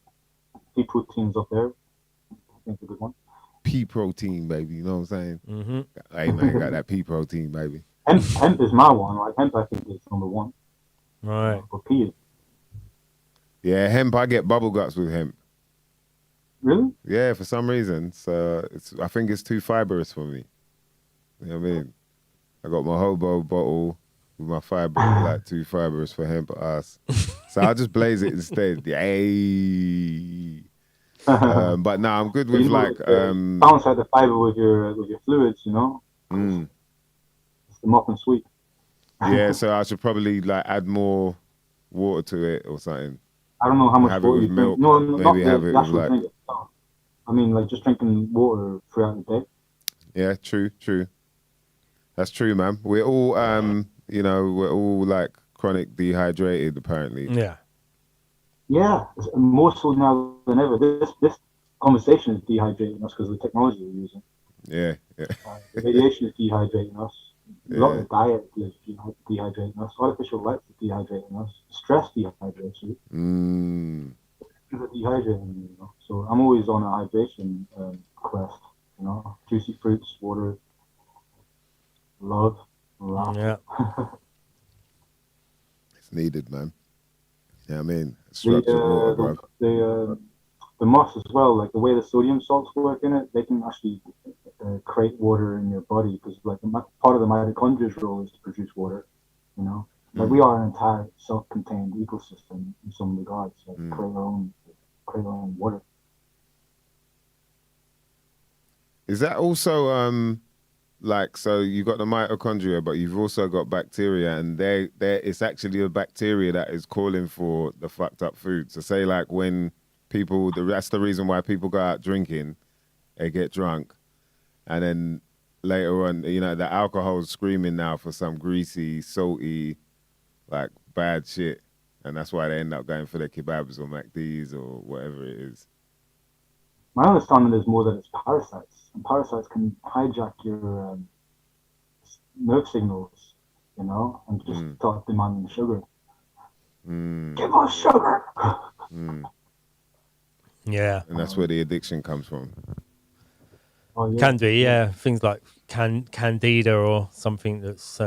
S4: pea protein's up there. I think it's a good one.
S2: Pea protein, baby. You know what I'm saying?
S3: Mm-hmm.
S2: Hey, man, got that pea protein, baby.
S4: Hemp is my one. Like, hemp, I think, is number one.
S3: Right.
S4: But pea.
S2: Yeah, hemp. I get bubble guts with hemp.
S4: Really?
S2: Yeah, for some reason. So I think it's too fibrous for me. You know what I mean? I got my hobo bottle with my fiber, like too fibrous for hemp ass. So I'll just blaze it instead. Yay. But no, I'm good with like
S4: balance out the fiber with your fluids, you know. It's the muffin sweet.
S2: Yeah, so I should probably like add more water to it or something.
S4: I don't know how much
S2: have it
S4: water
S2: with
S4: you
S2: milk.
S4: drink. No,
S2: Maybe
S4: not
S2: have
S4: the
S2: it with
S4: actual
S2: like.
S4: drink itself. I mean, like just drinking water throughout the day.
S2: Yeah, true. That's true, man. We're all you know, we're all like chronic dehydrated apparently.
S3: Yeah.
S4: Yeah, more so now than ever. This conversation is dehydrating us because of the technology we're using.
S2: Yeah.
S4: The radiation is dehydrating us. A lot of the diet is dehydrating us. Artificial lights is dehydrating us. Stress dehydrates you. Things are dehydrating you, you know. So I'm always on a hydration quest. You know, juicy fruits, water, love, laugh.
S3: Yeah.
S2: It's needed, man. Yeah, I mean, structured water, bro.
S4: The moss as well, like the way the sodium salts work in it, they can actually create water in your body because like part of the mitochondria's role is to produce water, you know. Like we are an entire self-contained ecosystem in some regards, like create our own water.
S2: Is that also like, so you've got the mitochondria, but you've also got bacteria, and it's actually a bacteria that is calling for the fucked up food. So say like when people, that's the reason why people go out drinking, they get drunk, and then later on, you know, the alcohol's screaming now for some greasy, salty, like bad shit, and that's why they end up going for their kebabs or McD's or whatever it is.
S4: My understanding is more that it's parasites, and parasites can hijack your nerve signals, you know, and just start demanding sugar. Give us sugar.
S3: Yeah.
S2: And that's where the addiction comes from.
S4: Oh, yeah.
S3: Can be, yeah. Things like candida or something that's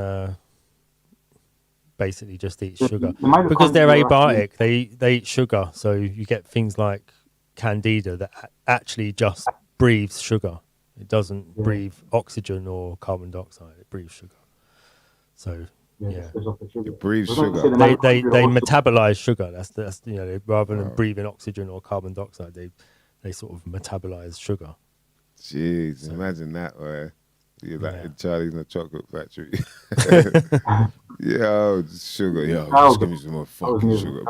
S3: basically just eats sugar. Because they're abiotic, they eat sugar, so you get things like candida that actually just breathes sugar. It doesn't breathe oxygen or carbon dioxide. It breathes sugar. So
S2: it breathes sugar.
S3: They metabolize sugar. That's you know, rather than breathing oxygen or carbon dioxide, they sort of metabolize sugar.
S2: Jeez, so, imagine that, or you're like Charlie's in the chocolate factory. Yo, sugar. Yo, just give me some more fucking sugar.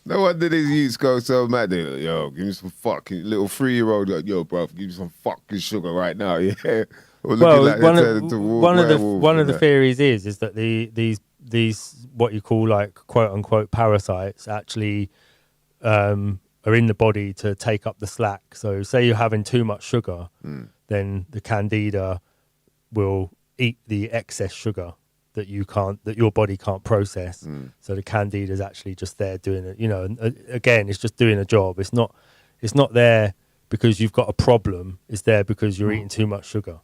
S2: No wonder these youths go so mad. They're like, yo, give me some fucking little 3-year-old. Like, yo, bro, give me some fucking sugar right now. Yeah.
S3: Well, like one of the theories is that these what you call like quote unquote parasites actually are in the body to take up the slack. So say you're having too much sugar, then the candida will eat the excess sugar that your body can't process. So the candida is actually just there doing it. You know, and again, it's just doing a job. It's not there because you've got a problem. It's there because you're eating too much sugar,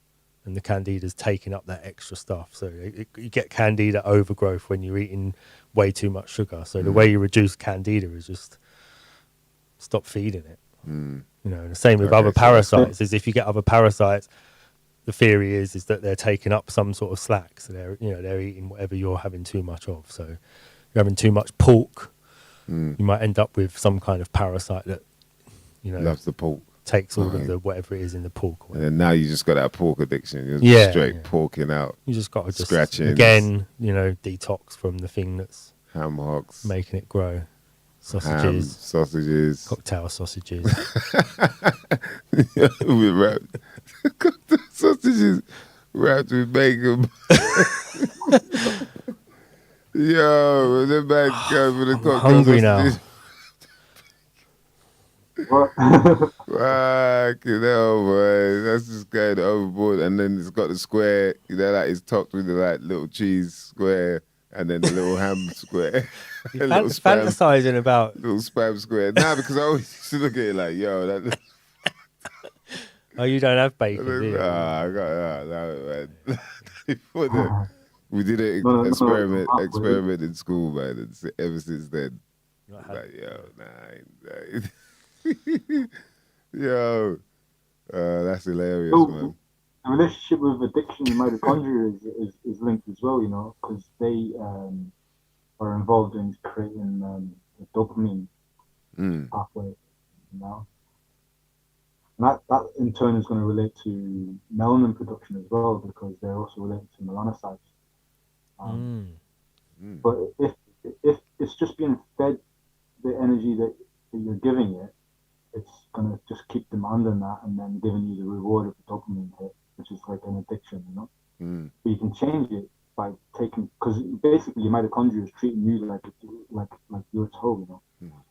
S3: and the candida's taking up that extra stuff. So you get candida overgrowth when you're eating way too much sugar. So the way you reduce candida is just stop feeding it. You know, and the same with other parasites. Is if you get other parasites, the theory is that they're taking up some sort of slack. So they're eating whatever you're having too much of. So you're having too much pork, you might end up with some kind of parasite that, you know,
S2: loves the pork,
S3: takes all of the whatever it is in the pork.
S2: And then now you just got that pork addiction. You're straight porking out.
S3: You just got to
S2: scratching
S3: again, you know, detox from the thing that's
S2: ham hocks,
S3: making it grow.
S2: Sausages,
S3: cocktail sausages.
S2: We wrapped cocktail sausages wrapped with bacon. Yo, the man go for the cocktail
S3: hungry
S2: sausages. Fucking hell, boy. That's just going overboard. And then it's got the square, you know, like it's topped with the like little cheese square and then the little ham square.
S3: Fantasizing about
S2: little spam square. Nah, because I always used to look at it like, yo, that.
S3: Oh, you don't have bacon, do you?
S2: I got man. We did an experiment in school, man, and ever since then, like, yo, yo, that's hilarious, man.
S4: The relationship with addiction and mitochondria is linked as well, you know, because they are involved in creating the dopamine pathway, you know. And that in turn is going to relate to melanin production as well, because they're also related to melanocytes. But if it's just being fed the energy that you're giving it, it's going to just keep demanding that and then giving you the reward of the dopamine hit, which is like an addiction, you know. But you can change it by taking, because basically your mitochondria is treating you like you're its home, you know.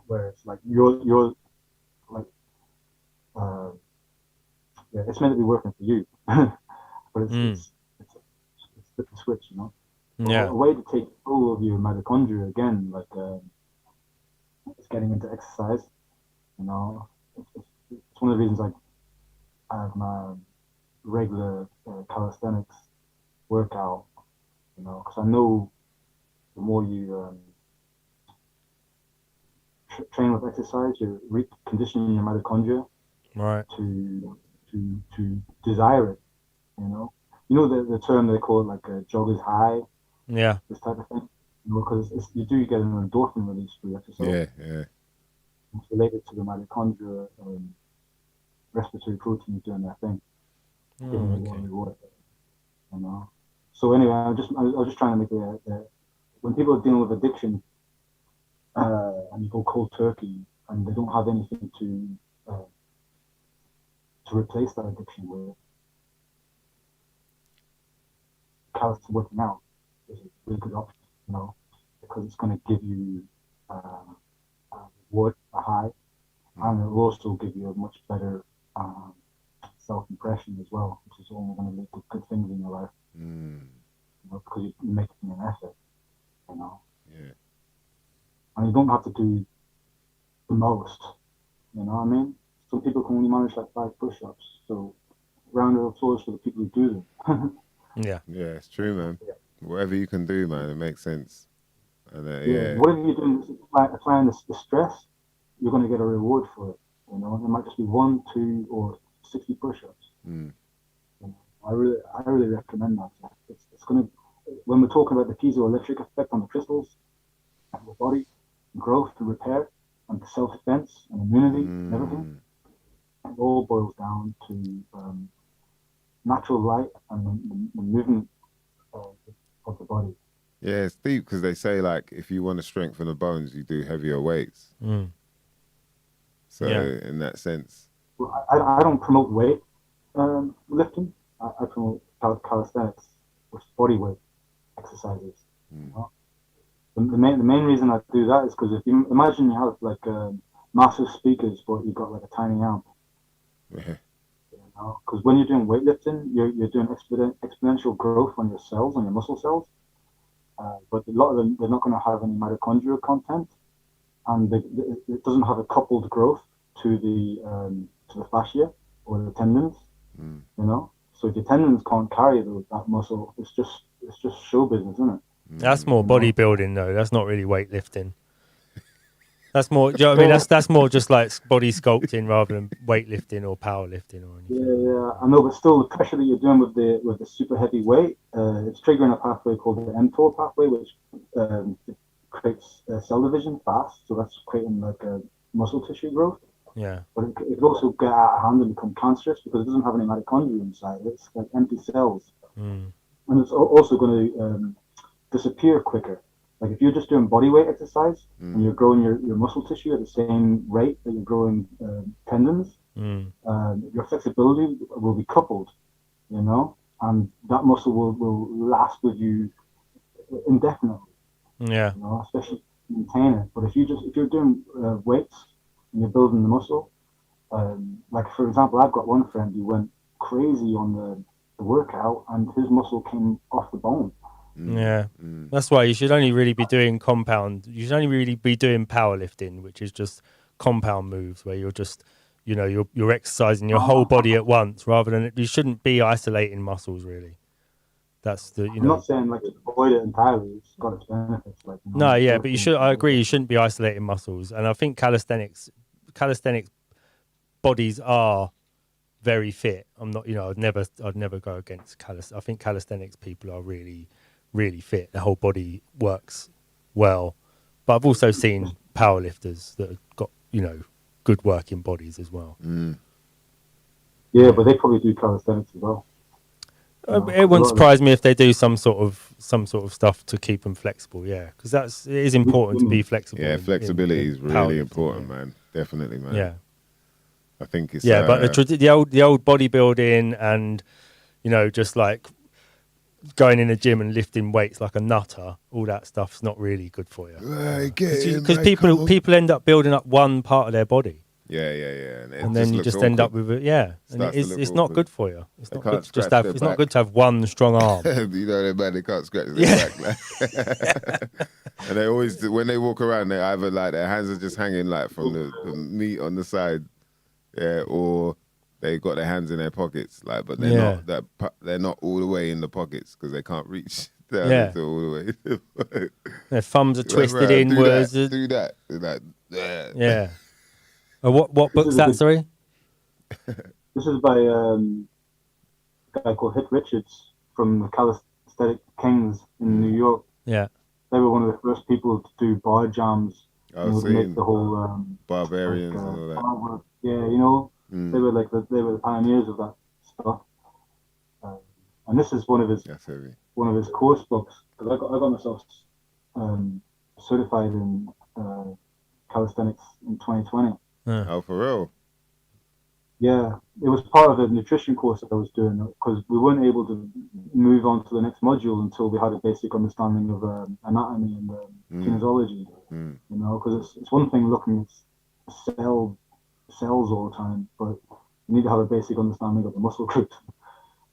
S4: Where it's like you're like it's meant to be working for you, but it's flip the switch, you know.
S3: Yeah.
S4: A way to take control of your mitochondria again, like it's getting into exercise. You know, it's one of the reasons I have my regular calisthenics workout. You know, because I know the more you train with exercise, you're reconditioning your mitochondria to desire it. You know the term they call it like a jogger's high.
S3: Yeah.
S4: This type of thing. You know, because you do get an endorphin release through exercise.
S2: Yeah.
S4: It's related to the mitochondria respiratory proteins doing their thing. Reward, you know. So anyway, I was just trying to make it when people are dealing with addiction and you go cold turkey and they don't have anything to replace that addiction with, callous working out is a really good option, you know, because it's going to give you a reward, a high, and it will also give you a much better self-impression as well, which is only going to lead to good things in your life, you know, because you're making an effort, you know.
S2: Yeah.
S4: And you don't have to do the most, you know what I mean? Some people can only manage like 5 push-ups, so round of applause for the people who do them.
S3: Yeah,
S2: it's true, man. Yeah. Whatever you can do, man, it makes sense. And
S4: whatever you're doing, applying the stress, you're going to get a reward for it. You know, it might just be 1, 2, or 60 push-ups. You know, I really recommend that. It's going to, when we're talking about the piezoelectric effect on the crystals and the body, growth and repair, and self-defense and immunity and everything, it all boils down to natural light and the movement of the body.
S2: Yeah, it's deep because they say like if you want to strengthen the bones, you do heavier weights. So in that sense,
S4: well, I don't promote weight lifting. I promote calisthenics, which is body weight exercises. You know? The main reason I do that is because if you imagine you have like massive speakers, but you've got like a tiny amp.
S2: Yeah.
S4: Because when you're doing weightlifting, you're doing exponential growth on your cells, on your muscle cells. But a lot of them, they're not going to have any mitochondrial content, and it doesn't have a coupled growth to the fascia or the tendons. You know, so if your tendons can't carry that muscle, it's just show business, isn't it?
S3: That's more bodybuilding, though. That's not really weightlifting. That's more. Do you know what I mean? That's more just like body sculpting rather than weightlifting or powerlifting or anything.
S4: Yeah, I know, but still, the pressure that you're doing with the super heavy weight, it's triggering a pathway called the mTOR pathway, which creates cell division fast. So that's creating like a muscle tissue growth.
S3: Yeah.
S4: But it could also get out of hand and become cancerous because it doesn't have any mitochondria inside. It's like empty cells, and it's also going to disappear quicker. Like if you're just doing body weight exercise and you're growing your muscle tissue at the same rate that you're growing tendons, your flexibility will be coupled, you know, and that muscle will last with you indefinitely.
S3: Yeah.
S4: You know, especially maintain it. But if you're doing weights and you're building the muscle, like for example, I've got one friend who went crazy on the workout and his muscle came off the bone.
S3: Yeah, that's why you should only really be doing compound. You should only really be doing powerlifting, which is just compound moves where you're just, you know, you're exercising your whole body at once, rather than you shouldn't be isolating muscles really. That's the
S4: I'm not saying like to avoid it entirely. It's got its benefits. Like
S3: no, yeah, but you should. I agree. You shouldn't be isolating muscles, and I think calisthenics bodies are very fit. I'm not, you know, I'd never go against calisthenics. I think calisthenics people are really fit. Their whole body works well. But I've also seen powerlifters that have got, you know, good working bodies as well.
S4: Yeah, but they probably do calisthenics as well.
S3: It wouldn't surprise me if they do some sort of stuff to keep them flexible. Yeah, because it is important to be flexible.
S2: Yeah, flexibility is really important, man. Definitely, man.
S3: Yeah,
S2: I think it's
S3: but the old bodybuilding and, you know, just like going in the gym and lifting weights like a nutter, all that stuff's not really good for you. Because people end up building up one part of their body.
S2: Yeah.
S3: And then you just
S2: awkward.
S3: end up with it. Yeah, and it's not good for you. It's not good to just have. It's not good to have one strong arm.
S2: You know, they can't scratch their back. Like. And they always, when they walk around, they either like their hands are just hanging like from the meat on the side, yeah, or they got their hands in their pockets, like, but they're not all the way in the pockets because they can't reach down all the way.
S3: Their thumbs are twisted inwards.
S2: Do that. Like,
S3: yeah. What book's that? Sorry.
S4: This is by a guy called Hit Richards from the Calisthenic Kings in New York.
S3: Yeah.
S4: They were one of the first people to do bar jams. Make the whole
S2: barbarians and all that.
S4: Yeah, you know, they were the pioneers of that stuff. And this is one of his course books, because I got myself certified in calisthenics in 2020.
S2: Oh, for real?
S4: Yeah, it was part of the nutrition course that I was doing, because we weren't able to move on to the next module until we had a basic understanding of anatomy and kinesiology. You know, because it's one thing looking at cells all the time, but you need to have a basic understanding of the muscle groups.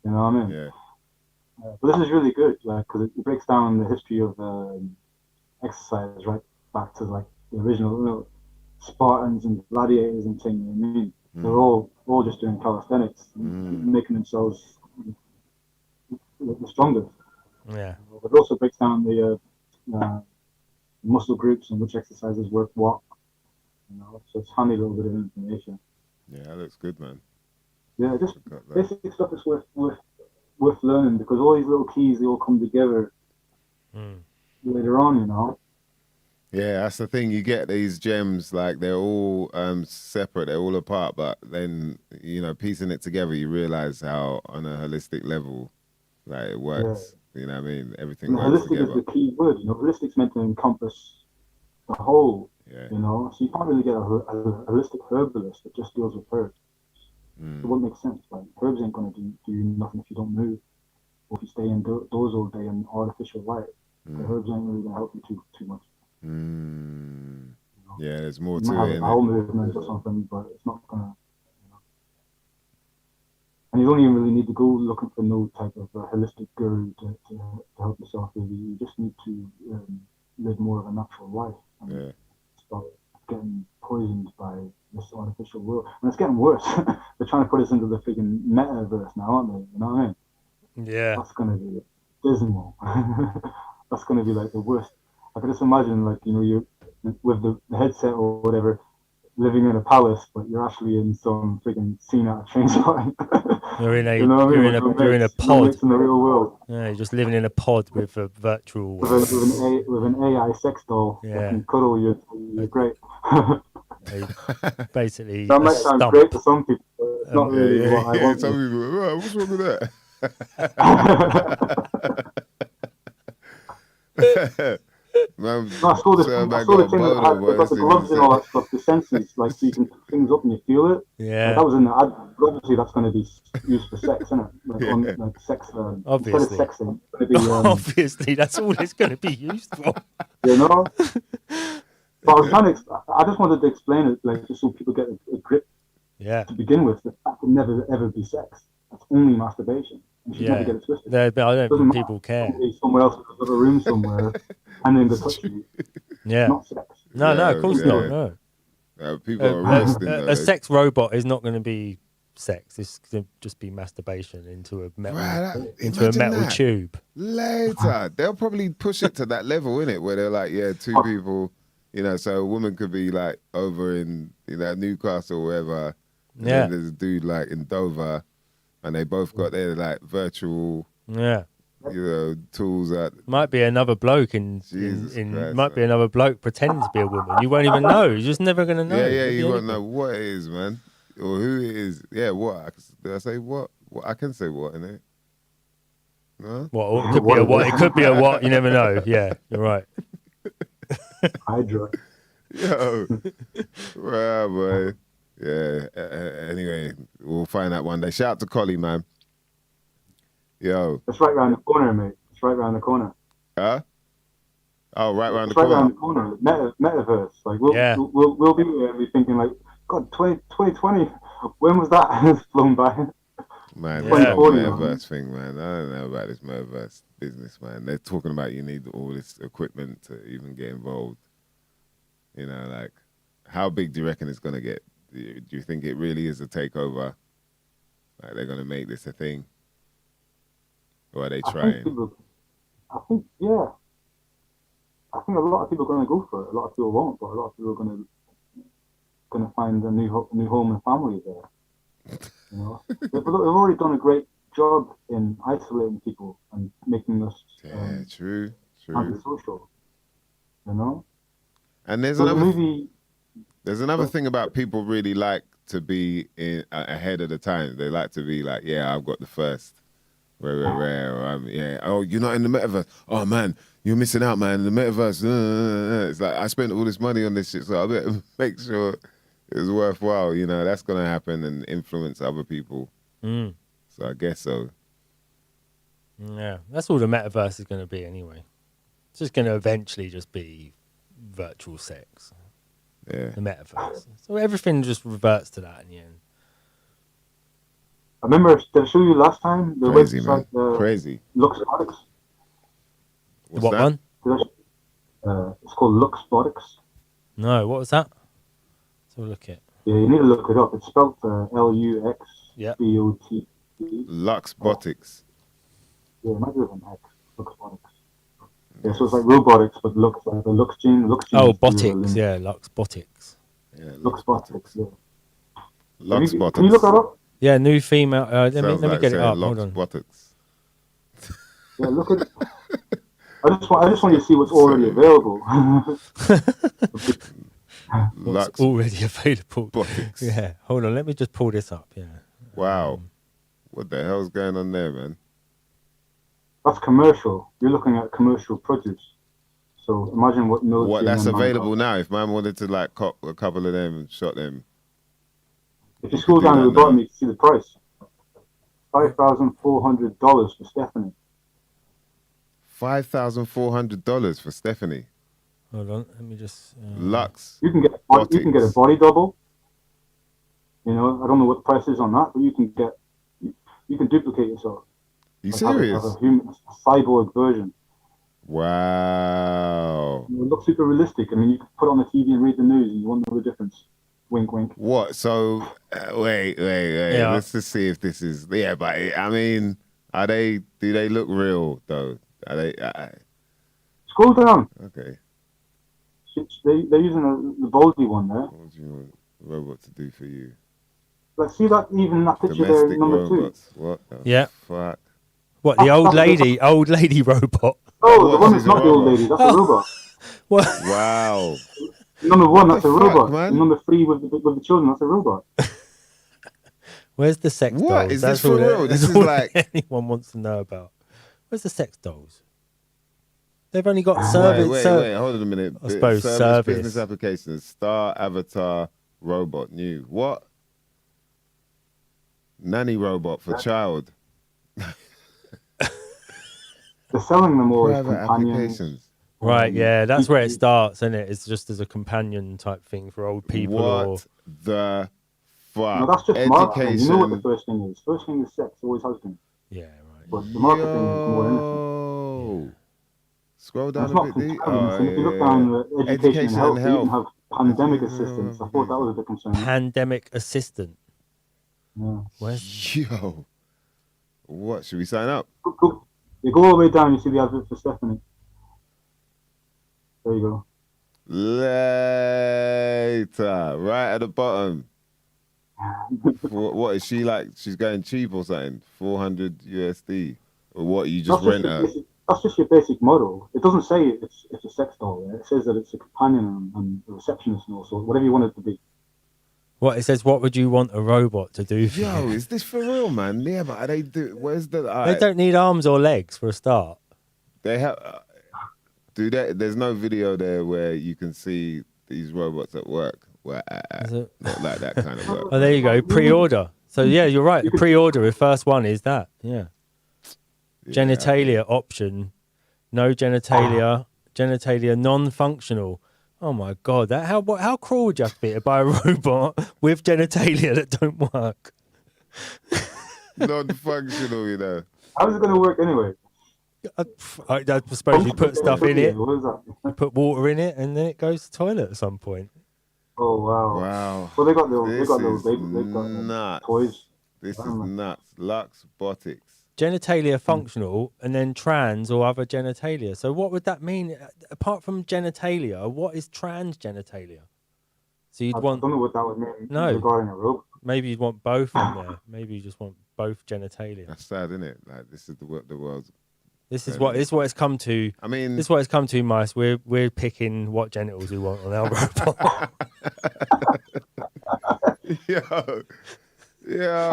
S4: You know what I mean?
S2: Yeah.
S4: But this is really good, like, because it breaks down the history of exercise right back to like the original, you know, Spartans and gladiators and things. You know what I mean? They're all just doing calisthenics, making themselves the strongest.
S3: Yeah.
S4: But it also breaks down the muscle groups and which exercises work what. You know, so it's handy little bit of information.
S2: Yeah, that looks good, man.
S4: Yeah, just basic stuff is worth learning, because all these little keys, they all come together later on, you know.
S2: Yeah, that's the thing. You get these gems, like they're all separate, they're all apart, but then, you know, piecing it together, you realize how on a holistic level, like, it works. Yeah. You know what I mean? Everything works
S4: holistic
S2: together.
S4: Is the key word, you know. Holistic's meant to encompass the whole, you know. So you can't really get a holistic herbalist that just deals with herbs. It wouldn't make sense. Like, herbs ain't going to do nothing if you don't move, or if you stay indoors all day in artificial light. The herbs ain't really going to help you too much. You know?
S2: Yeah, there's more
S4: you
S2: to
S4: might
S2: it.
S4: Have a bowel movement or something, but it's not gonna. And you don't even really need to go looking for no type of holistic guru to help yourself. Really, you just need to live more of a natural life and stop getting poisoned by this artificial world. And it's getting worse. They're trying to put us into the freaking metaverse now, aren't they? You know what I mean?
S3: Yeah.
S4: That's gonna be dismal. That's gonna be like the worst. I can just imagine, like, you know, you're with the headset or whatever, living in a palace, but you're actually in some freaking scene out of Trainspotting.
S3: You're in a,
S4: you know what I mean?
S3: you're in a pod.
S4: In the real world.
S3: Yeah, you're just living in a pod with a virtual.
S4: With an AI sex doll that can cuddle you. You're great.
S3: Basically,
S4: that might sound great to some people, but it's not really what I want.
S2: Some people, oh, what's wrong with that? Man,
S4: no, I saw the thing that had the gloves and all that stuff, the senses, like, so you can pick things up and you feel it.
S3: Yeah.
S4: Like, that was in the ad. Obviously, that's going to be used for sex, isn't it? Like, like sex.
S3: Obviously.
S4: Instead of sexing, it's going to be,
S3: obviously, that's all it's going to be used for.
S4: You know? But I was trying to. I just wanted to explain it, like, just so people get a grip.
S3: Yeah.
S4: To begin with, that can never ever be sex. That's only masturbation. You should never get it twisted.
S3: I don't think people care.
S4: Somewhere else, in a room somewhere, and then they touch you.
S3: Yeah.
S4: Not sex.
S3: No, of course not. No.
S2: People are resting.
S3: A sex robot is not going to be sex. It's going to just be masturbation into a metal tube.
S2: Later, they'll probably push it to that level, innit? Where they're like, two people, you know, so a woman could be like over in, you know, Newcastle or wherever. And then there's a dude like in Dover, and they both got their like virtual, you know, tools that
S3: might be another bloke be another bloke pretending to be a woman. You won't even know. You're just never gonna know.
S2: You won't know what it is, man, or who it is. Yeah, what? Did I say what? What I can say what, innit? No?
S3: What? It could be a what? It could be a what? You never know. Yeah, you're right.
S4: Hydra.
S2: Yo, well, boy. Yeah. Anyway, we'll find out one day. Shout out to Collie, man. Yo.
S4: It's right around the corner, mate. It's right around the corner.
S2: Huh? Oh, right around the
S4: corner.
S2: Right
S4: around the corner. Metaverse. Like we'll be there and be thinking like, God, 2020. When was that? It's flown by.
S2: Man, this whole metaverse thing, man. I don't know about this metaverse business, man. They're talking about you need all this equipment to even get involved. You know, like, how big do you reckon it's gonna get? Do you think it really is a takeover? Like, they're gonna make this a thing? Or are they trying?
S4: I think a lot of people are going to go for it. A lot of people won't, but a lot of people are going to find a new home and family there. You know, they've already done a great job in isolating people and making us
S2: true
S4: antisocial. You know,
S2: and there's another thing about people really like to be ahead of the time. They like to be like, I've got the first. Rare. Oh, you're not in the metaverse. Oh man, you're missing out, man. The metaverse. It's like, I spent all this money on this shit, so I better make sure it's worthwhile. You know, that's gonna happen and influence other people. So I guess so.
S3: Yeah, that's all the metaverse is going to be anyway. It's just going to eventually just be virtual sex.
S2: Yeah,
S3: the metaverse. So everything just reverts to that in the end.
S4: I remember, did I show you last time? The
S2: Crazy,
S4: website,
S2: man. Crazy.
S4: Luxbotics.
S2: What
S3: one?
S4: It's called Luxbotics.
S3: No, what was that? Let's have a look at.
S4: Yeah, you need to look it up. It's spelled Luxbot.
S2: Luxbotics.
S4: Yeah, it might be with an X. Luxbotics. Yeah, so it's like robotics, but looks like the Lux gene.
S3: Oh, botics. Yeah, Luxbotics.
S2: Yeah,
S4: Luxbotics. Yeah.
S2: Luxbotics.
S4: Can you look that up?
S3: Yeah, new female. Let me get it up. Hold on.
S2: Botics.
S4: Yeah, look at. I just want you to see what's already available.
S3: What's already available?
S2: Botics.
S3: Yeah, hold on. Let me just pull this up. Yeah.
S2: Wow, what the hell's going on there, man?
S4: That's commercial. You're looking at commercial produce. So imagine what military.
S2: What that's available now. If man wanted to like cop a couple of them and shot them.
S4: If you scroll down to the bottom, you can see the price. $5,400 for Stephanie.
S2: $5,400 for Stephanie.
S3: Hold on, let me just.
S2: Lux.
S4: You can get a body double. You know, I don't know what the price is on that, but you can get. You can duplicate yourself.
S2: You
S4: Like
S2: serious?
S4: Have a cyborg version.
S2: Wow.
S4: It looks super realistic. I mean, you can put it on the TV and read the news, and you won't know the difference. Wink, wink.
S2: What? So, wait.
S3: Yeah.
S2: Let's just see if this is. Yeah, but I mean, do they look real though? Are they?
S4: Scroll down.
S2: Okay.
S4: They're using the Baldy one there.
S2: What do you want a robot to do for you?
S4: Like, see that picture
S2: Domestic
S4: there, number
S2: robots.
S4: 2.
S2: What the
S3: Yeah.
S2: fuck?
S3: What, the old lady robot?
S4: Oh, the one that's not the old lady. That's a robot.
S3: What?
S2: Wow.
S4: Number 1, that's a
S2: fuck,
S4: robot.
S2: man?
S4: And number 3 with the children, that's a robot.
S3: Where's the sex dolls?
S2: What is this for
S3: all
S2: real?
S3: that's
S2: This is
S3: all
S2: like
S3: anyone wants to know about. Where's the sex dolls? They've only got
S2: wait,
S3: service.
S2: hold on a minute.
S3: I suppose service.
S2: Business applications. Star avatar robot new. What? Nanny robot for child.
S4: They're selling them all as
S2: Private
S4: companions.
S2: applications.
S3: Right, yeah, that's where it starts, isn't it? It's just as a companion type thing for old people.
S2: What the fuck?
S4: No, that's just marketing.
S2: Education.
S4: You know what the first thing is. First thing is sex. Always has been.
S3: Yeah, right.
S4: But the marketing is more innocent.
S2: Yo. Scroll down
S4: It's
S2: a
S4: not
S2: bit.
S4: concerning. If you look down the education and health, you even have pandemic assistance. I thought that was a bit concerning.
S3: Pandemic assistant.
S4: Yeah.
S3: Where's...
S2: Yo. What? Should we sign up?
S4: Go. You go all the way down, you see the advert for Stephanie. There you go.
S2: Later. Right at the bottom. What is she like? She's going cheap or something? 400 USD? Or what? You just rent her?
S4: That's just your basic model. It doesn't say it's a sex doll. It says that it's a companion and a receptionist and all sorts, whatever you want it to be.
S3: What it says? What would you want a robot to do for
S2: Yo,
S3: you?
S2: is this for real, man? Yeah, but they do. Where's the?
S3: They don't need arms or legs for a start.
S2: They have. Do that? There's no video there where you can see these robots at work. Where not like that kind of work.
S3: Oh, there you go. Pre-order. So yeah, you're right. The pre-order. The first one is that. Yeah. Genitalia option. No genitalia. Genitalia non-functional. Oh my god! How cruel would you have to be to buy a robot with genitalia that don't work?
S2: Non-functional, you know.
S4: How's it going to work anyway?
S3: I suppose you put stuff in it.
S4: What is that?
S3: You put water in it, and then it goes to the toilet at some point.
S4: Oh wow!
S2: Wow.
S4: Well, they got
S2: nuts.
S4: toys.
S2: This is nuts. Lux Botics.
S3: Genitalia functional, and then trans or other genitalia. So what would that mean? Apart from genitalia, what is trans genitalia? So
S4: I don't know what that would mean regarding a robot.
S3: Maybe you'd want both in there. Maybe you just want both genitalia.
S2: That's sad, isn't it? Like this is the world's.
S3: This is what it's come to.
S2: I mean,
S3: this is what it's come to, mice. We're picking what genitals we want on our robot.
S2: Yo,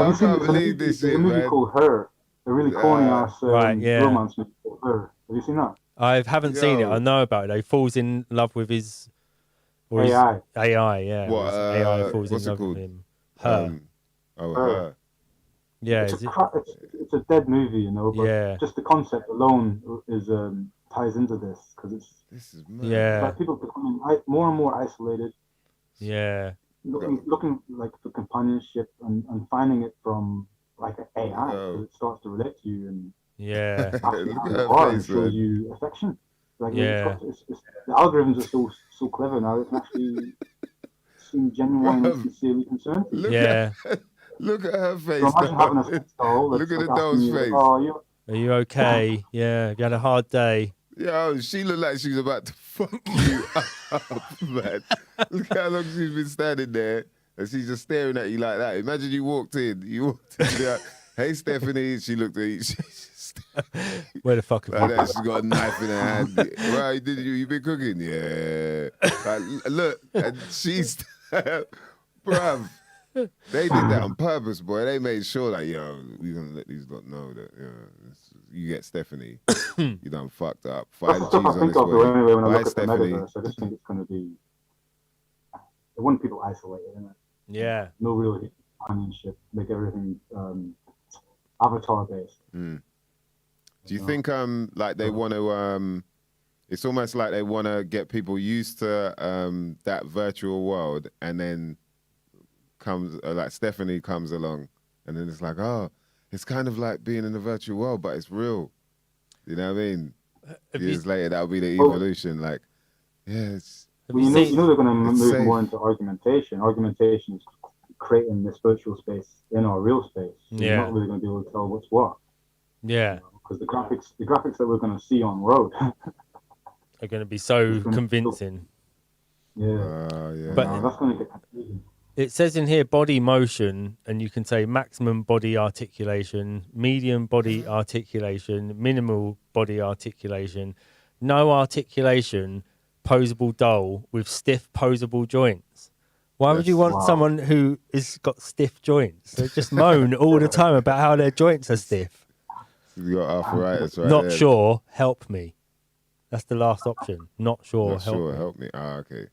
S2: I can't believe this shit,
S4: man. There's a movie called Her. A really corny ass romance movie called Her. Have you seen that?
S3: I haven't seen it. I know about it. He falls in love with his
S4: AI.
S3: AI, yeah.
S2: What?
S3: AI falls in love with him. Her.
S2: Her.
S3: Yeah.
S4: It's a dead movie, you know. But just the concept alone is ties into this because
S2: this is mad.
S3: Yeah.
S4: Like people becoming more and more isolated.
S3: Yeah.
S4: Looking like for companionship and finding it from like an AI, because it starts to relate to you and shows you affection. Like the algorithms are so clever now; it can actually seem genuine and sincerely concerned.
S2: Look at her face.
S4: So imagine having a sex doll.
S2: Look at the doll's face.
S3: Are you okay? Yeah. Have you had a hard day?
S2: Yo, she looked like she's about to fuck you up, man. Look how long she's been standing there, and she's just staring at you like that. Imagine you walked in, like, hey, Stephanie. She looked at you.
S3: Where the fuck have you been?
S2: She's got a knife in her hand. Right, you been cooking? Yeah. Like, look, and she's, bruv. They did that on purpose, boy. They made sure that, we're going to let these lot know that, you get Stephanie. You done fucked up. 5G's on this way.
S4: Anyway, when I look at the metaverse, I just think it's going to be... They want people isolated, isn't it?
S3: Yeah.
S4: No real companionship. Make everything avatar-based.
S2: Mm. Do you think, like, they want to... it's almost like they want to get people used to that virtual world, and then... like Stephanie comes along, and then it's like, oh, it's kind of like being in a virtual world, but it's real. You know what I mean?
S3: Have
S2: Years later, that'll be the
S4: Oh.
S2: evolution. Like, yeah, it's
S3: Have
S4: Well,
S3: you seen?
S4: you know they're going to
S2: it's
S4: move
S2: safe.
S4: more into argumentation. Argumentation is creating this virtual space in our real space. So
S3: Yeah.
S4: You're not really going to be able to tell what's what.
S3: Yeah,
S4: Because the graphics that we're going to see on road.
S3: are going to be so
S4: It's gonna-
S3: convincing.
S4: Yeah.
S2: Yeah.
S3: But-
S4: That's going to get confusing.
S3: It says in here body motion, and you can say maximum body articulation, medium body articulation, minimal body articulation, no articulation, posable dull with stiff posable joints. Why would you want
S4: Wow.
S3: someone who has got stiff joints? They just moan all the time about how their joints are stiff.
S2: You got arthritis right
S3: Not
S2: there.
S3: sure, help me. That's the last option. Not sure,
S2: Not
S3: help
S2: sure,
S3: me.
S2: help me. Ah, okay.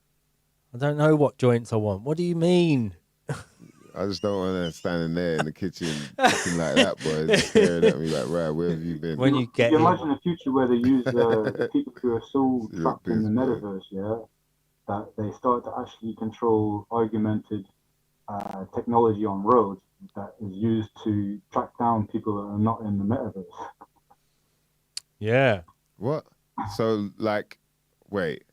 S3: I don't know what joints I want. What do you mean?
S2: I just don't want to standing there in the kitchen looking like that, boy, just staring at me like, right, where have you been?
S3: When you get
S4: you
S3: in,
S4: imagine a future where they use people who are so
S2: You're
S4: trapped in the
S2: pissed, boy.
S4: metaverse, yeah, that they start to actually control augmented technology on road that is used to track down people that are not in the metaverse.
S3: yeah.
S2: What? So, like, wait.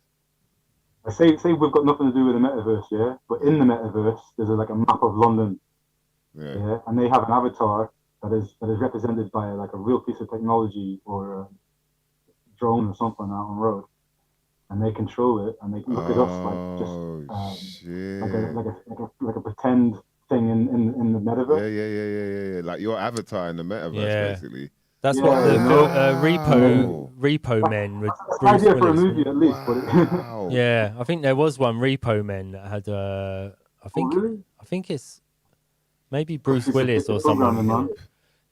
S4: I say we've got nothing to do with the metaverse, yeah, but in the metaverse there's like a map of London,
S2: Yeah.
S4: yeah, and they have an avatar that is represented by like a real piece of technology or a drone or something out on road, and they control it and they can look at us like just
S2: shit.
S4: like a pretend thing in the metaverse.
S2: Yeah. Like your avatar in the metaverse,
S3: Yeah.
S2: basically.
S3: That's
S4: Yeah,
S3: what the
S2: wow.
S3: Repo Men with
S4: That's an
S3: Bruce
S4: idea for a
S3: Willis.
S4: movie at least, but
S2: Wow.
S3: Yeah, I think there was one Repo Men that had. I think
S4: really?
S3: I think it's maybe Bruce
S4: It's
S3: Willis
S4: a
S3: or
S4: programming,
S3: someone.
S4: man.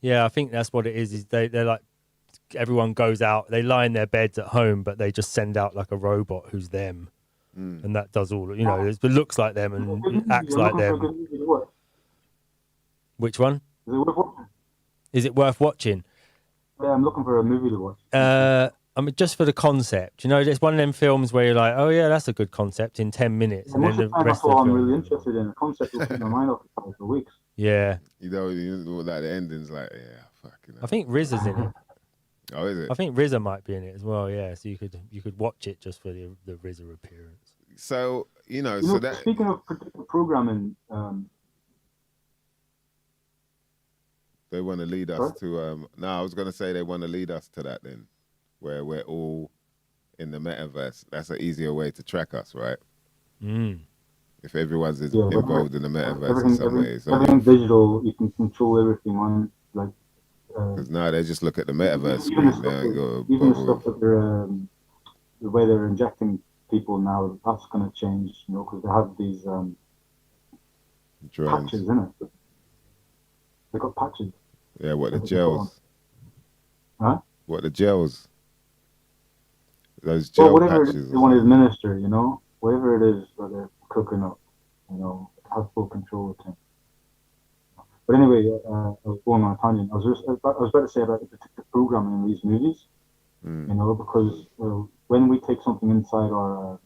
S3: Yeah, I think that's what it is. Is they're like everyone goes out, they lie in their beds at home, but they just send out like a robot who's them, and that does all. You know, it looks like them and acts
S4: I'm
S3: like
S4: looking for a
S3: them.
S4: good movie to watch.
S3: Which one?
S4: Is it worth watching?
S3: Is it worth watching?
S4: Yeah, I'm looking for a movie to watch.
S3: I mean, just for the concept, you know, it's one of them films where you're like, oh yeah, that's a good concept in 10 minutes, and then the
S4: That's
S3: rest of
S4: all
S3: the
S4: I'm
S3: film.
S4: really interested in. The concept will keep my mind occupied for weeks.
S3: Yeah,
S2: You know, like the ending's like, yeah, fucking hell.
S3: I think RZA's in it.
S2: Oh, is it?
S3: I think RZA might be in it as well. Yeah, so you could watch it just for the RZA appearance.
S2: So, you know,
S4: You
S2: so
S4: know,
S2: that.
S4: speaking of predictive programming,
S2: They want to lead us
S4: What?
S2: to no, I was gonna say they want to lead us to that then, where we're all in the metaverse. That's an easier way to track us, right? If everyone's involved in the metaverse in some way. So
S4: everything digital, you can control everything on like.
S2: because now they just look at the metaverse
S4: Even
S2: screen.
S4: the
S2: They ain't got
S4: stuff, even the stuff that they're the way they're injecting people now, that's going to change, you know, because they have these
S2: drones.
S4: patches in it. They got patches.
S2: Yeah, what the
S4: that they put on.
S2: gels?
S4: Huh?
S2: What the gels? Those
S4: Well,
S2: gel
S4: whatever it
S2: patches.
S4: is they want to administer, you know, whatever it is that they're cooking up, you know, have full control of things. But anyway, I was going on a tangent. I was about to say about the particular programming in these movies, you know, because when we take something inside our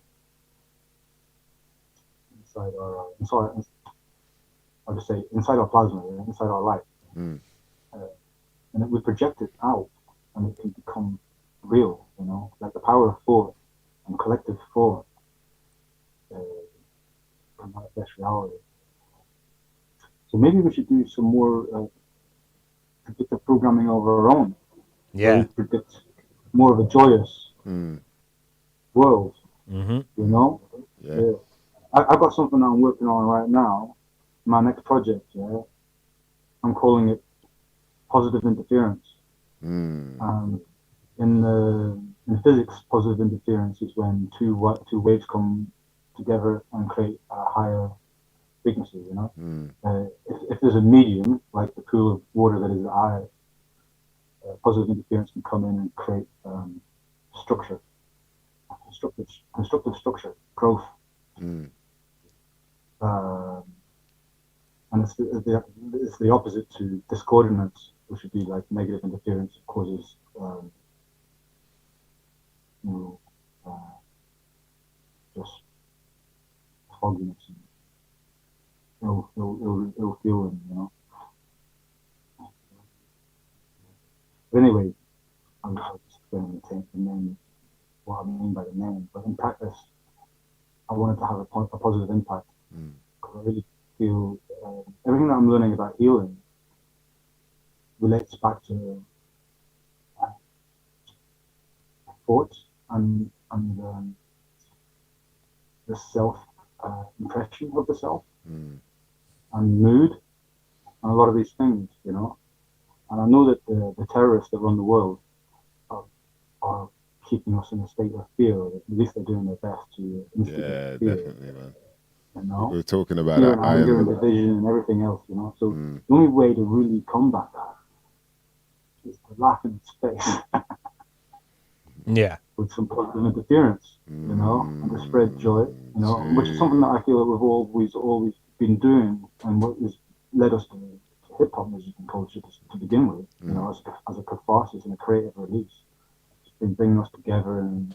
S4: plasma, yeah, inside our light, and we project it out, and it can become real, you know, like the power of thought and collective thought can manifest reality. So maybe we should do some more predictive programming of our own.
S3: Yeah.
S4: Where we predict more of a joyous world, you know?
S2: Yeah.
S4: I got something I'm working on right now, my next project, yeah? I'm calling it positive interference. In physics, positive interference is when two waves come together and create a higher frequency, you know? If there's a medium, like the pool of water that is the eye, positive interference can come in and create structure, constructive structure, growth. And it's the opposite to discordance, which would be like negative interference. It causes just fogginess and ill feeling, you know. anyway, I'll just explain the name, what I mean by the name. But in practice, I wanted to have a positive impact. Because I really feel everything that I'm learning about healing relates back to thoughts and the self impression of the self and mood and a lot of these things, you know. And I know that the terrorists that run the world are keeping us in a state of fear. At least they're doing their best to instigate fear.
S2: Definitely, man.
S4: You know,
S2: we're talking about
S4: fear
S2: that.
S4: and anger and division and everything else, you know. So the only way to really combat that is to laugh in its face.
S3: Yeah.
S4: With some positive interference, you know, and to spread joy, you know, which is something that I feel that we've always been doing, and what has led us to hip hop music and culture to begin with, you know, as a catharsis and a creative release. It's been bringing us together and,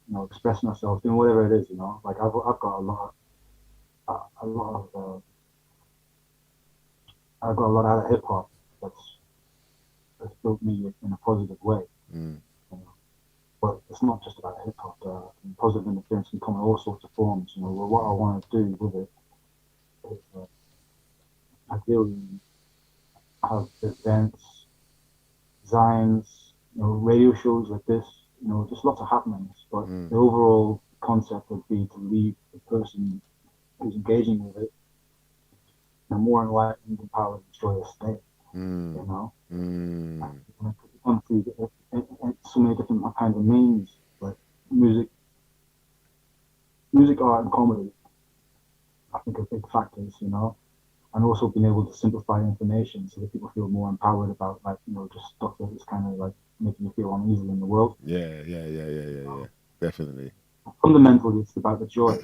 S4: you know, expressing ourselves, doing whatever it is, you know. Like I've got a lot out of hip hop that's built me in a positive way. You know? But it's not just about hip hop. Positive interference can come in all sorts of forms. You know, what I want to do with it is ideally have events, designs, you know, radio shows like this. You know, just lots of happenings. But the overall concept would be to leave the person who's engaging with it in a more enlightened, empowered, joyous state. You know, gone through so many different kinds of means, like music, art, and comedy. I think are big factors, you know, and also being able to simplify information so that people feel more empowered about, like, you know, just stuff that is kind of like making you feel uneasy in the world.
S2: Yeah. Definitely.
S4: Fundamentally, it's about the joy,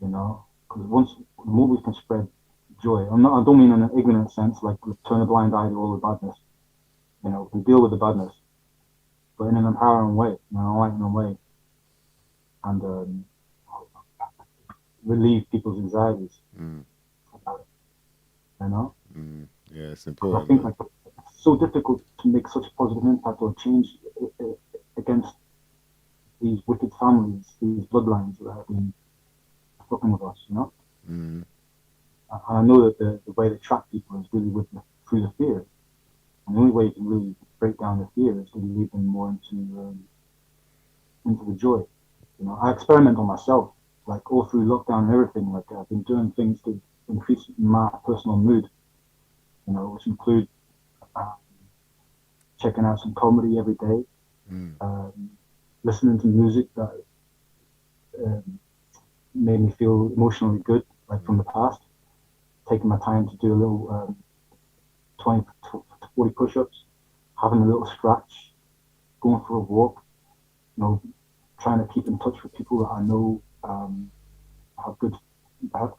S4: you know, because the more we can spread joy, I don't mean in an ignorant sense, like turn a blind eye to all the badness. You know, we deal with the badness, but in an empowering way, in an enlightening way, and relieve people's anxieties about it. You know?
S2: Yeah, it's important.
S4: I think like it's so difficult to make such a positive impact or change against these wicked families, these bloodlines that have been fucking with us, you know? And I know that the way they trap people is really through the fear. And the only way you can really break down the fear is to lead them more into the joy. You know, I experiment on myself, like all through lockdown and everything. Like I've been doing things to increase my personal mood. You know, which include checking out some comedy every day, listening to music that made me feel emotionally good, like from the past. Taking my time to do a little 20 to 40 push-ups, having a little scratch, going for a walk, you know, trying to keep in touch with people that I know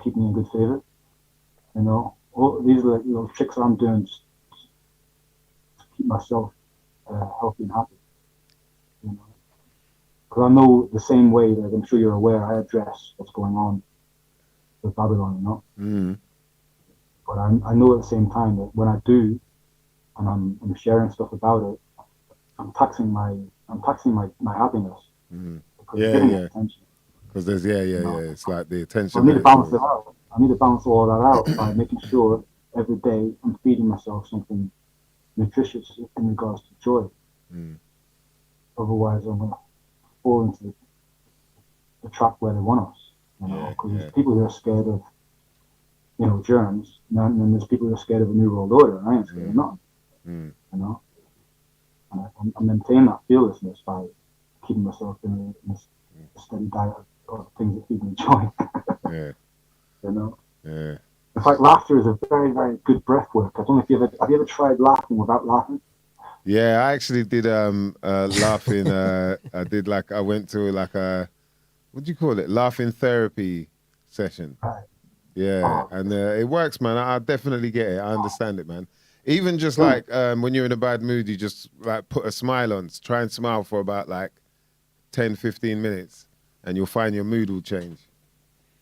S4: keep me in good favor. You know, all these are like, you know, tricks I'm doing just to keep myself healthy and happy. You know, because I know the same way that I'm sure you're aware, I address what's going on with Babylon. You know. But I know at the same time that when I do, and I'm sharing stuff about it, I'm taxing my happiness. Because it's getting attention.
S2: Because there's it's like the attention.
S4: I need to balance it out. I need to balance all that out by making sure every day I'm feeding myself something nutritious in regards to joy. Otherwise, I'm going to fall into the trap where they want us. You know, because there's people who are scared of, you know, germs, and then there's people who are scared of a new world order, and I ain't scared of nothing. You know, and I maintain that fearlessness by keeping myself in a steady diet of things that feed me joy. You know. In fact, laughter is a very, very good breath work. I don't know if have you ever tried laughing without laughing?
S2: Yeah, I actually did laughing. I went to like a, what do you call it? Laughing therapy session.
S4: Right.
S2: Yeah, and it works, man. I definitely get it. I understand it, man. Even just like when you're in a bad mood, you just like put a smile on. Try and smile for about like 10, 15 minutes, and you'll find your mood will change.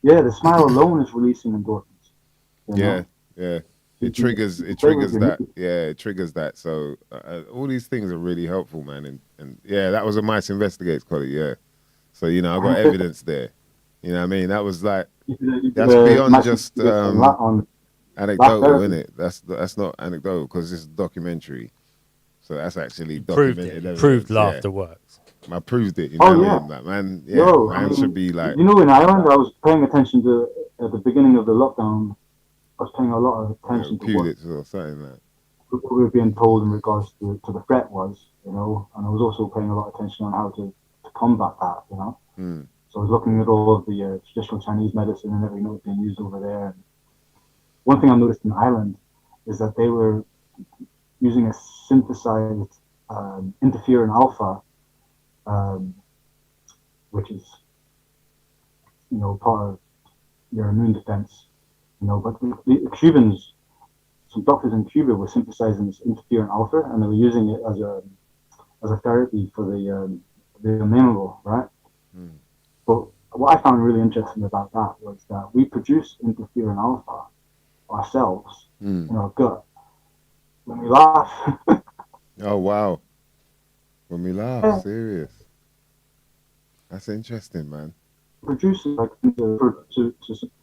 S4: Yeah, the smile alone is releasing endorphins. You know?
S2: Yeah. It triggers that. Yeah, it triggers that. So all these things are really helpful, man. And yeah, that was a Mice Investigates colleague. Yeah. So I got evidence there. You know what I mean? That was like that's beyond just anecdotal, isn't it? That's not anecdotal because it's a documentary. So that's actually documented evidence.
S3: Proved laughter works.
S2: I proved it. You know what I mean? Like, man, man should be like.
S4: In Ireland, I was paying attention to at the beginning of the lockdown. I was paying a lot of attention to
S2: or something like
S4: what we were being told in regards to the threat was, and I was also paying a lot of attention on how to combat that, So I was looking at all of the traditional Chinese medicine and everything that was being used over there. And one thing I noticed in Ireland is that they were using a synthesized interferon alpha, which is, part of your immune defense, but the Cubans, some doctors in Cuba were synthesizing this interferon alpha, and they were using it as a therapy for the unnameable, right? But what I found really interesting about that was that we produce interferon alpha ourselves in our gut when we laugh.
S2: Oh wow! When we laugh, serious. That's interesting, man.
S4: Produce it to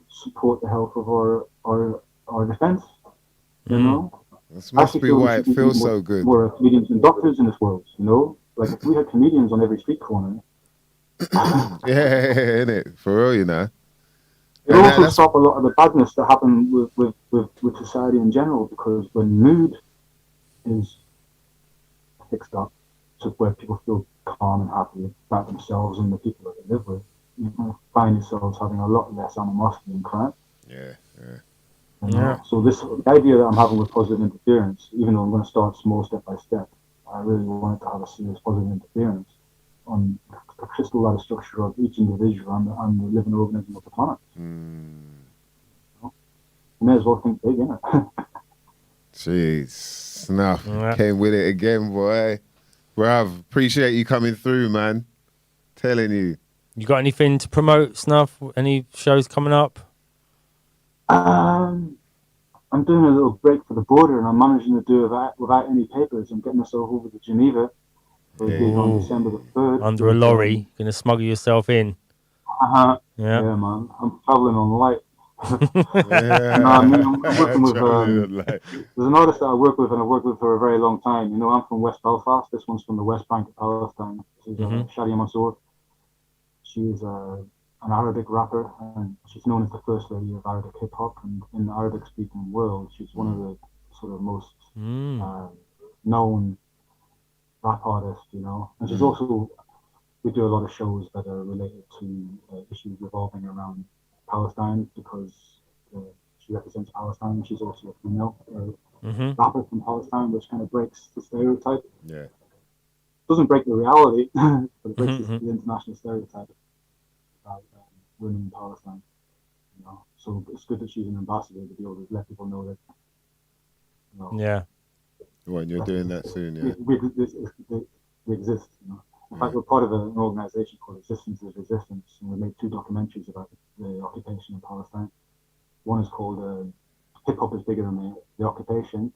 S4: support the health of our defense.
S2: This must be why it feels so good.
S4: More comedians and doctors in this world, Like if we had comedians on every street corner.
S2: Innit? For real,
S4: It also stop a lot of the badness that happen with society in general, because when mood is fixed up to where people feel calm and happy about themselves and the people that they live with, you find yourselves having a lot less animosity and crime. So the idea that I'm having with positive interference, even though I'm going to start small step by step, I really wanted to have a serious positive interference on the crystal ladder structure of each individual and the living organism of the planet. You may as well think big, innit?
S2: Jeez, Snuff came with it again, boy. Bruv, appreciate you coming through, man. Telling you.
S3: You got anything to promote, Snuff? Any shows coming up?
S4: I'm doing a little break for the border, and I'm managing to do it without any papers. I'm getting myself over to Geneva for a gig on December the 3rd.
S3: Under a lorry, gonna smuggle yourself in.
S4: Yeah, man. I'm traveling on light. I'm working with. There's an artist that I work with, and I've worked with for a very long time. I'm from West Belfast. This one's from the West Bank of Palestine. This is Shadia Mansour. She's an Arabic rapper, and she's known as the first lady of Arabic hip hop. And in the Arabic-speaking world, she's one of the sort of most known rap artists. And she's also. We do a lot of shows that are related to issues revolving around Palestine, because she represents Palestine. She's also a female rapper from Palestine, which kind of breaks the stereotype.
S2: Yeah.
S4: Doesn't break the reality, but it breaks the international stereotype about women in Palestine. So it's good that she's an ambassador to be able to let people know that.
S2: Well, and you're doing that soon, yeah.
S4: We exist. In fact, we're part of an organization called Existence is Resistance, and we made 2 documentaries about the occupation in Palestine. One is called Hip Hop is Bigger Than the Occupation.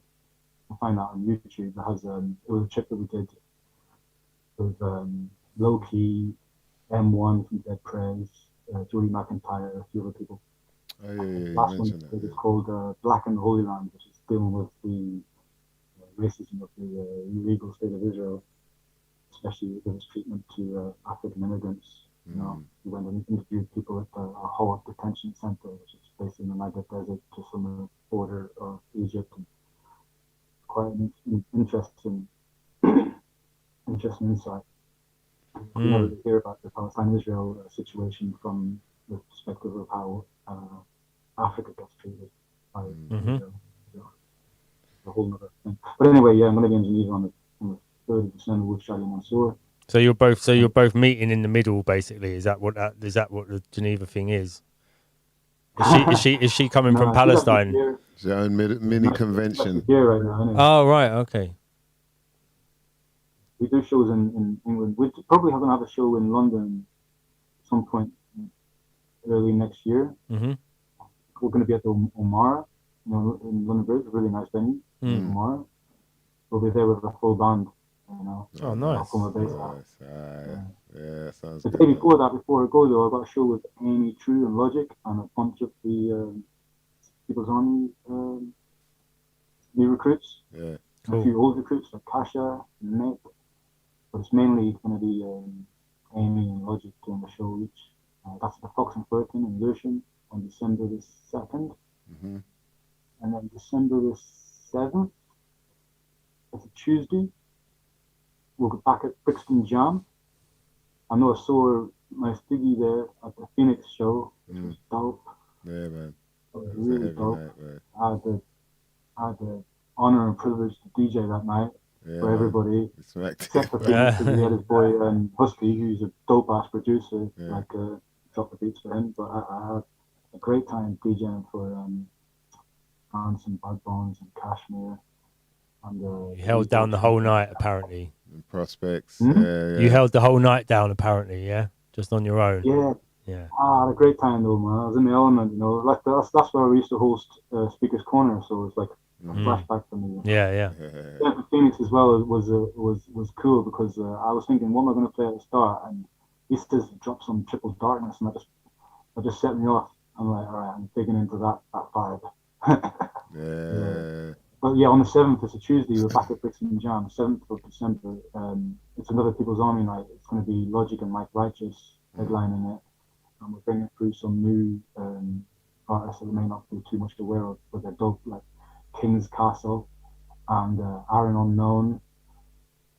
S4: You'll find that on YouTube. It was a trip that we did with Low Key, M1 from Dead Prez, Julie McIntyre, a few other people.
S2: Oh, yeah,
S4: last one is called Black in the Holy Land, which is dealing with the racism of the illegal state of Israel, especially with its treatment to African immigrants. We went and interviewed people at the Hawat Detention Center, which is based in the Negev Desert, just on the border of Egypt. And quite an interesting insight. You never hear about the Palestine-Israel situation from the perspective of how Africa gets treated by Israel. A whole other thing. But anyway, I'm going to be in Geneva on the 3rd of December with Shadia Mansour.
S3: So you're both meeting in the middle, basically. Is that what the Geneva thing is? Is she coming from Palestine?
S2: It's her own mini convention.
S4: Here right now, anyway.
S3: Oh right, okay.
S4: We do shows in England. We're probably going to have a show in London at some point early next year. We're going to be at the O'Mara in London Bridge, a really nice venue tomorrow. We'll be there with a full band, you know.
S3: Oh, nice.
S2: Yeah, sounds
S4: the
S2: good.
S4: day before that, before I go though, I got a show with Amy True and Logic and a bunch of the People's Army new recruits.
S2: Yeah.
S4: Cool. A few old recruits like Kasha and Nick. But it's mainly going to be Amy and Logic doing the show each. That's at the Fox and Firkin in Lewisham on December the 2nd. And then December the 7th, it's a Tuesday, we'll go back at Brixton Jam. I know I saw my Stiggy there at the Phoenix show, which was dope.
S2: Yeah, man.
S4: It was really dope. Night, I had the honour and privilege to DJ that night for everybody. Except for Phoenix, because he had his boy Husky, who's a dope-ass producer, drop the beats for him. But I had a great time DJing for Hans and Bad Bones and Kashmir. And,
S3: you held down the whole night, apparently.
S2: And Prospects. You
S3: held the whole night down, apparently, yeah? Just on your own.
S4: Yeah. I had a great time, though, man. I was in the element, you know. Like that's where we used to host Speaker's Corner, so it's like a flashback for me.
S3: Yeah.
S4: For Phoenix as well was cool because I was thinking, what am I going to play at the start? And he says drop some Triple Darkness, and that just set me off. I'm like, all right, I'm digging into that vibe.
S2: Yeah.
S4: But yeah, on the 7th, it's a Tuesday, we're back at Brixton Jam, 7th of December. It's another People's Army night. It's going to be Logic and Mike Righteous headlining it. And we're bringing through some new artists that we may not be too much aware of, but they're dope, like King's Castle and Aaron Unknown.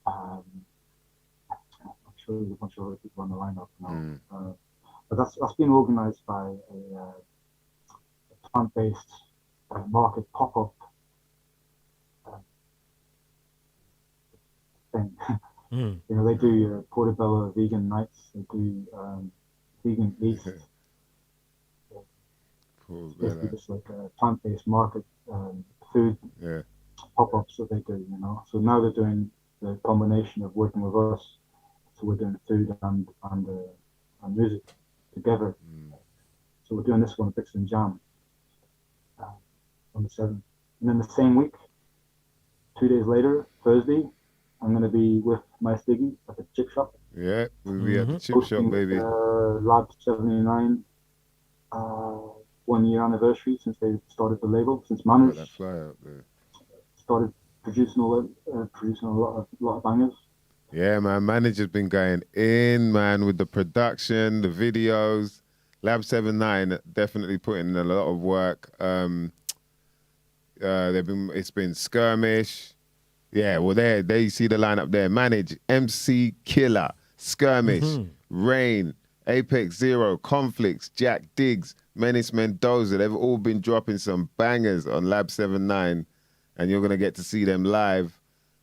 S4: I'm sure there's a bunch of other people on the lineup now. But that's been organised by a plant-based market pop-up thing. You know, they do Portobello vegan nights. They do vegan feast. It's basically just like a plant-based market food pop-ups that they do. You know, so now they're doing the combination of working with us. So we're doing food and music together. So we're doing this one at Brixton Jam on the 7th, and then the same week, 2 days later, Thursday, I'm going to be with my Stiggy at the Chip Shop.
S2: Yeah, we'll be at the Chip Shop, baby.
S4: Lab 79, 1 year anniversary since they started the label, since Manners
S2: that fly out there.
S4: Started producing a lot of bangers.
S2: Yeah, man, Manager's been going in, man, with the production, the videos. Lab 79 definitely putting in a lot of work. It's been Skirmish. Yeah, well, there you see the lineup there. Manage, MC Killer, Skirmish, Rain, Apex Zero, Conflicts, Jack Diggs, Menace Mendoza. They've all been dropping some bangers on Lab 79, and you're going to get to see them live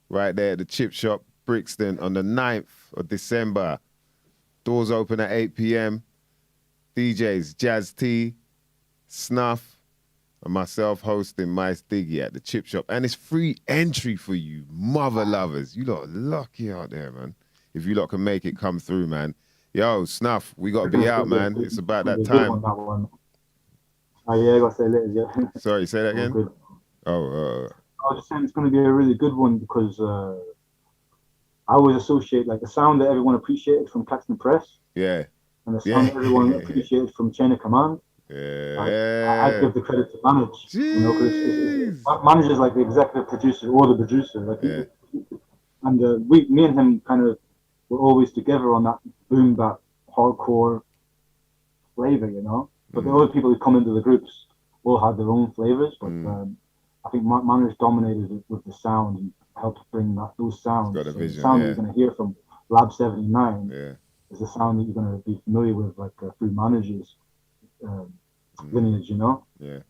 S2: right there at the Chip Shop, Brixton, on the 9th of December. Doors open at 8 p.m. DJs, Jazz T, Snuff, and myself hosting My Stiggy at the Chip Shop. And it's free entry for you, mother lovers. You lot are lucky out there, man. If you lot can make it come through, man. Yo, Snuff, we got to be out, man. It's about that time.
S4: Oh, yeah, I got to say later, yeah.
S2: Sorry, say that again?
S4: Good.
S2: I
S4: was just saying it's going to be a really good one because I always associate like the sound that everyone appreciated from Claxton Press.
S2: Yeah.
S4: And the sound that everyone appreciated from Chain of Command.
S2: Yeah.
S4: I'd give the credit to Manage. You know, because Manage is like the executive producer or the producer. Like, and me and him kind of were always together on that boom bap hardcore flavor, you know. But the other people who come into the groups all had their own flavors. But I think Manage dominated it with the sound and helped bring those sounds.
S2: Got a vision,
S4: the sound that you're going to hear from Lab 79 is the sound that you're going to be familiar with, like through Manage's lineage, you know.
S2: Yeah.
S4: And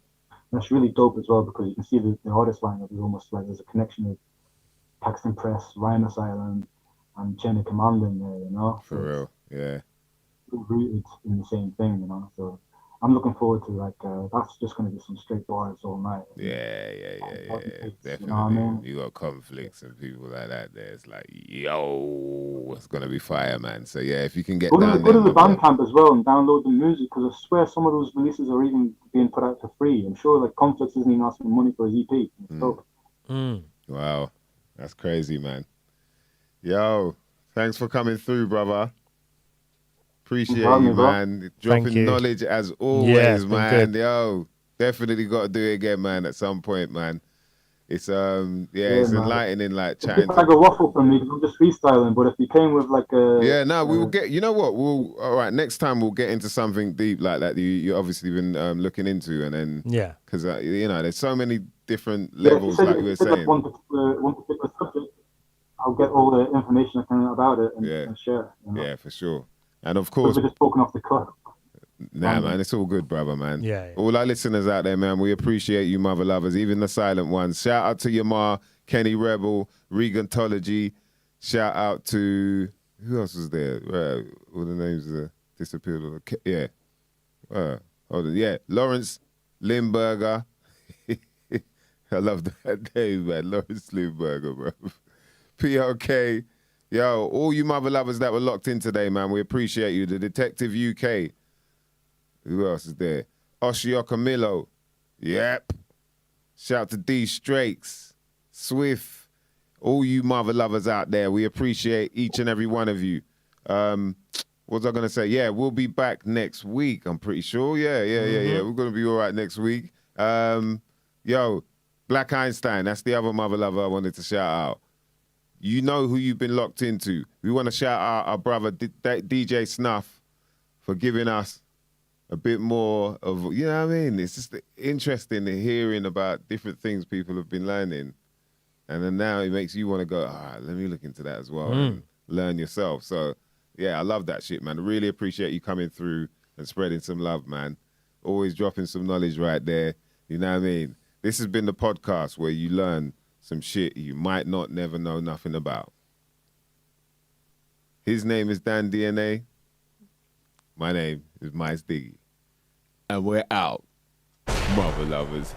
S4: that's really dope as well because you can see the artist lineup is almost like there's a connection with Paxton Press, Rhinus Island, and Chain of Command in there, you know.
S2: For real, yeah.
S4: Rooted in the same thing, you know. So I'm looking forward to like that's just going to be some straight bars all night.
S2: Yeah. Definitely.
S4: You know what I mean?
S2: You got conflicts and people like that there. It's like, yo, it's going to be fire, man. So, yeah, if you can get down
S4: Go
S2: there.
S4: to the Bandcamp as well and download the music, because I swear some of those releases are even being put out for free. I'm sure like Conflicts isn't even asking money for his EP. It's dope.
S2: Wow. That's crazy, man. Yo, thanks for coming through, brother. Appreciate you, man. Dropping knowledge as always, man. Good. Yo, definitely got to do it again, man, at some point, man. It's it's man. Enlightening, like chatting.
S4: It's like a waffle for me because I'm just freestyling. But if you came with like a
S2: we will get. You know what? All right. Next time we'll get into something deep like that. You obviously been looking into, and then because there's so many different levels, like you were saying.
S4: One particular subject, I'll get all the information I can about it and share. You know?
S2: Yeah, for sure. And of course,
S4: we're just talking off the cuff.
S2: Nah, man, it's all good, brother, man.
S3: Yeah.
S2: All our listeners out there, man, we appreciate you, mother lovers, even the silent ones. Shout out to Yamar, Kenny Rebel, Regantology. Shout out to who else was there? All the names disappeared. Lawrence Limburger. I love that name, man. Lawrence Limburger, bro. PLK. Yo, all you mother lovers that were locked in today, man, we appreciate you. The Detective UK. Who else is there? Oshioka Milo. Yep. Shout out to D Strakes. Swift. All you mother lovers out there, we appreciate each and every one of you. What was I going to say? Yeah, we'll be back next week, I'm pretty sure. Yeah. We're going to be all right next week. Yo, Black Einstein, that's the other mother lover I wanted to shout out. You know who you've been locked into. We want to shout out our brother, DJ Snuff, for giving us a bit more of, you know what I mean? It's just interesting hearing about different things people have been learning. And then now it makes you want to go, all right, let me look into that as well and learn yourself. So, yeah, I love that shit, man. I really appreciate you coming through and spreading some love, man. Always dropping some knowledge right there. You know what I mean? This has been the podcast where you learn some shit you might not never know nothing about. His name is Dan DNA. My name is Mice Diggy. And we're out, mother lovers.